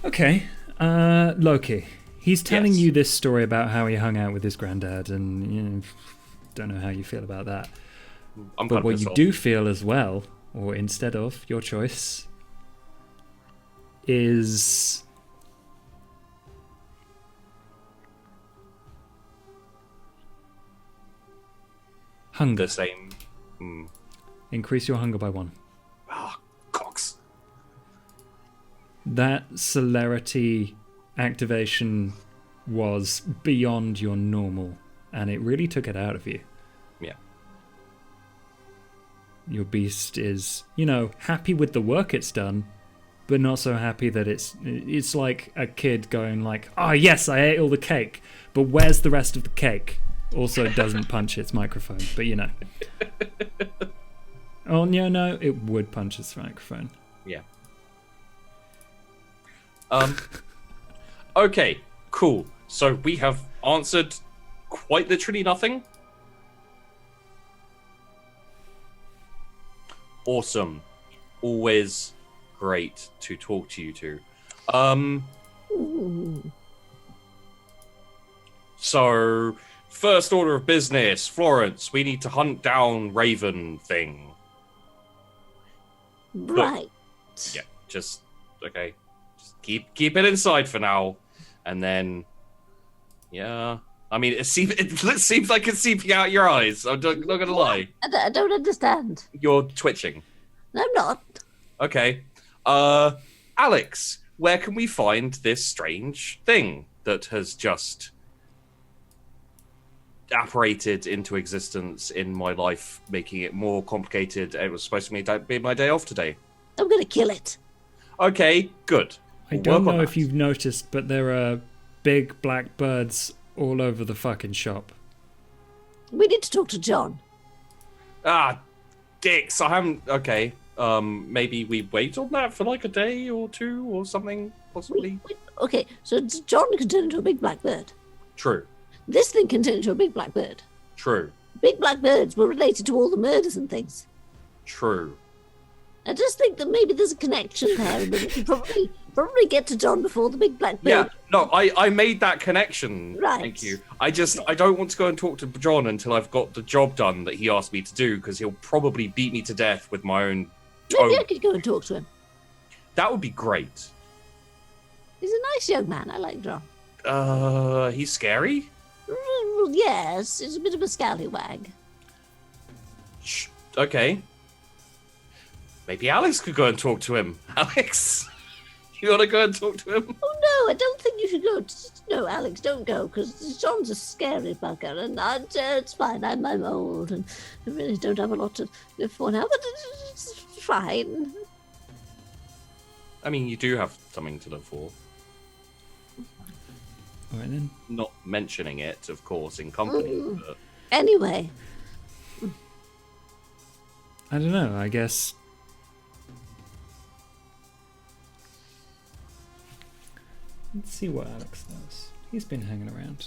Okay. Loki. He's telling Yes. you this story about how he hung out with his granddad, and don't know how you feel about that. I'm But kind what of you pissed do feel as well, or instead of, your choice, is hunger. the same. Increase your hunger by 1. Cox. That celerity activation was beyond your normal, and it really took it out of you. Yeah. Your beast is, happy with the work it's done, but not so happy that it's like a kid going like, "Oh yes, I ate all the cake, but where's the rest of the cake?" Also doesn't punch its microphone, but Oh no, it would punch its microphone. Yeah. Okay, cool. So we have answered quite literally nothing. Awesome. Always great to talk to you two. So, first order of business, Florence, we need to hunt down Raven thing. Right. Yeah, just okay. Just keep it inside for now, and then, yeah. I mean, it seems like it's seeping out your eyes. I'm not gonna lie. I don't understand. You're twitching. No, I'm not. Okay. Alex, where can we find this strange thing that has just apparated into existence in my life, making it more complicated? It was supposed to be my day off today. I'm going to kill it. Okay, good. I We'll don't work on know if that. you've noticed, but there are big black birds all over the fucking shop. We need to talk to John. Ah, dicks. I haven't. Okay. Maybe we wait on that for like a day or two or something, possibly. Okay, so John can turn into a big black bird. True. This thing can turn into a big black bird. True. Big black birds were related to all the murders and things. True. I just think that maybe there's a connection there, and that we should probably get to John before the big black bird. Yeah, no, I made that connection. Right. Thank you. I don't want to go and talk to John until I've got the job done that he asked me to do, because he'll probably beat me to death with my own tone. Maybe I could go and talk to him. That would be great. He's a nice young man. I like John. He's scary? Well, yes, he's a bit of a scallywag. Okay. Maybe Alex could go and talk to him. Alex, you want to go and talk to him? Oh, no, I don't think you should go. No, Alex, don't go, because John's a scary bugger, and it's fine. I'm old, and I really don't have a lot to live for now, but it's fine. I mean, you do have something to live for. All right, then. Not mentioning it, of course, in company. But... Anyway. I don't know, I guess... Let's see what Alex does. He's been hanging around.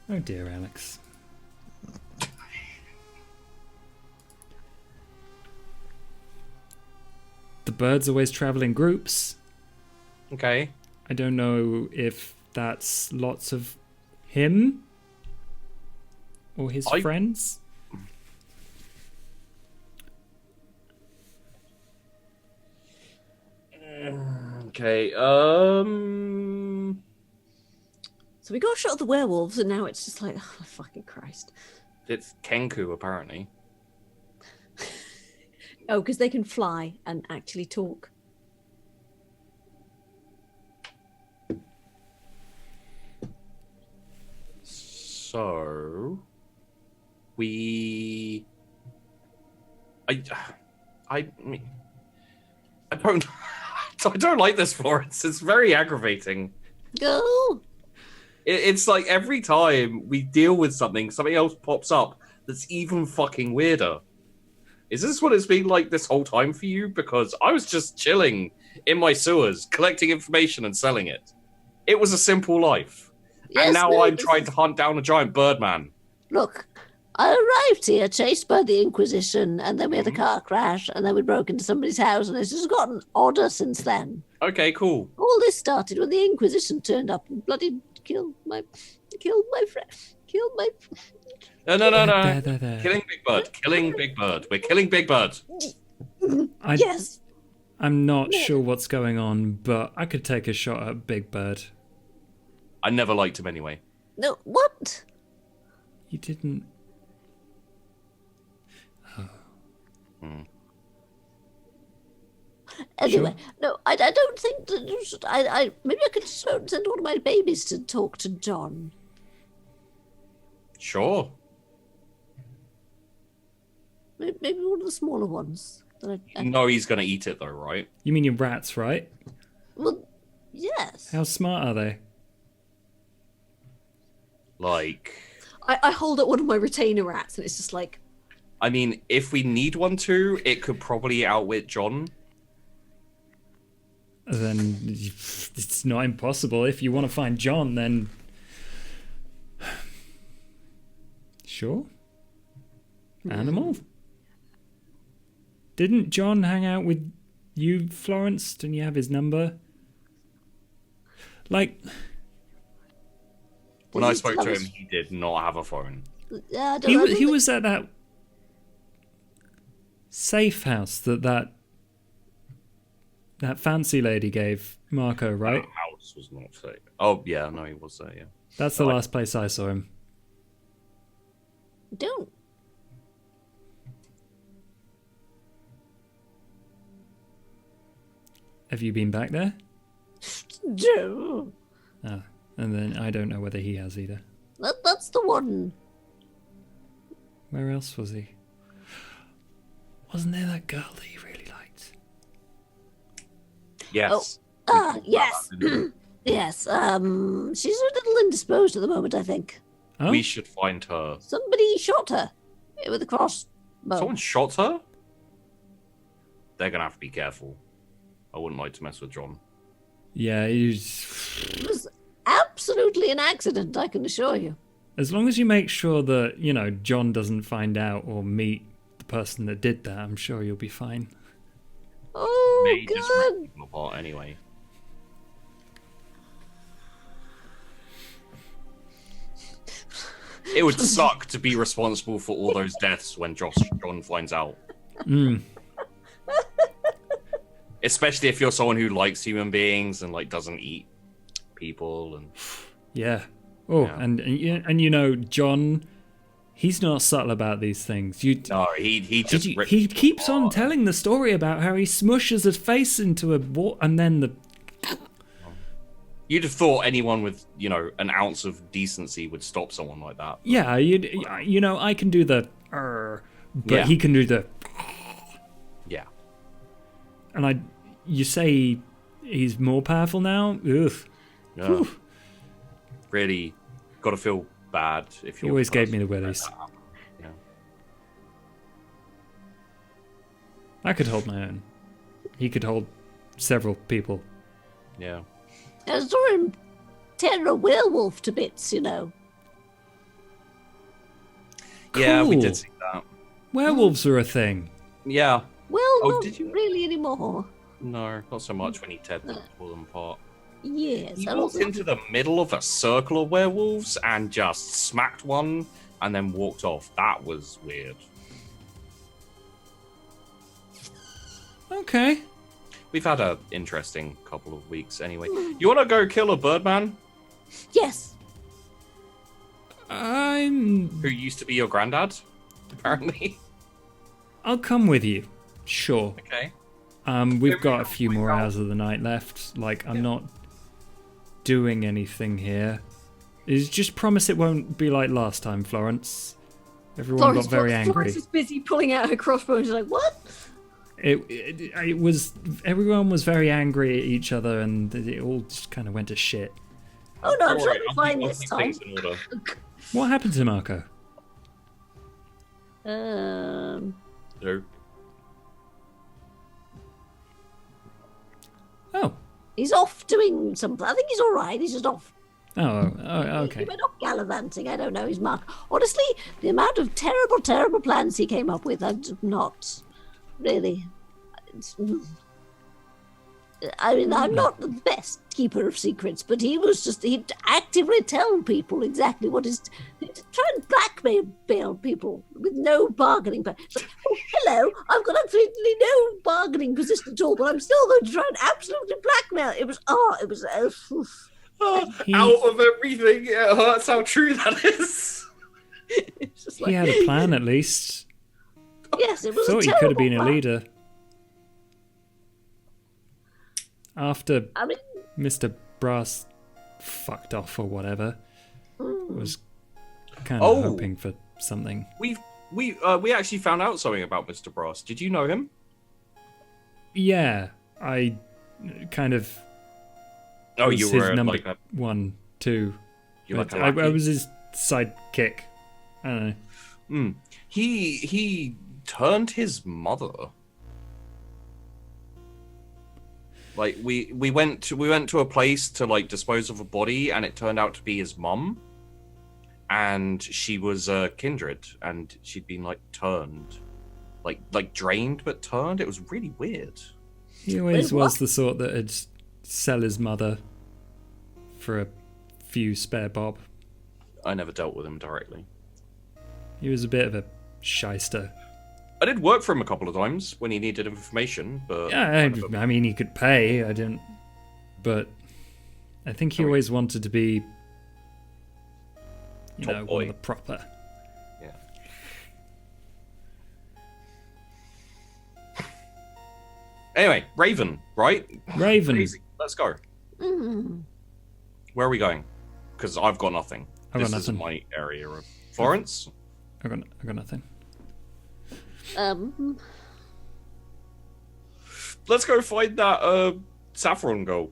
Oh dear, Alex. The birds always travel in groups. Okay. I don't know if that's lots of him or his friends. Okay, So we got a shot of the werewolves, and now it's just like, oh, fucking Christ. It's Kenku, apparently. Oh, because they can fly and actually talk. So... I don't like this, Florence. It's very aggravating. Go. It's like every time we deal with something else pops up that's even fucking weirder. Is this what it's been like this whole time for you? Because I was just chilling in my sewers, collecting information and selling it. It was a simple life. Yes, and now no, I'm trying to hunt down a giant birdman. Look, I arrived here chased by the Inquisition, and then we had a car crash, and then we broke into somebody's house, and it's just gotten odder since then. Okay, cool. All this started when the Inquisition turned up and bloody killed my friend. No. There. Killing Big Bird. We're killing Big Bird. Yes. I'm not sure what's going on, but I could take a shot at Big Bird. I never liked him anyway. No, what? You didn't... Anyway, no, I don't think that you should. Maybe I could send one of my babies to talk to John. Sure. Maybe one of the smaller ones. No, he's going to eat it though, right? You mean your rats, right? Well, yes. How smart are they? Like... I hold up one of my retainer rats, and it's just like... I mean, if we need one to, it could probably outwit John. Then it's not impossible. If you want to find John, then... Sure. Animal? Didn't John hang out with you, Florence? Didn't you have his number? Like... When I spoke to him, he did not have a phone. Yeah, He was at that safe house that fancy lady gave Marco, right? That house was not safe. Oh, yeah, no, he was there, yeah. That's the last place I saw him. Don't. Have you been back there? No. Oh, and then I don't know whether he has either. That's the one. Where else was he? Wasn't there that girl that he really liked? Yes. Yes. Yes. She's a little indisposed at the moment, I think. Oh? We should find her. Somebody shot her with a crossbow. Someone shot her? They're going to have to be careful. I wouldn't like to mess with John. Yeah, It was absolutely an accident, I can assure you. As long as you make sure that, you know, John doesn't find out or meet the person that did that, I'm sure you'll be fine. Oh, May just God. rip them apart anyway. It would suck to be responsible for all those deaths when John finds out. Especially if you're someone who likes human beings and like doesn't eat people and Yeah. Oh, Yeah. And you know, John, he's not subtle about these things. no, he just ripped he them keeps on apart. telling the story about how he smushes his face into a wall, and then the You'd have thought anyone with, you know, an ounce of decency would stop someone like that. yeah, you know, I can do the, but Yeah. he can do the, Yeah. and you say he's more powerful now. Ugh. Yeah. Whew. Really got to feel bad if He you're. always the gave me person the who let willies. that happen. Yeah. I could hold my own. He could hold several people. Yeah. I saw him tear a werewolf to bits, you know. Yeah, we Cool. did see that. Werewolves are a thing. Yeah. Well, Oh, not did you? really anymore. No, not so much when he teared them, pull them apart. Yes, He I walked also... into the middle of a circle of werewolves and just smacked one and then walked off. That was weird. Okay. We've had a interesting couple of weeks anyway. You want to go kill a birdman Yes. who used to be your granddad, apparently? I'll come with you. Sure. Okay. We've got a few more hours of the night left. Like, I'm not doing anything here. Just promise it won't be like last time, Florence. Everyone got very angry. Florence is busy pulling out her crossbow and she's like, what? It was, everyone was very angry at each other, and it all just kind of went to shit. Oh no, I'm Don't sure worry, we'll I'll find keep this time. things in order. What happened to Marco? So, Oh. He's off doing something. I think he's all right. He's just off. Oh, He okay. went off gallivanting. I don't know his mark. Honestly, the amount of terrible, terrible plans he came up with, I'm just not really. I mean, I'm not the best keeper of secrets, but he was just, he'd actively tell people exactly what is, he'd try and blackmail people with no bargaining power. It's like, oh, hello, I've got absolutely no bargaining position at all, but I'm still going to try and absolutely blackmail. It was, out of everything, it hurts how true that is. it's just He like, had a plan at least. yes, it was Thought a he could have been a terrible plan. leader. After I mean, Mr. Brass fucked off or whatever, was kind Oh. of hoping for something. We actually found out something about Mr. Brass. Did you know him? Yeah, I kind of Oh, was you his were number like a 1, 2. you like a I lackey? was his sidekick. I don't know. He turned his mother. Like we went to a place to like dispose of a body, and it turned out to be his mum. And she was a kindred, and she'd been like turned, like drained but turned. It was really weird. He always Wait, was what? the sort that'd sell his mother for a few spare bob. I never dealt with him directly. He was a bit of a shyster. I did work for him a couple of times when he needed information, but Yeah, I mean, he could pay. I didn't, but I think he always wanted to be, you Top know, boy. one of the proper. yeah. Anyway, Raven, right? Raven. Crazy. Let's go. mm, Where are we going? Because I've got nothing. I've got This is nothing. my area of Florence. I got nothing. Let's go find that Saffron girl.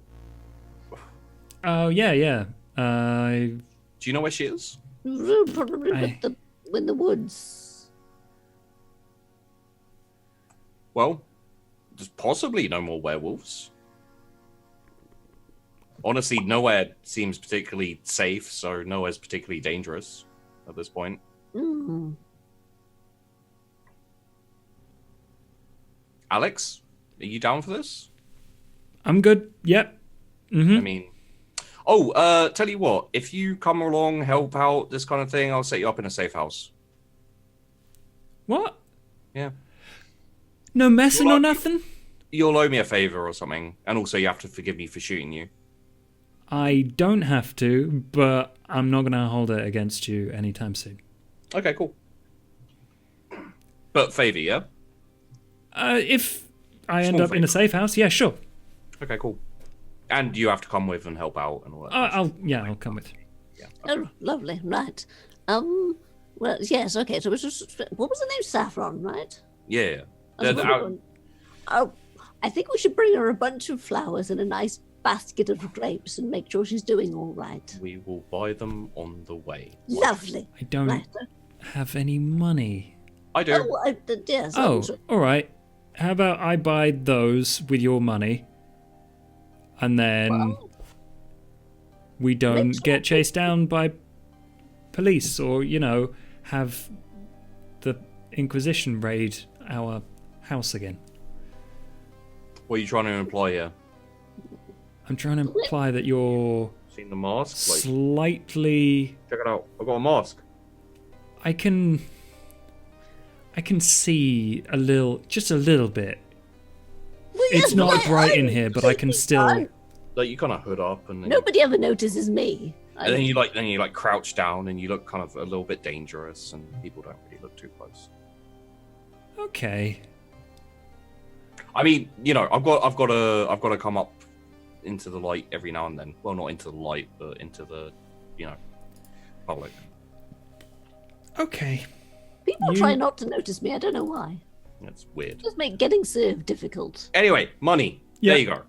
Oh yeah. Do you know where she is? probably I- in the woods. Well, there's possibly no more werewolves. Honestly, nowhere seems particularly safe, so nowhere's particularly dangerous. at this point. Mm. Alex, are you down for this? I'm good. Yep. Mm-hmm. I mean, tell you what, if you come along, help out, this kind of thing, I'll set you up in a safe house. What? Yeah. No messing Well, or nothing? You'll owe me a favor or something, and also you have to forgive me for shooting you. I don't have to, but I'm not going to hold it against you anytime soon. Okay, cool. But favor, yeah? If I end Small up in a favour. safe house, yeah, sure. Okay, cool. And you have to come with and help out and all that. I'll come with. Yeah. Oh, lovely. Right. Well, yes. Okay. So it was just, what was the name? Saffron, right? Yeah. That's a good one. Oh, I think we should bring her a bunch of flowers and a nice basket of grapes and make sure she's doing all right. We will buy them on the way. Lovely. I don't Right. have any money. I do. Yes. Oh, all right. How about I buy those with your money, and then Well, we don't let's get chased down by police or, have the Inquisition raid our house again. What are you trying to imply here? I'm trying to imply that you're Seen the mask? slightly... Check it out. I've got a mask. I can see just a little bit. well, It's yes, not but bright in I'm here, but I can still... fine. Like you kind of hood up and then Nobody ever notices me. and then you crouch down and you look kind of a little bit dangerous and people don't really look too close. Okay. I mean, I've got to come up into the light every now and then. Well, not into the light, but into the, public. Okay. People try not to notice me. I don't know why. That's weird. Just make getting served difficult. Anyway, money. Yeah. There you go.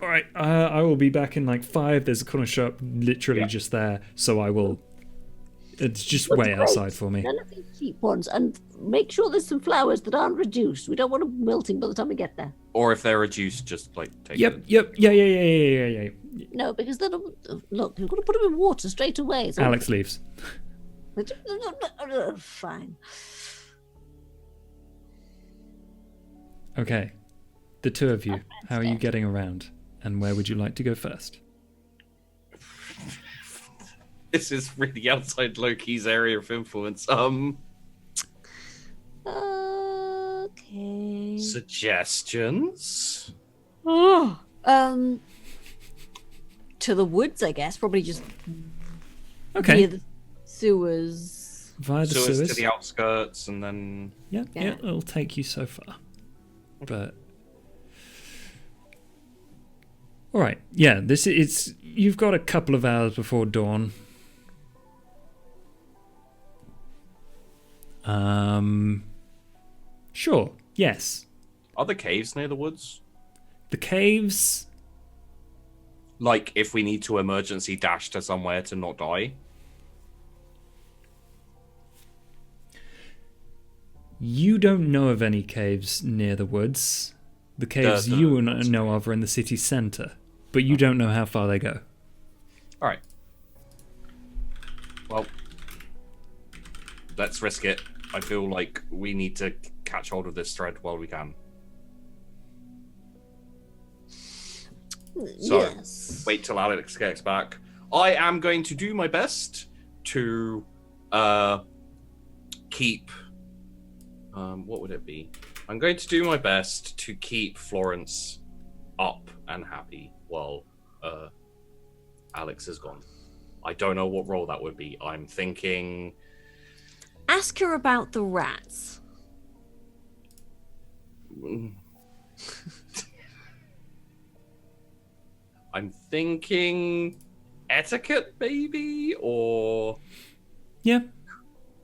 All right. I will be back in like 5. There's a corner shop literally just there, so I will... It's just But way great. outside for me. None of these cheap ones, and make sure there's some flowers that aren't reduced. We don't want them wilting by the time we get there. Or if they're reduced, just take Yep. it. Yeah. No, because then look, you've got to put them in water straight away. So Alex leaves. Fine. Okay. The two of you, how are you getting around? And where would you like to go first? This is really outside Loki's area of influence. Okay. Suggestions? To the woods, I guess. Probably just Okay. near the sewers. Via the So it's sewers. to the outskirts and then... Yeah, Yeah. it'll take you so far. But all right, yeah. You've got a couple of hours before dawn. Sure. Yes. Are there caves near the woods? The caves. Like, if we need to emergency dash to somewhere to not die? You don't know of any caves near the woods. The caves you know of are in the city centre, but you don't know how far they go. Alright. Well, let's risk it. I feel like we need to catch hold of this thread while we can. So, Yes. wait till Alex gets back. I am going to do my best to keep... what would it be? I'm going to do my best to keep Florence up and happy while Alex is gone. I don't know what role that would be. I'm thinking... Ask her about the rats. I'm thinking etiquette, maybe? Or Yeah,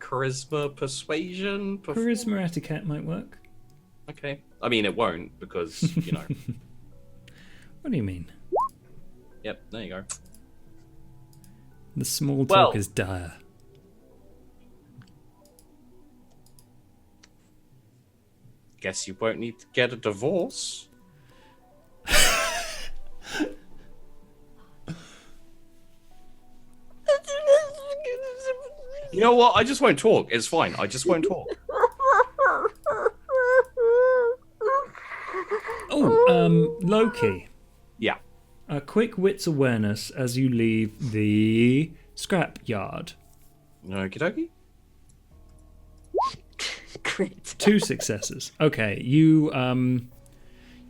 charisma, persuasion? charisma etiquette might work. Okay. I mean, it won't because, What do you mean? Yep, there you go. The small talk Well- is dire. Guess you won't need to get a divorce. You know what? I just won't talk. It's fine. I just won't talk. Oh, Loki. Yeah. A quick wits awareness as you leave the scrapyard. Okie dokie. Crit. 2 successes. Okay, you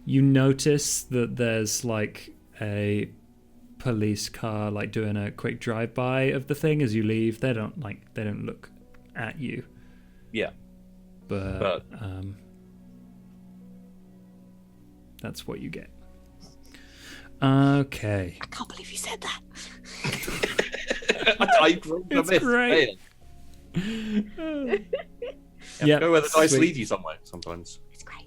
notice that there's like a police car like doing a quick drive-by of the thing as you leave. They don't look at you. Yeah. But that's what you get. Okay. I can't believe you said that. It's great. Yeah, go where the dice lead you somewhere sometimes. It's great.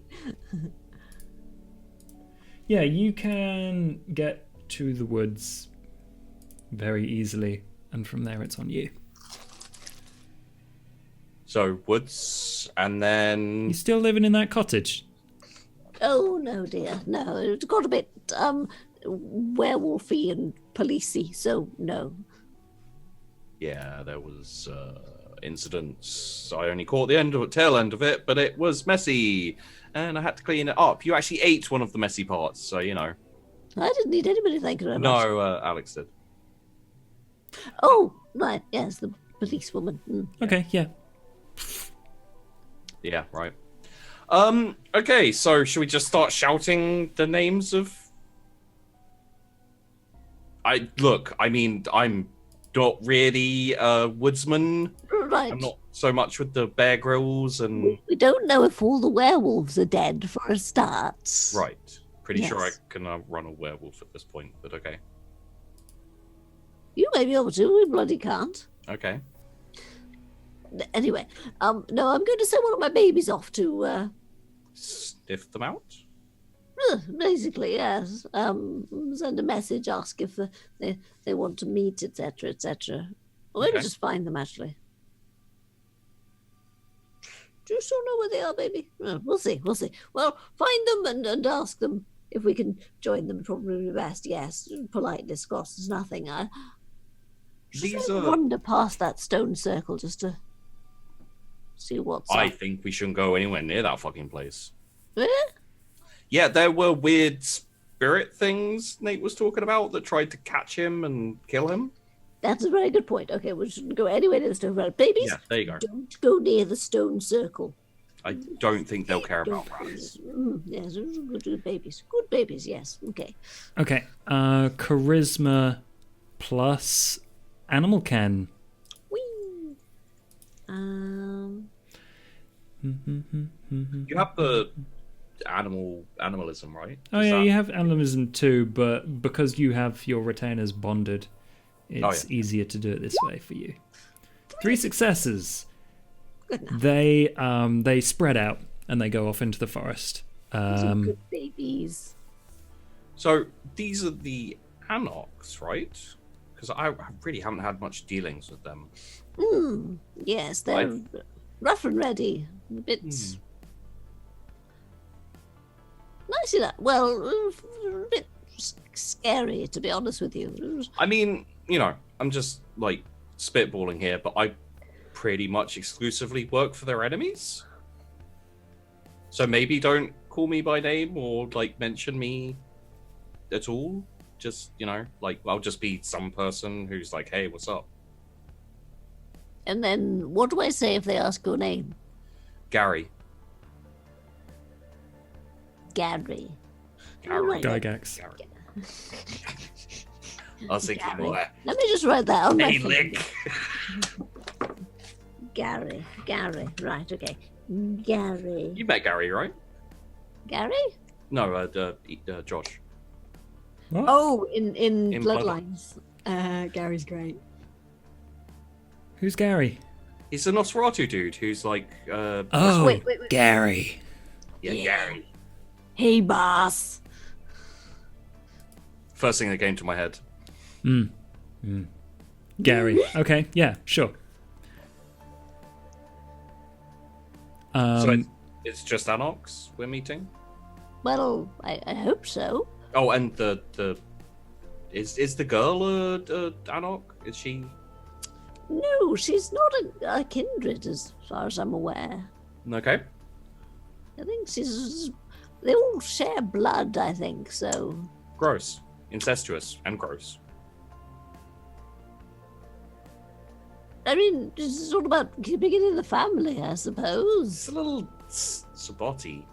Yeah, you can get to the woods very easily, and from there it's on you. So woods, and then You still living in that cottage? Oh, no, dear. No, it got a bit werewolfy and policey, so no. yeah, there was incidents. I only caught the tail end of it, but it was messy, and I had to clean it up. You actually ate one of the messy parts, so you know. I didn't need anybody thank you very much. No, Alex did. Oh, right, yes, the policewoman. Okay, yeah. Yeah, right. Okay, so should we just start shouting the names of? I'm not really a woodsman. Right. I'm not so much with the Bear Grylls and We don't know if all the werewolves are dead for a start. right. Pretty sure I Yes. can run a werewolf at this point, but okay. You may be able to, we bloody can't. Okay. Anyway, no, I'm going to send one of my babies off to, Sniff them out. basically, yes. Send a message, ask if they want to meet, etc., etc. Or maybe Okay. just find them, actually. Do you still know where they are, baby? We'll see. Well, find them and ask them if we can join them. Probably best, yes. Politeness costs nothing. I These just are. wander past that stone circle just to see what's I up. think we shouldn't go anywhere near that fucking place. Eh? Yeah, there were weird spirit things Nate was talking about that tried to catch him and kill him. That's a very good point. Okay, we shouldn't go anywhere near the stone circle. Babies, Yeah, there you go. don't go near the stone circle. I don't think they'll care about rats. Yes, good babies. Good babies, yes. Okay. Okay. Charisma plus animal can. Whee! You have the animalism, right? Oh Is yeah, that- you have animalism too, but because you have your retainers bonded, it's easier to do it this way for you. 3 successes. Good enough. They spread out and they go off into the forest. Those are good babies. So these are the Anoks, right? Because I really haven't had much dealings with them. Yes, they're rough and ready. A bit nice enough. Well, a bit scary, to be honest with you. I mean, you know, I'm just like spitballing here, but I pretty much exclusively work for their enemies. So maybe don't call me by name or like mention me at all. Just, you know, like I'll just be some person who's like, hey, what's up? And then what do I say if they ask your name? Gary. Gary. Gary. Right. Gygax. Gary. I was thinking Gary. more like, Let me just write that on my hey, phone. lick. Gary. Right, okay. Gary. You met Gary, right? Gary? No, Josh. What? Oh, in In Bloodlines. Gary's great. Who's Gary? He's a Nosferatu dude who's like, Oh, wait. Gary. yeah, yeah. Gary. Hey, boss. First thing that came to my head. Gary. Okay, yeah, sure. So it's just Anox we're meeting? Well, I hope so. Oh, and the is the girl a Anok? Is she? No, she's not a kindred as far as I'm aware. Okay. I think she's... They all share blood, I think, so... Gross. Incestuous and gross. I mean, it's all about keeping it in the family, I It's suppose. a little sabotty.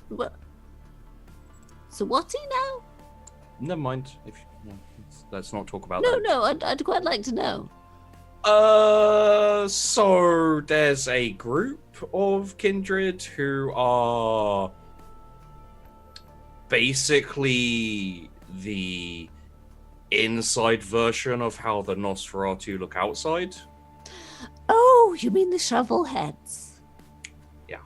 What? So what's he now? Never mind. Let's not talk about No, that. no, I'd quite like to know. So there's a group of kindred who are basically the inside version of how the Nosferatu look outside. Oh, you mean the shovel heads? Yeah.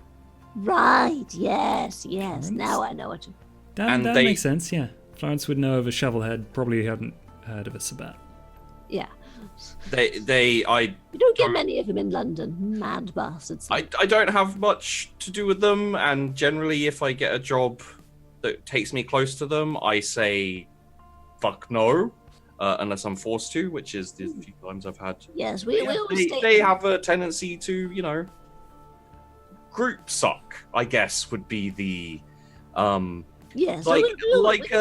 Right, yes. Florence? Now I know what you... That And they- makes sense, yeah. Florence would know of a shovelhead, probably hadn't heard of us about. Yeah. I You don't get many of them in London. Mad bastards. I don't have much to do with them, and generally if I get a job that takes me close to them, I say fuck no, unless I'm forced to, which is the few times I've had. Yes, we always stay... They have a tendency to, group suck, I guess, would be the Yes. like we- like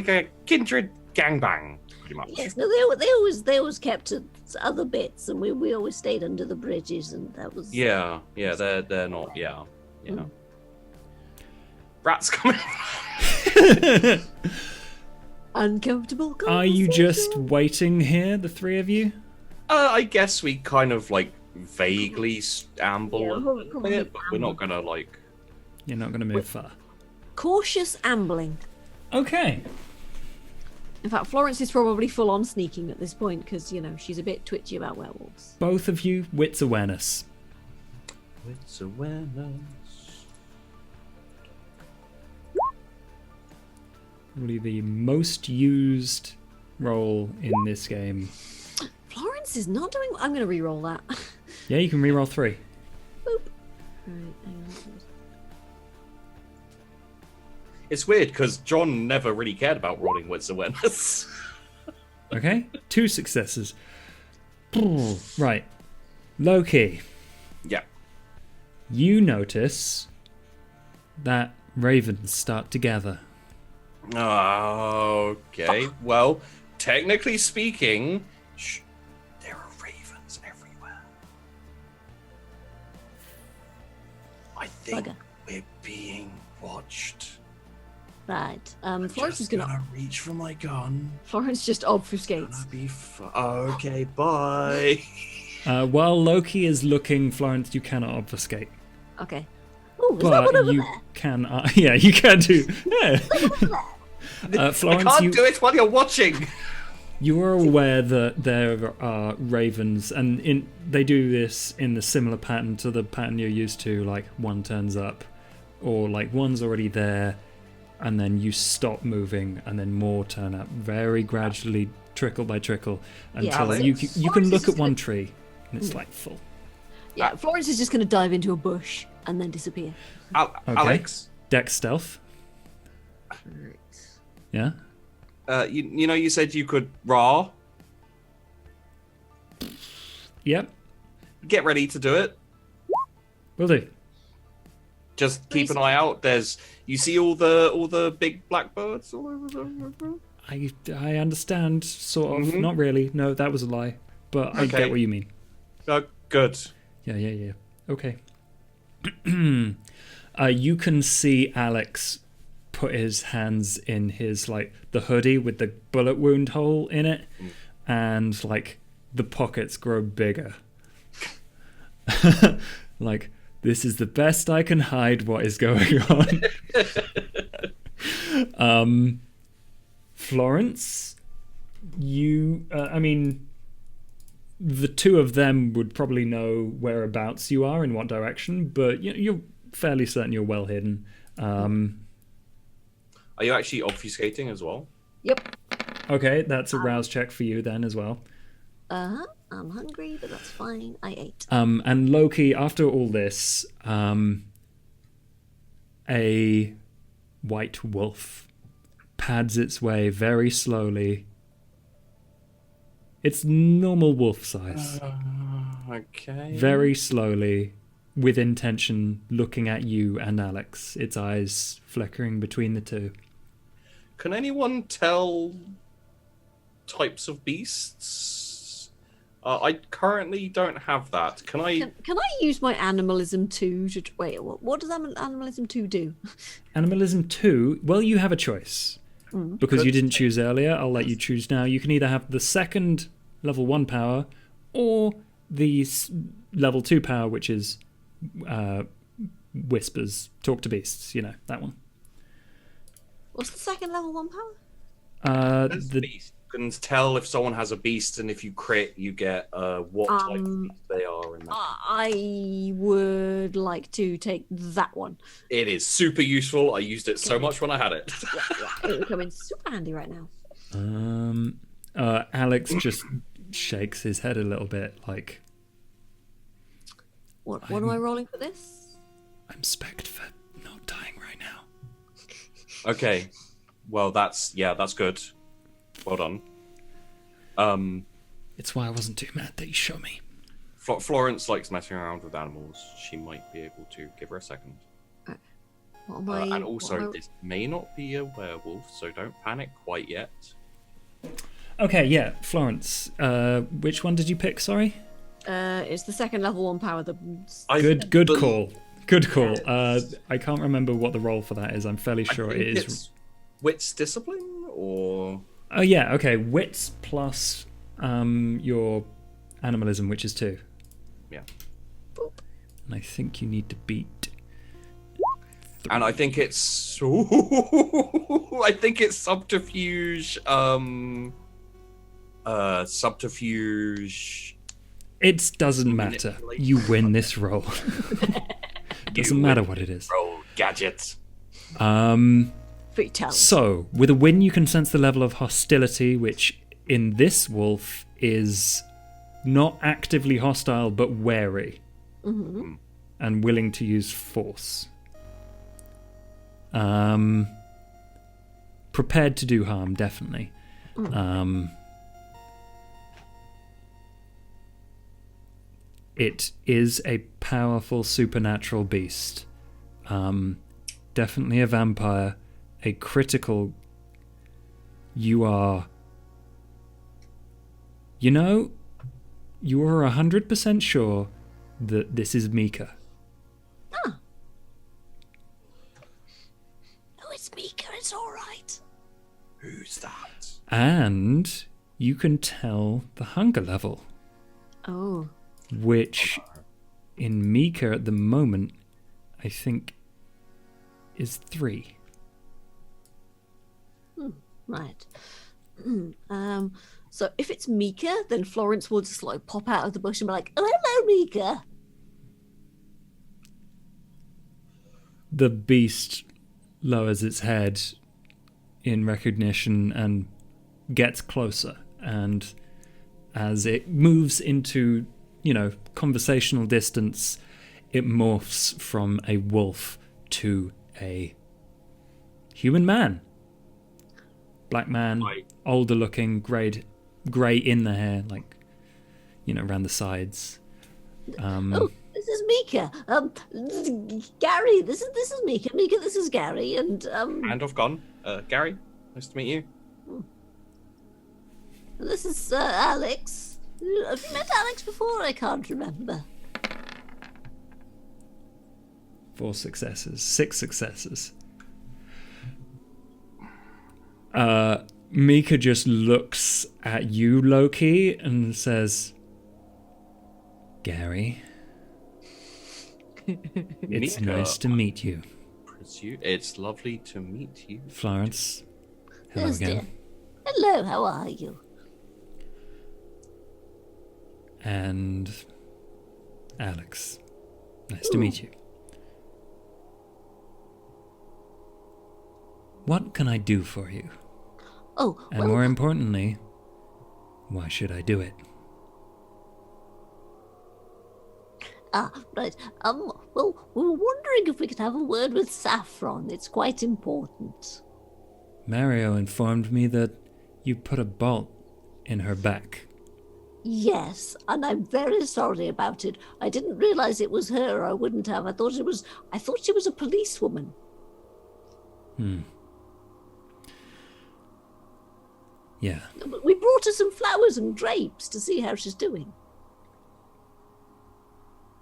a kindred gangbang, pretty much. Yes, no, they always kept to other bits, and we always stayed under the bridges, and that was... Yeah, they're not, yeah. Rats coming. Uncomfortable Are you just conversation. waiting here, the three of you? I guess we kind of like vaguely amble Yeah, a probably little bit, but we're amble. not gonna like. You're not going to move far. Cautious ambling. Okay. In fact, Florence is probably full on sneaking at this point because, she's a bit twitchy about werewolves. Both of you, wits awareness. It's awareness. Probably the most used role in this game. Florence is not doing... I'm going to re-roll that. Yeah, you can reroll 3. Boop. Right, hang on. It's weird because John never really cared about rolling wits awareness. Okay, 2 successes. Right. Loki, Yeah. you notice that ravens start to gather. Okay. Well, technically speaking, there are ravens everywhere. I think Bugger. we're being watched. Right. I'm Florence is just gonna... reach for my gun. Florence just obfuscates. Gonna be okay, bye. While Loki is looking, Florence, you cannot obfuscate. Okay. Oh, is that one But over you there? can... yeah, you can do... Yeah. I Florence, can't do it while you're watching. you are aware that there are ravens, and they do this in the similar pattern to the pattern you're used to, like one turns up, or like one's already there, and then you stop moving, and then more turn up, very gradually, trickle by trickle, until Alex? you can Florence look is at one tree, and it's like full. Yeah, Florence is just going to dive into a bush and then disappear. Alex, Dex stealth, yeah? you said you could raw. Yep, Get ready to do it. will do. Just keep an eye out. You see all the big blackbirds all over the... I understand, sort of. Mhm. Not really. No, that was a lie. But I Okay. get what you mean. Good. Yeah. Okay. You can see Alex put his hands in his, like, the hoodie with the bullet wound hole in it, and, like, the pockets grow bigger. Like, this is the best I can hide what is going on. Florence, you, the two of them would probably know whereabouts you are in what direction, but you're fairly certain you're well hidden. Are you actually obfuscating as well? Yep. Okay, that's a rouse check for you then as well. Uh-huh. I'm hungry, but that's fine. I ate. And Loki, after all this, a white wolf pads its way very slowly. It's normal wolf size. Okay. Very slowly, with intention, looking at you and Alex, its eyes flickering between the two. Can anyone tell types of beasts? I currently don't have that. Can I? Can I use my animalism 2 to wait? What does animalism 2 do? Animalism 2, well, you have a choice. Because you didn't choose earlier, I'll let you choose now. You can either have the second level 1 power or the level 2 power, which is whispers, talk to beasts, that one. What's the second level 1 power? The beast. You can tell if someone has a beast, and if you crit, you get what type of beast they are. In that. I would like to take that one. It is super useful. I used it so much when I had it. Yeah. It would come in super handy right now. Alex just shakes his head a little bit, like... What am I rolling for this? I'm spec'd for not dying right now. Okay. Well, that's good. Well done. It's why I wasn't too mad that you shot me. Florence likes messing around with animals. She might be able to give her a second. What am I, and also, this may not be a werewolf, so don't panic quite yet. Okay, yeah, Florence. Which one did you pick? Sorry. It's the second level 1 power. Good call. Good call. I can't remember what the roll for that is. I'm fairly sure it is. It's wits discipline, or. Oh yeah, okay. Wits plus your animalism, which is 2. Yeah. Boop. And I think you need to beat 3. And I think it's I think it's subterfuge. Subterfuge. It doesn't matter. You win this roll. Doesn't matter what it is. Roll gadget. Pretty talent. So, with a win, you can sense the level of hostility, which in this wolf is not actively hostile, but wary. Mm-hmm. And willing to use force. Prepared to do harm, definitely. It is a powerful supernatural beast. Definitely a vampire. A critical... You are... You are 100% sure that this is Mica. Oh, it's Mica, it's all right. Who's that? And you can tell the hunger level. Oh. Which, in Mica at the moment, I think is 3. Right. So if it's Mica, then Florence will just like pop out of the bush and be like, Oh, hello, Mica. The beast lowers its head in recognition and gets closer. And as it moves into, conversational distance, it morphs from a wolf to a human man. Black man, older looking, grey in the hair, around the sides. Oh, this is Mica. Gary, this is Mica. Mica, this is Gary, and Hand off gun. Gary, nice to meet you. This is Alex. Have you met Alex before? I can't remember. 4 successes. 6 successes. Mica just looks at you, Loki, and says, Gary, it's Mica, nice to meet you. It's lovely to meet you. Florence, hello Yes, again. dear. Hello, how are you? And Alex, nice to meet you. What can I do for you? Oh, And well, more importantly, why should I do it? right. Well, we were wondering if we could have a word with Saffron. It's quite important. Mario informed me that you put a bolt in her back. Yes, and I'm very sorry about it. I didn't realize it was her. I wouldn't have. I thought she was a policewoman. Yeah. But we brought her some flowers and grapes to see how she's doing.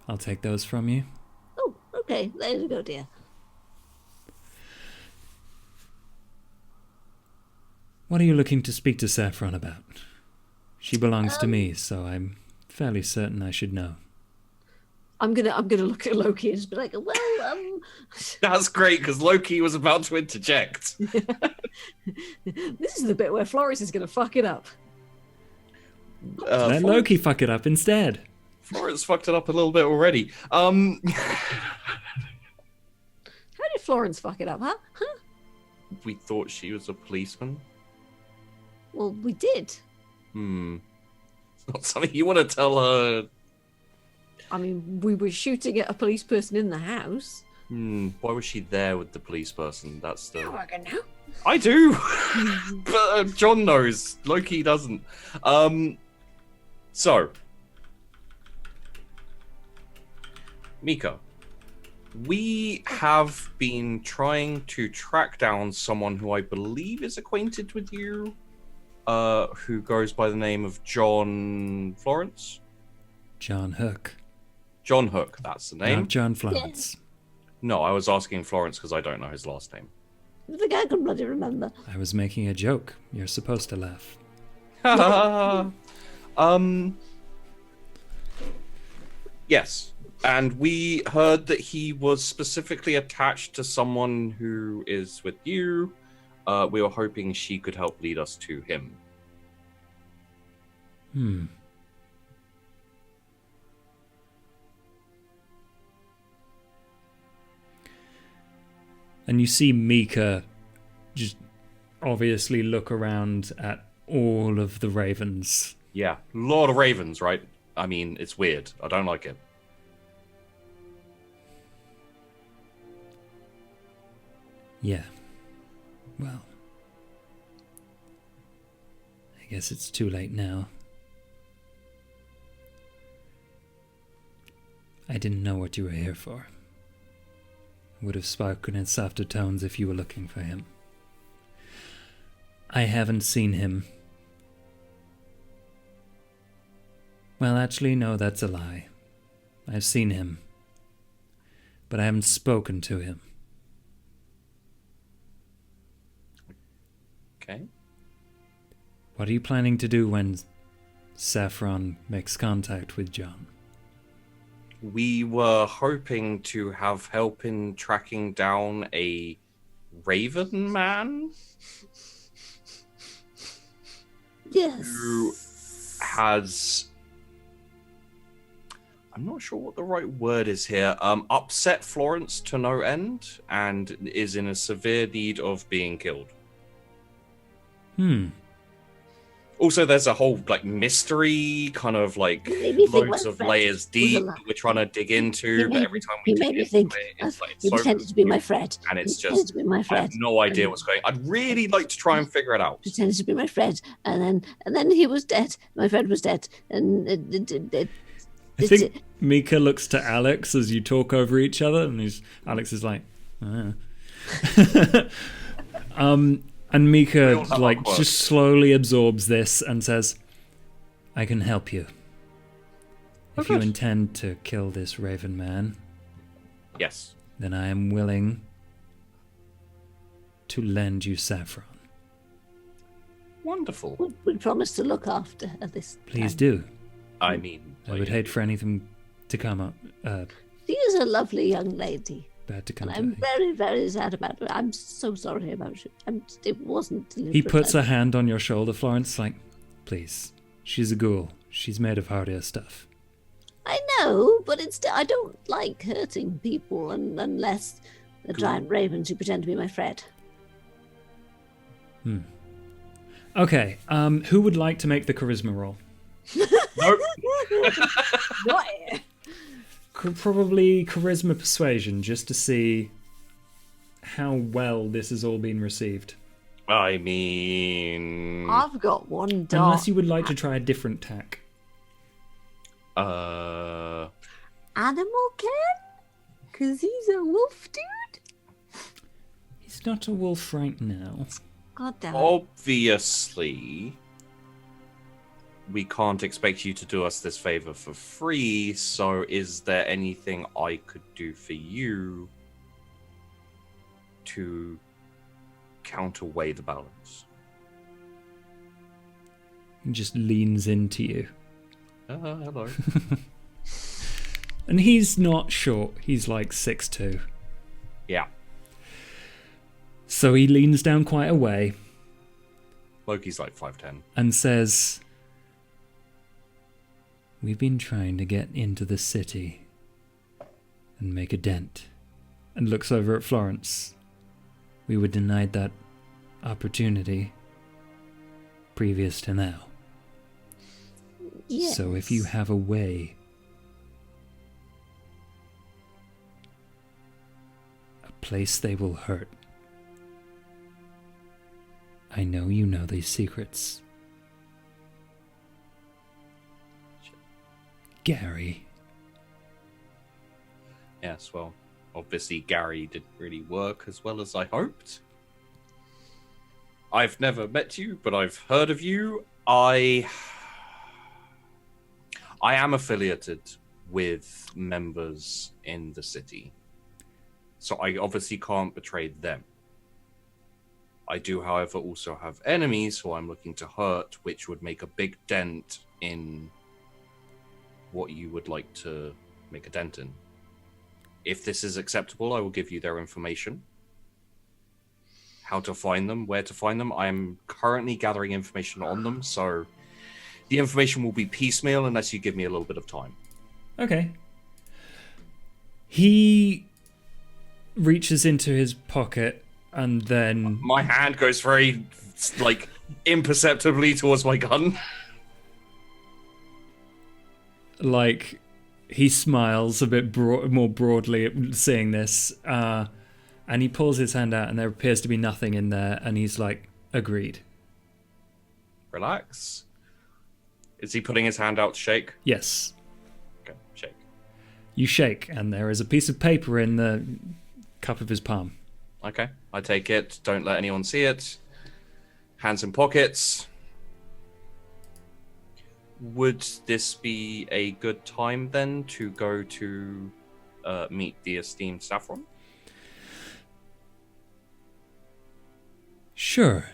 I'll take those from you. Oh, okay. There you go, dear. What are you looking to speak to Saffron about? She belongs to me, so I'm fairly certain I should know. I'm gonna look at Loki and just be like, Well, That's great, because Loki was about to interject. this is the bit where Florence is gonna fuck it up. Let Loki fuck it up instead. Florence fucked it up a little bit already. How did Florence fuck it up, huh? We thought she was a policeman. well, we did. It's not something you want to tell her. I mean, we were shooting at a police person in the house. Why was she there with the police person? That's the... I don't know. I do! But John knows. Loki doesn't. So. Mica. We have been trying to track down someone who I believe is acquainted with you, who goes by the name of John Florence? John Hook. John Hook, that's the name. Not John Florence. No, I was asking Florence because I don't know his last name. I think I can bloody remember. I was making a joke. You're supposed to laugh. Yes. And we heard that he was specifically attached to someone who is with you. We were hoping she could help lead us to him. And you see Mica just obviously look around at all of the ravens. Yeah, a lot of ravens, right? I mean, it's weird. I don't like it. Yeah. Well, I guess it's too late now. I didn't know what you were here for. Would have spoken in softer tones if you were looking for him. I haven't seen him. Well, actually, no, that's a lie. I've seen him. But I haven't spoken to him. Okay. What are you planning to do when Saffron makes contact with John? We were hoping to have help in tracking down a Raven man Yes. who has... I'm not sure what the right word is here. Upset Florence to no end and is in a severe need of being killed. Also, there's a whole mystery, kind of loads of layers deep that we're trying to dig into. But every time we dig into it, it's he pretended to be my friend. And it's just, to be my friend. I have no idea what's going on. I'd really like to try and figure it out. Pretended to be my friend, and then he was dead. My friend was dead, and I think Mica looks to Alex as you talk over each other, and Alex is like, and Mica just slowly absorbs this and says, I can help you. If you intend to kill this Raven man, yes, then I am willing to lend you Saffron. Wonderful. We promise to look after her this Please time. do. I mean, I would hate for anything to come up. She is a lovely young lady. Bad to come And to I'm me. very, very sad about it. I'm so sorry about it. It wasn't deliberate. He puts a hand on your shoulder, Florence, like, please. She's a ghoul. She's made of hardier stuff. I know, but I don't like hurting people unless they're giant ravens who pretend to be my friend. Okay, who would like to make the charisma roll? nope. What? Probably charisma persuasion, just to see how well this has all been received. I mean, I've got one dog. Unless you would like to try a different tack. Animal Ken? Because he's a wolf dude? He's not a wolf right now. God damn it. obviously, we can't expect you to do us this favor for free, so is there anything I could do for you to counterweigh the balance? He just leans into you. Hello. And he's not short. He's like 6'2". Yeah. So he leans down quite a way Loki's like 5'10". and says, "We've been trying to get into the city and make a dent." And looks over at Florence. "We were denied that opportunity previous to now. Yes. So if you have a way, a place they will hurt. I know you know these secrets. Gary." Yes, well, obviously Gary didn't really work as well as I hoped. I've never met you, but I've heard of you. I am affiliated with members in the city, so I obviously can't betray them. I do, however, also have enemies who I'm looking to hurt, which would make a big dent in what you would like to make a dent in. If this is acceptable, I will give you their information. How to find them, where to find them. I'm currently gathering information on them, so the information will be piecemeal unless you give me a little bit of time. Okay. He reaches into his pocket and then My hand goes very, like, imperceptibly towards my gun. like he smiles a bit more broadly at seeing this, and he pulls his hand out and there appears to be nothing in there, and he's like, "Agreed." Relax. Is he putting his hand out to shake? Yes. Okay, shake. You shake and there is a piece of paper in the cup of his palm. Okay, I take it. Don't let anyone see it. Hands in pockets. Would this be a good time then to go to meet the esteemed Saffron? Sure.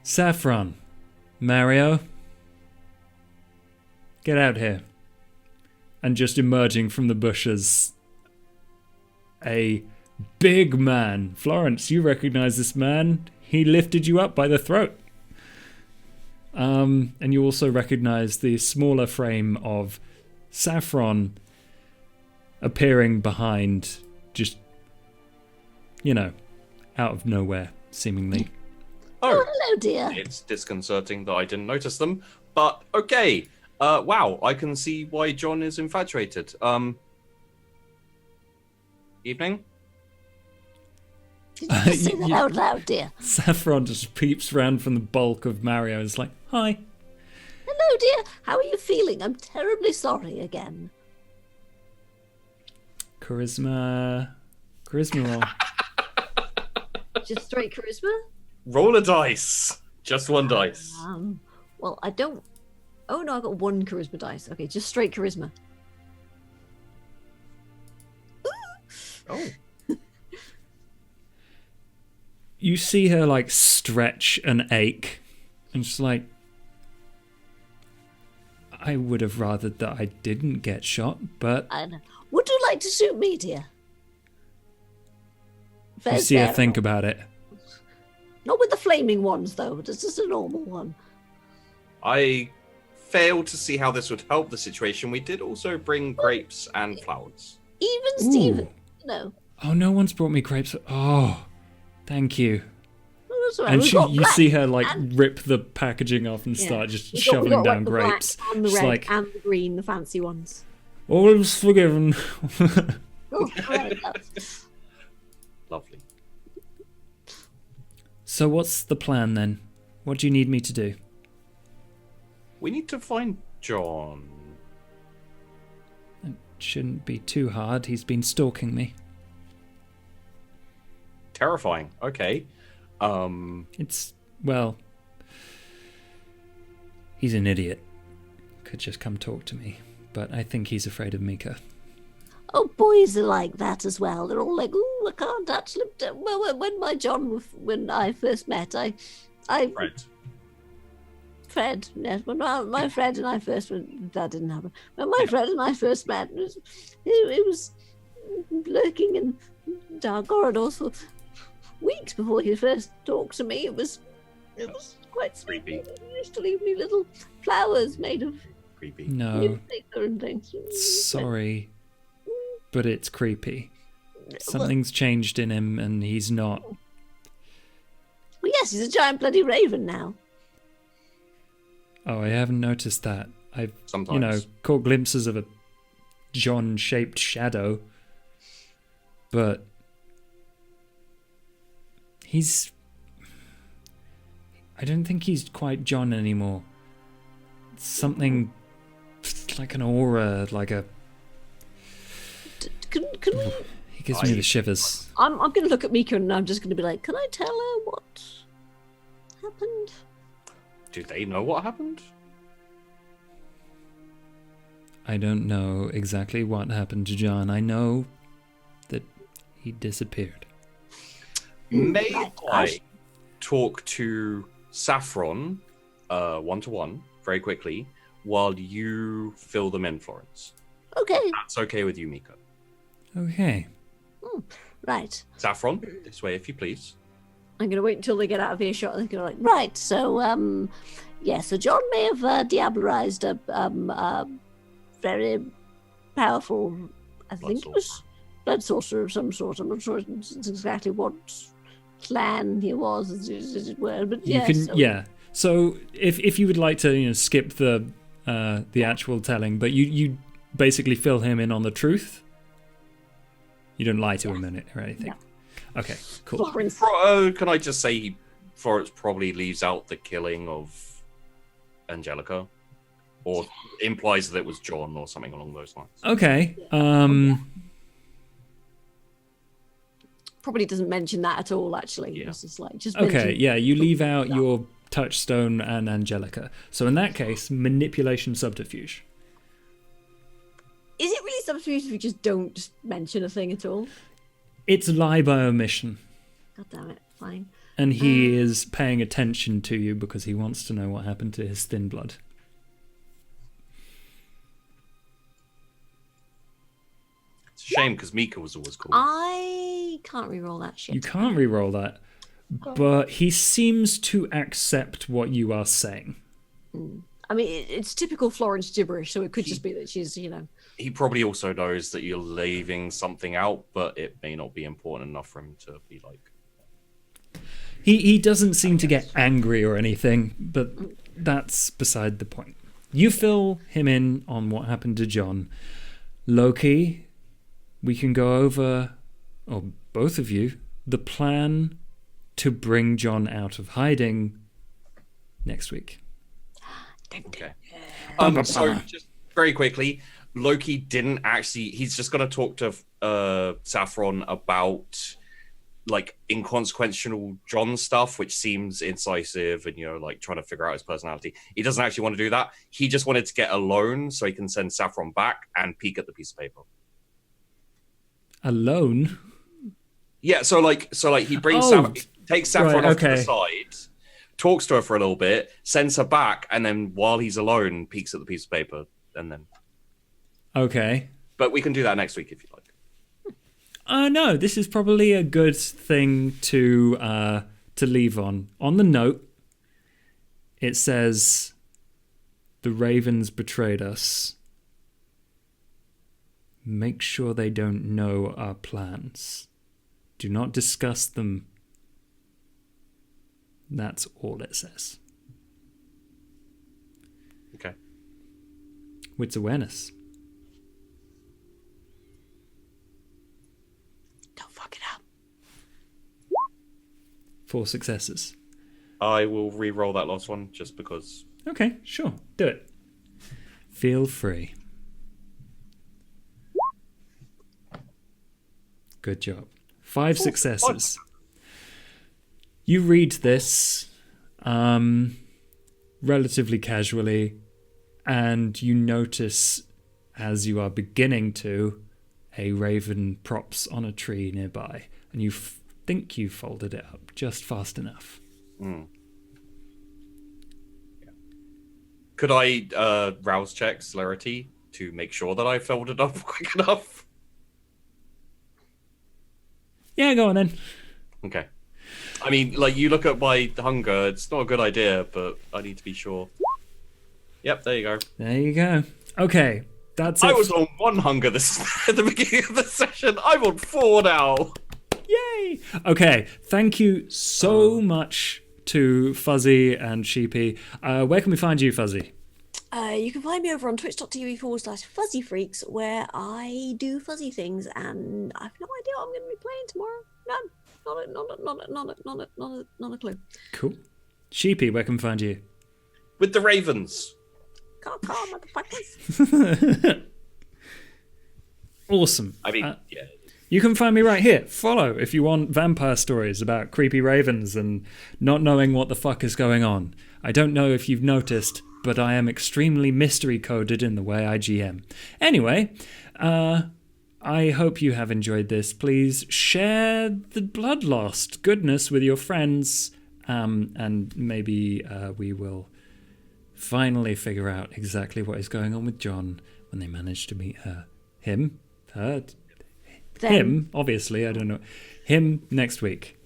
Saffron, Mario, get out here. And just emerging from the bushes, a big man. Florence, you recognize this man. He lifted you up by the throat. And you also recognize the smaller frame of Saffron appearing behind, just, out of nowhere, seemingly. Oh, hello, dear. It's disconcerting that I didn't notice them, but okay. Wow, I can see why John is infatuated. Evening? Did you just say that out loud, dear? Saffron just peeps round from the bulk of Mario and is like, "Hi." Hello, dear. How are you feeling? I'm terribly sorry again. Charisma roll. Just straight charisma? Roll a dice. Just one dice. Well, I don't... Oh, no, I got one charisma dice. Okay, just straight charisma. Oh. You see her like stretch and ache, and she's like, "I would have rathered that I didn't get shot, but..." I know. Would you like to shoot me, dear? You see her think about it. Not with the flaming ones, though. But it's just a normal one. I failed to see how this would help the situation. We did also bring grapes and flowers. Even Stephen, no. Oh, no one's brought me grapes. Oh, thank you. Oh, that's all right. And We've got you black see her like and- rip the packaging off and start just We've got shoveling down the black grapes. and the She's red like, and the green, the fancy ones. "All's forgiven." Oh, all right, that's- Lovely. So what's the plan then? What do you need me to do? We need to find John. It shouldn't be too hard. He's been stalking me. Terrifying. Okay. It's, well, he's an idiot. Could just come talk to me. But I think he's afraid of Mica. Oh, boys are like that as well. They're all like, "Ooh, I can't touch them." Well, when I first met, Fred, yes. When my Fred and I first went, that didn't happen. When my Fred and I first met, it was lurking in dark corridors for weeks before he first talked to me. It was quite sweet. Creepy. He used to leave me little flowers made of Creepy. No, newspaper and things. sorry, but it's creepy. Something's changed in him and he's not... Well, yes, he's a giant bloody raven now. Oh, I haven't noticed that. I've, Sometimes. caught glimpses of a John-shaped shadow. But I don't think he's quite John anymore. Something like an aura, like a... Can we... He gives me the shivers. I'm going to look at Mica and I'm just going to be like, can I tell her what happened? Do they know what happened? I don't know exactly what happened to John. I know that he disappeared. May I talk to Saffron one-to-one very quickly while you fill them in, Florence? Okay. That's okay with you, Mica. Okay. Right. Saffron, this way if you please. I'm going to wait until they get out of earshot and they're going to right, so, so John may have diablerized a very powerful, I think it was blood sorcerer of some sort. I'm not sure exactly what clan he was, as it were, but You can, So if you would like to, skip the actual telling, but you basically fill him in on the truth. You don't lie to him in it or anything. No. Okay, cool. Florence. Can I just say Florence probably leaves out the killing of Angelica? Or implies that it was John or something along those lines. Okay. Probably doesn't mention that at all, actually. Yeah. It's just like, just Okay, mention- yeah, you leave out your touchstone and Angelica. So in that case, manipulation subterfuge. Is it really subterfuge if you just don't mention a thing at all? It's lie by omission. God damn it, fine. And he is paying attention to you because he wants to know what happened to his thin blood. It's a shame because Mica was always cool. I can't re-roll that shit. You can't re-roll that, but he seems to accept what you are saying. I mean, it's typical Florence gibberish, so it could just be that she's, He probably also knows that you're leaving something out, but it may not be important enough for him to be like... He doesn't seem to get angry or anything, but that's beside the point. You fill him in on what happened to John. Loki, we can go over, or both of you, the plan to bring John out of hiding next week. Okay. So just very quickly, Loki didn't actually... He's just going to talk to Saffron about like inconsequential John stuff, which seems incisive and, trying to figure out his personality. He doesn't actually want to do that. He just wanted to get alone so he can send Saffron back and peek at the piece of paper. Alone? Yeah, so he brings takes Saffron off to the side, talks to her for a little bit, sends her back, and then while he's alone, peeks at the piece of paper, and then... Okay. But we can do that next week if you like. No, this is probably a good thing to leave on. On the note, it says, the Ravens betrayed us. Make sure they don't know our plans. Do not discuss them. That's all it says. Okay. Wits awareness. Don't fuck it up. 4 successes. I will re-roll that last one just because. Okay, sure. Do it. Feel free. Good job. 5 successes. You read this relatively casually, and you notice as you are beginning to, a raven props on a tree nearby, and you think you folded it up just fast enough. Mm. Could I rouse check celerity to make sure that I folded up quick enough? Yeah, go on then. Okay. I mean, like, you look at my hunger, it's not a good idea, but I need to be sure. Yep, there you go. There you go. Okay, that's it. I was on 1 hunger this at the beginning of the session. I'm on 4 now. Yay! Okay, thank you so much to Fuzzy and Sheepy. Where can we find you, Fuzzy? You can find me over on twitch.tv/fuzzyfreaks, where I do fuzzy things, and I have no idea what I'm going to be playing tomorrow. None. Not a clue. Cool. Sheepy, where can we find you? With the ravens. Caw, motherfuckers. Awesome. I mean, yeah. You can find me right here. Follow if you want vampire stories about creepy ravens and not knowing what the fuck is going on. I don't know if you've noticed, but I am extremely mystery coded in the way I GM. Anyway, I hope you have enjoyed this. Please share the bloodlost goodness with your friends, and maybe we will finally figure out exactly what is going on with John when they manage to meet her. Him, obviously, I don't know. Him next week.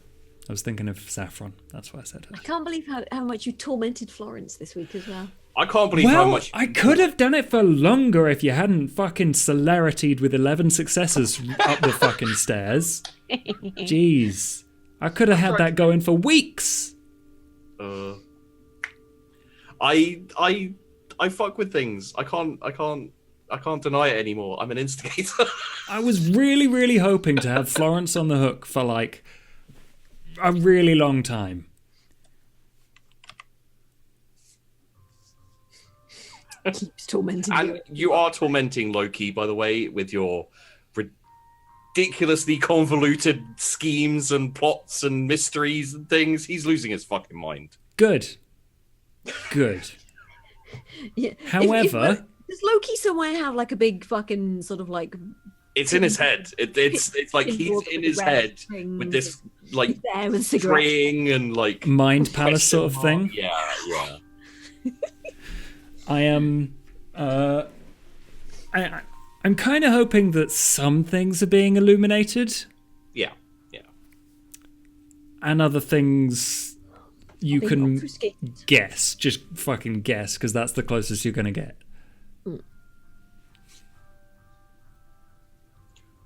I was thinking of Saffron. That's why I said her. I can't believe how much you tormented Florence this week as well. I can't believe how much. I could have done it for longer if you hadn't fucking celeritied with 11 successes up the fucking stairs. Jeez. I could have had that going for weeks. I fuck with things. I can't deny it anymore. I'm an instigator. I was really, really hoping to have Florence on the hook for like a really long time. Keeps tormenting you. And you are tormenting Loki, by the way, with your ridiculously convoluted schemes and plots and mysteries and things. He's losing his fucking mind. Good. Yeah. However... Does Loki somewhere have like a big fucking sort of like... It's in his head. It's like he's in his head with this like string and like... Mind palace sort of thing? Yeah. I am... I'm kind of hoping that some things are being illuminated. Yeah. And other things you can guess. Just fucking guess, because that's the closest you're going to get.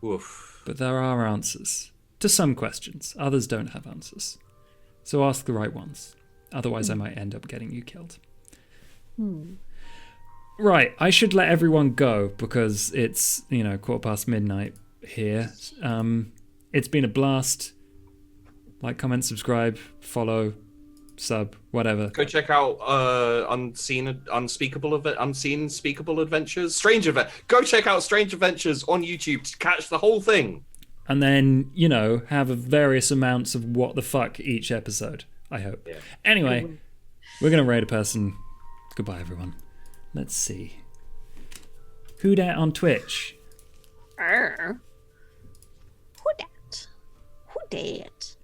Oof. But there are answers to some questions. Others don't have answers. So ask the right ones. Otherwise, I might end up getting you killed. Right, I should let everyone go because it's, midnight here. It's been a blast. Like, comment, subscribe, follow, sub, whatever. Go check out Unseen Speakable Adventures. Go check out Strange Adventures on YouTube to catch the whole thing. And then, have various amounts of what the fuck each episode, I hope. Yeah. Anyway, we're going to raid a person. Goodbye, everyone. Let's see. Who dat on Twitch? Who dat?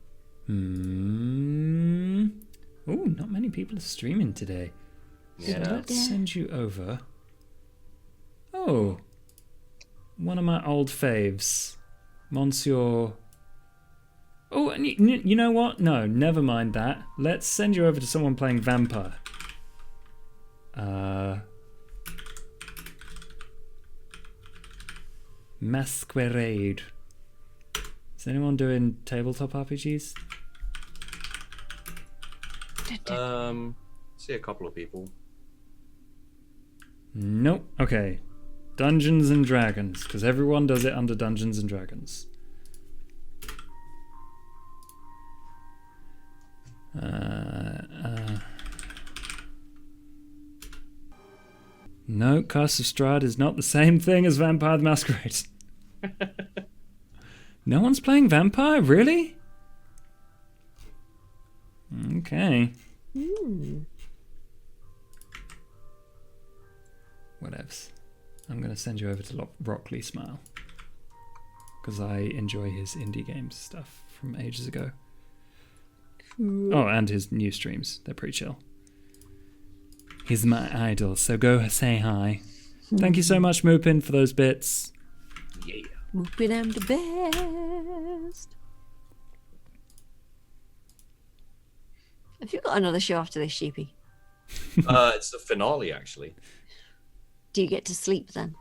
Oh, not many people are streaming today. Yeah. So let's send you over. Oh, one of my old faves, Monsieur. Oh, and you know what? No, never mind that. Let's send you over to someone playing Vampire. Masquerade. Is anyone doing tabletop RPGs? See a couple of people. Nope. Okay. Dungeons and Dragons, because everyone does it under Dungeons and Dragons. No, Curse of Strahd is not the same thing as Vampire the Masquerade. No one's playing Vampire? Really? Okay. Whatevs. I'm going to send you over to Rockley Smile. Because I enjoy his indie games stuff from ages ago. Oh, and his new streams. They're pretty chill. He's my idol, so go say hi. Thank you so much, Moopin, for those bits. Yeah. Moopin, I'm the best. Have you got another show after this, Sheepy? It's the finale, actually. Do you get to sleep then?